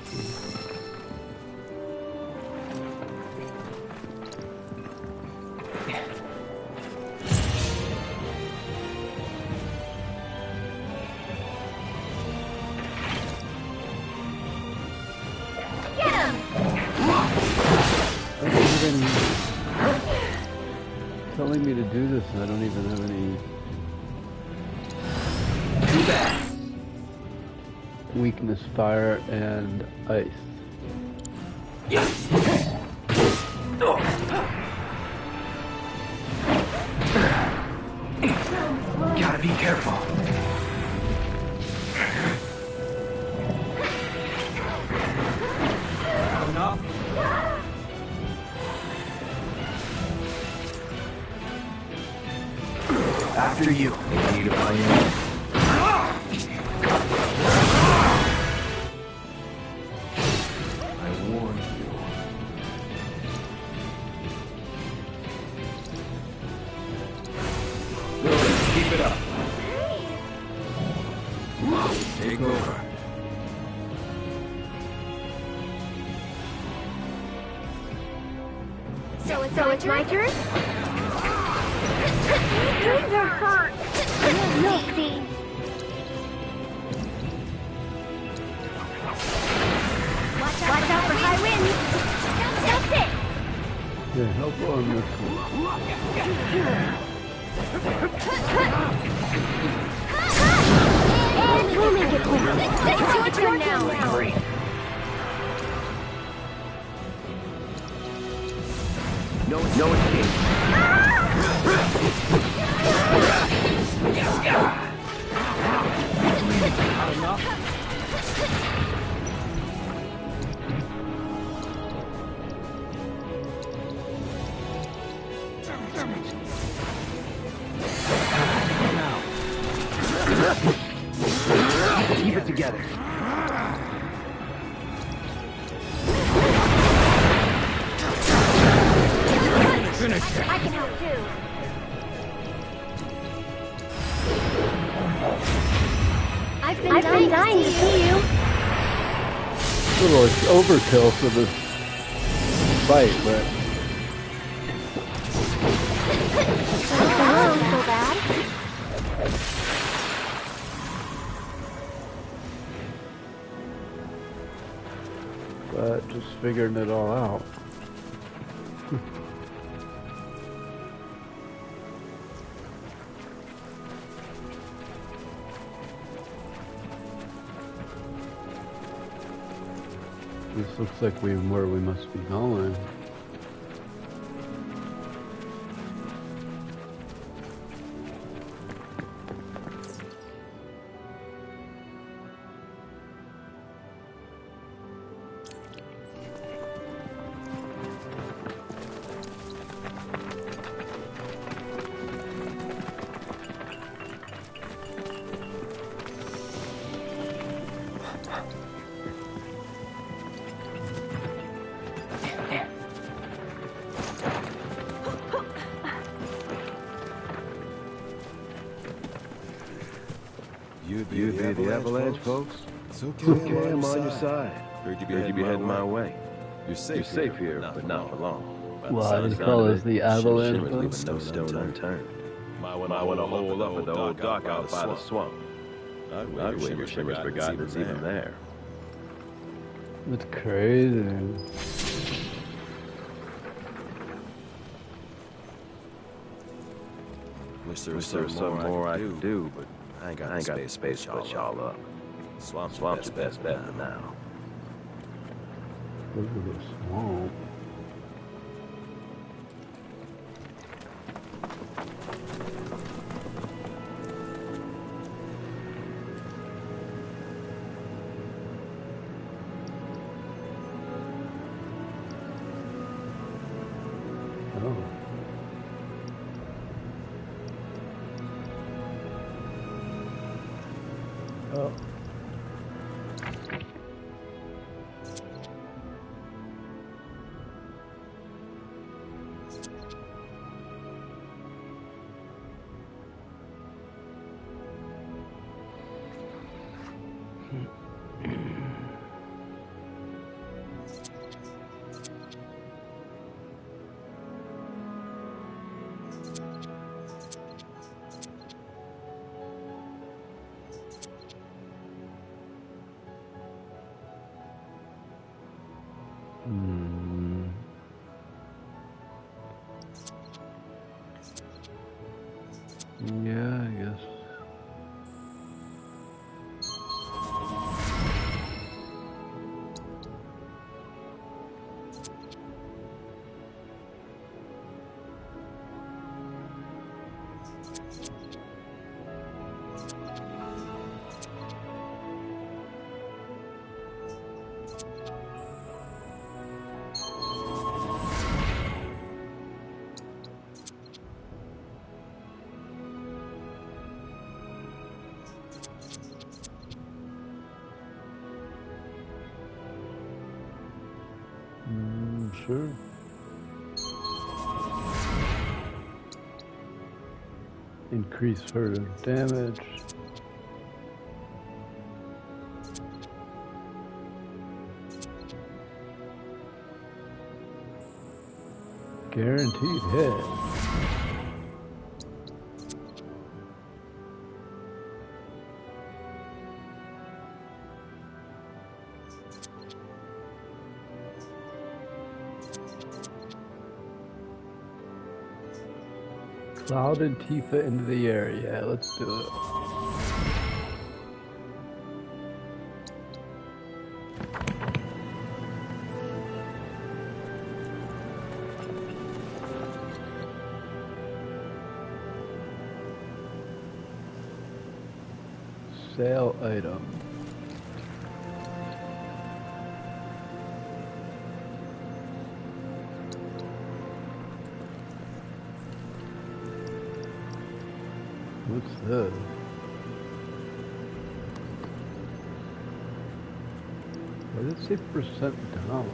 Telling me to do this, and I don't even have any. Too bad. Weakness, fire, and ice. Yes. Gotta be careful. Enough. After you. Need to find you. I warned you. Good. Keep it up. Take over. So it's my turn? These are hurt. No, see. Watch out for high winds. That's it. Yeah, help on this one. And we'll make it quick. It's your turn now. Great. No escape. Not enough. Keep it together. I can help too. I've been dying to see you. A little overkill for this fight, but. Oh, so bad. But just figuring it all out. This looks like where we must be going. You be the avalanche, folks? It's okay, I'm on your side. Heard you be heading my way. You're safe here, but not for long. Well, they call us the avalanche. Leave no stone unturned. Might want to hole up at the old dock out by the swamp. I'd wait your Shimmer's forgotten it's even there. It's crazy. Wish there was something more I could do, but I ain't got the space to put y'all up. Swamp's your best bet for now. Look at the swamp. Oh. Yeah, I guess. Sure. Increase further damage. Guaranteed hit. Cloud and Tifa into the air. Yeah, let's do it. Sale item. What's this? Why did it say percent down?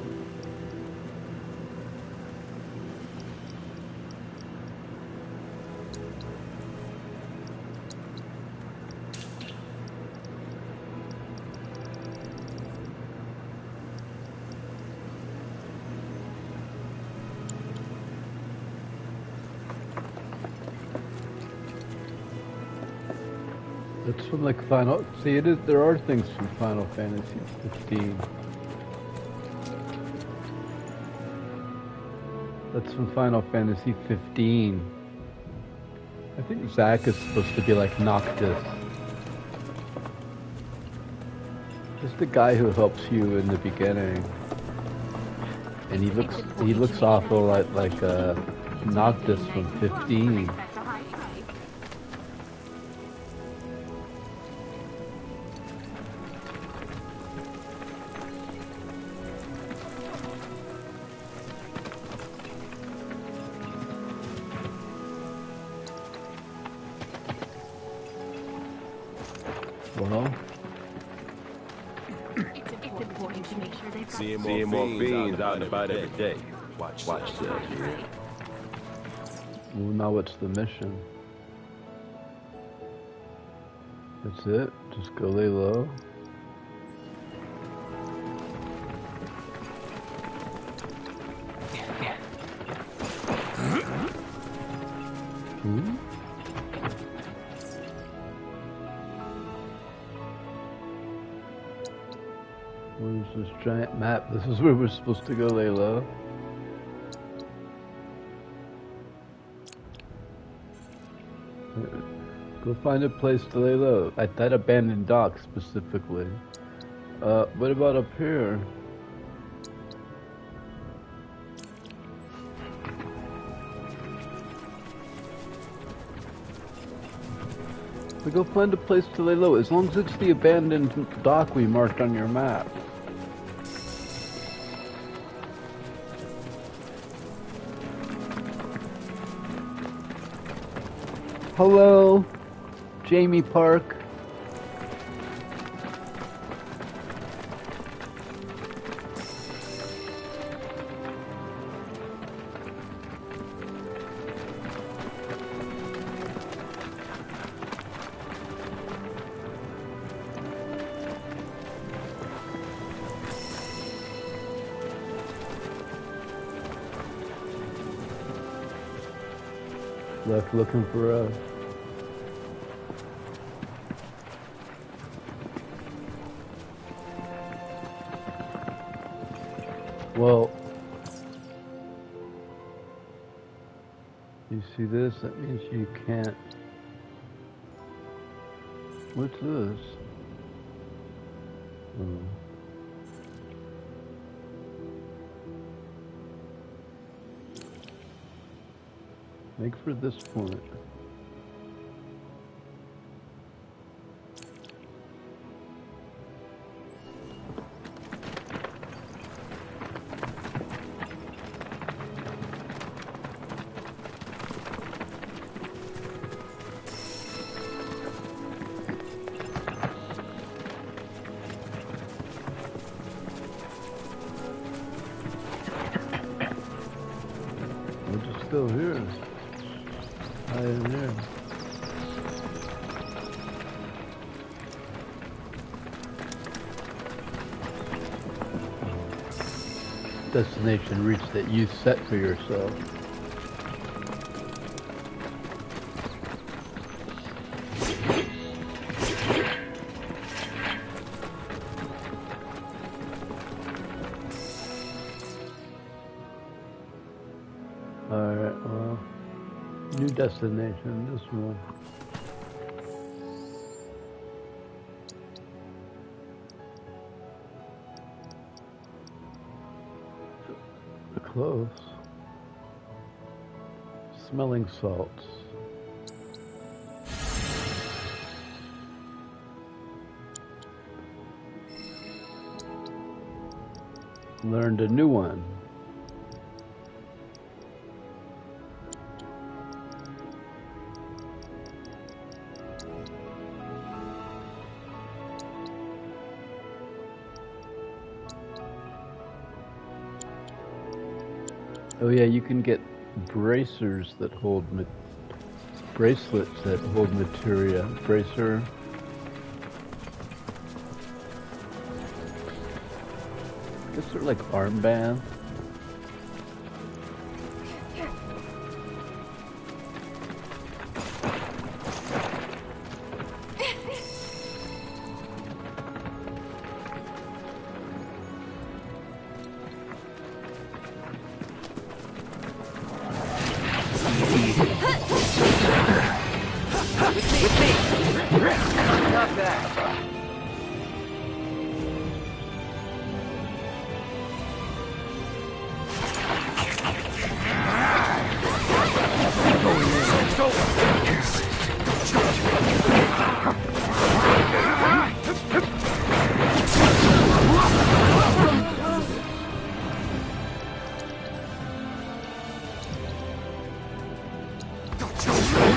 That's from like Final. See, it is. There are things from Final Fantasy 15. That's from Final Fantasy 15. I think Zack is supposed to be like Noctis. Just the guy who helps you in the beginning, and he looks awful like Noctis from 15. Seeing more fiends out and about every day. Watch that here. Well, now what's the mission? That's it? Just go lay low? Where's this giant map? This is where we're supposed to go lay low? Go find a place to lay low. At that abandoned dock specifically. What about up here? We go find a place to lay low, as long as it's the abandoned dock we marked on your map. Hello, Jamie Park. Luck looking for us. Well, you see this? That means you can't. What's this? Make for this point. Still here. High in there. Destination reached that you set for yourself. Destination, this one. Close. Smelling salts. Learned a new one. Oh yeah, you can get bracers that hold bracelets that hold materia. Bracer. I guess they're like armbands.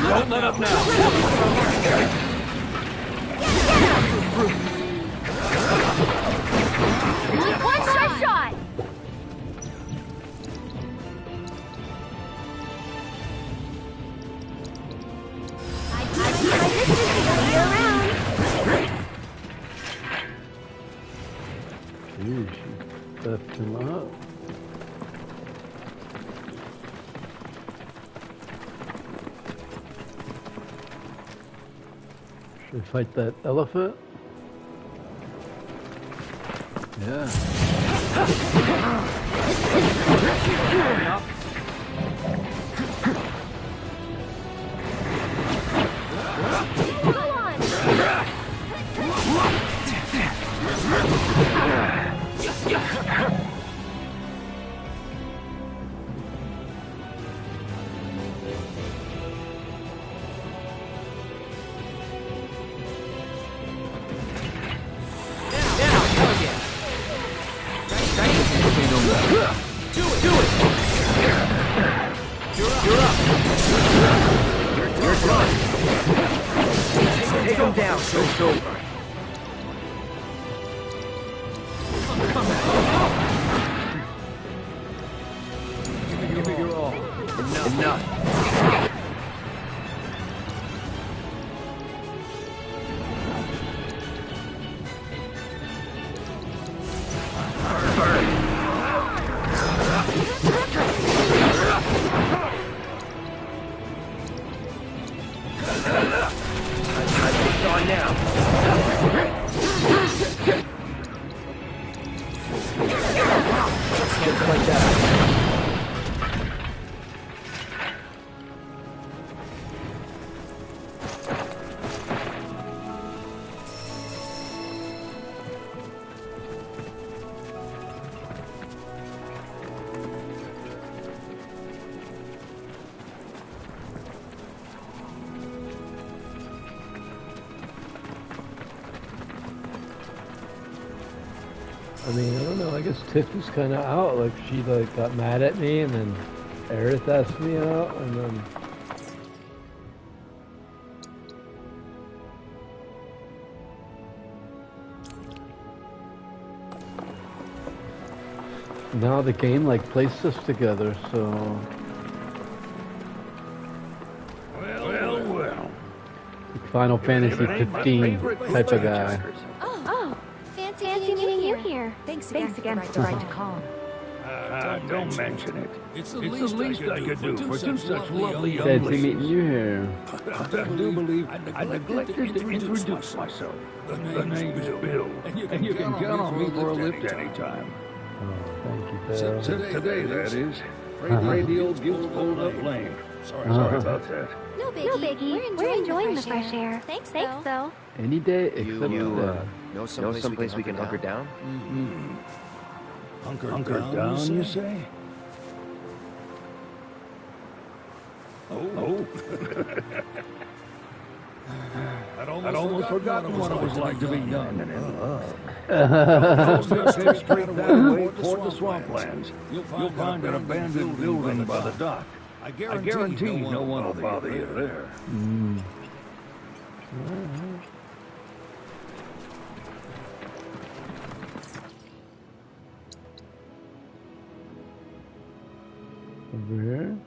Don't let up now. One more shot. Jeez, she left him up. Should we fight that elephant? Yeah. Take him down, so it's over. Give it your all. Enough. I mean, I don't know. I guess Tiff was kind of out. Like she like got mad at me, and then Aerith asked me out, and then. Now the game like placed us together, so. Well. Final Fantasy 15 type of guy. Oh, fancy meeting you here. Thanks again for the ride to call. Don't mention it. It's the least I could do for two such lovely young Fancy ladies. meeting you here. I do believe I neglected to introduce myself. The name's Bill, and you can count on me for a lift anytime. Oh, thank you, Bill. Today, that is. Afraid the old guilt's pulled up lame. Sorry about that. No biggie. We're enjoying the fresh air. Thanks though. Any day except know someplace we can hunker down? Hunker down, you say? Oh. I'd almost forgotten what it was like to be young and in love. Head straight that way toward the swamplands. You'll find an abandoned building by the dock. I guarantee no one will bother you there. Over here.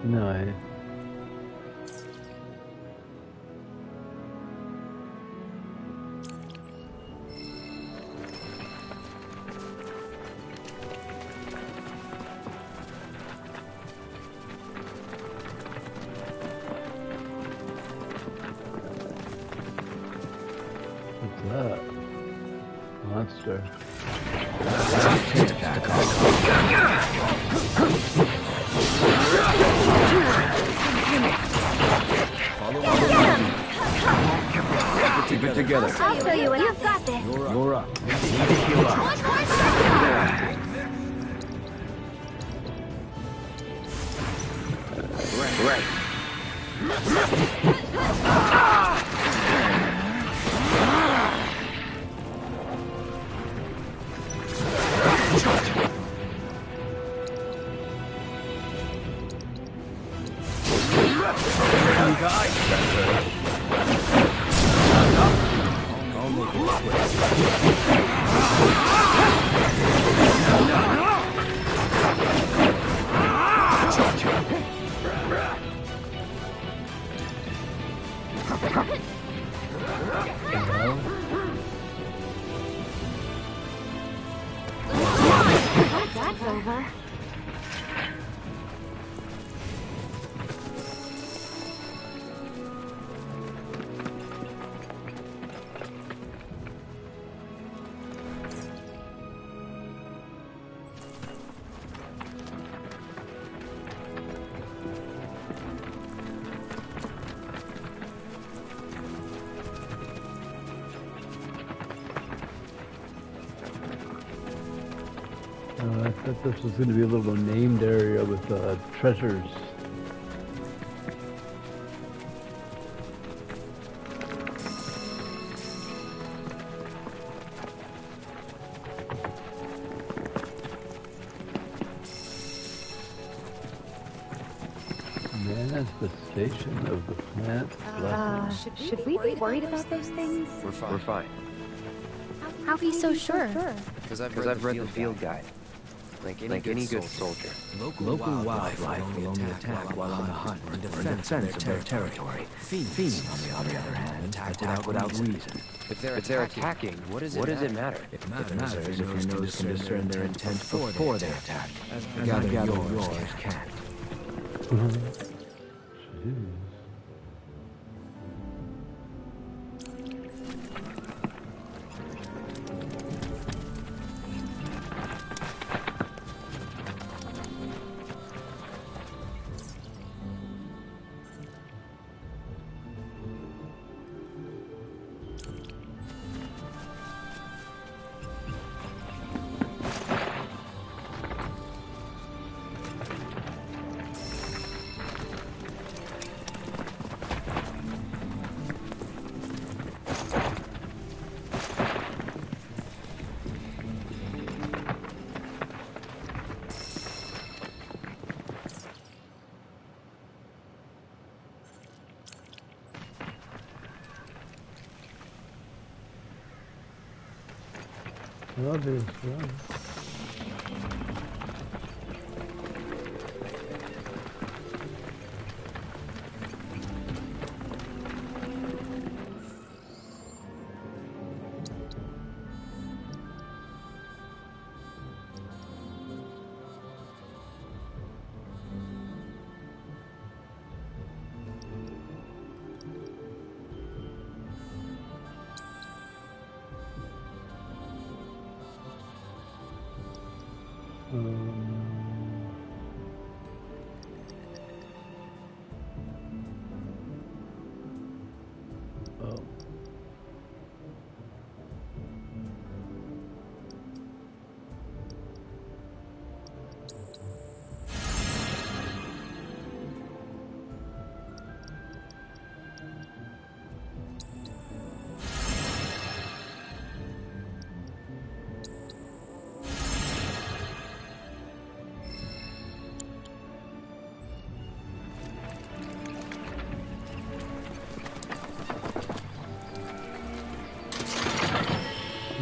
No. What's that? Monster. Keep it together. I'll show you when you've got this. You're up. Need to heal up. Right. That's over. thought this was going to be a little named area with treasures. Manifestation of the plant. Should we be worried about those things? We're fine. How are you so sure? Because I've read the field guide. Like any good soldier. Local wildlife will only attack while on the hunt or in defense of their territory. Fiends, on the other hand, attack without reason. If they're attacking, what does it matter? It matters if your nose can discern their intent before they attack. As I gather yours can't. Obvious,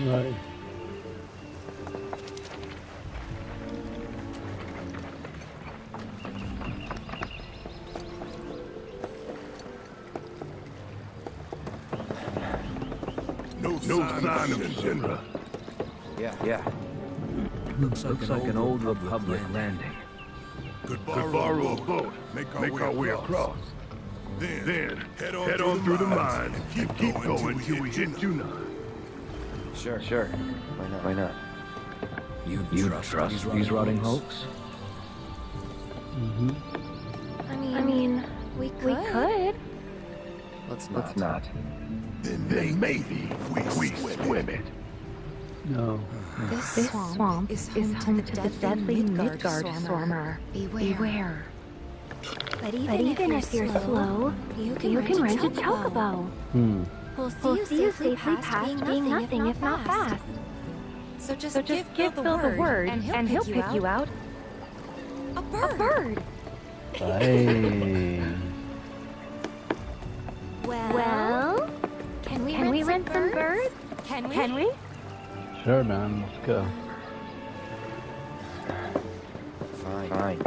Right. No sign of Shinra. Yeah. Looks like an old Republic landing. Could borrow a boat, make our way across. Then head on through the mine and keep going till we hit Yunnan. Sure. Why not? You trust these rotting hulks? I mean, we could. Let's not. Then maybe we swim it. No. This swamp is home to the deadly Midgard swarmer. Beware. But even if you're slow, you can rent a chocobo. We'll see you safely past being nothing if not fast. So just give Bill the word, and he'll pick you out. A bird! Hey. Well, can we rent some birds? Can we? Sure, man. Let's go. Fine.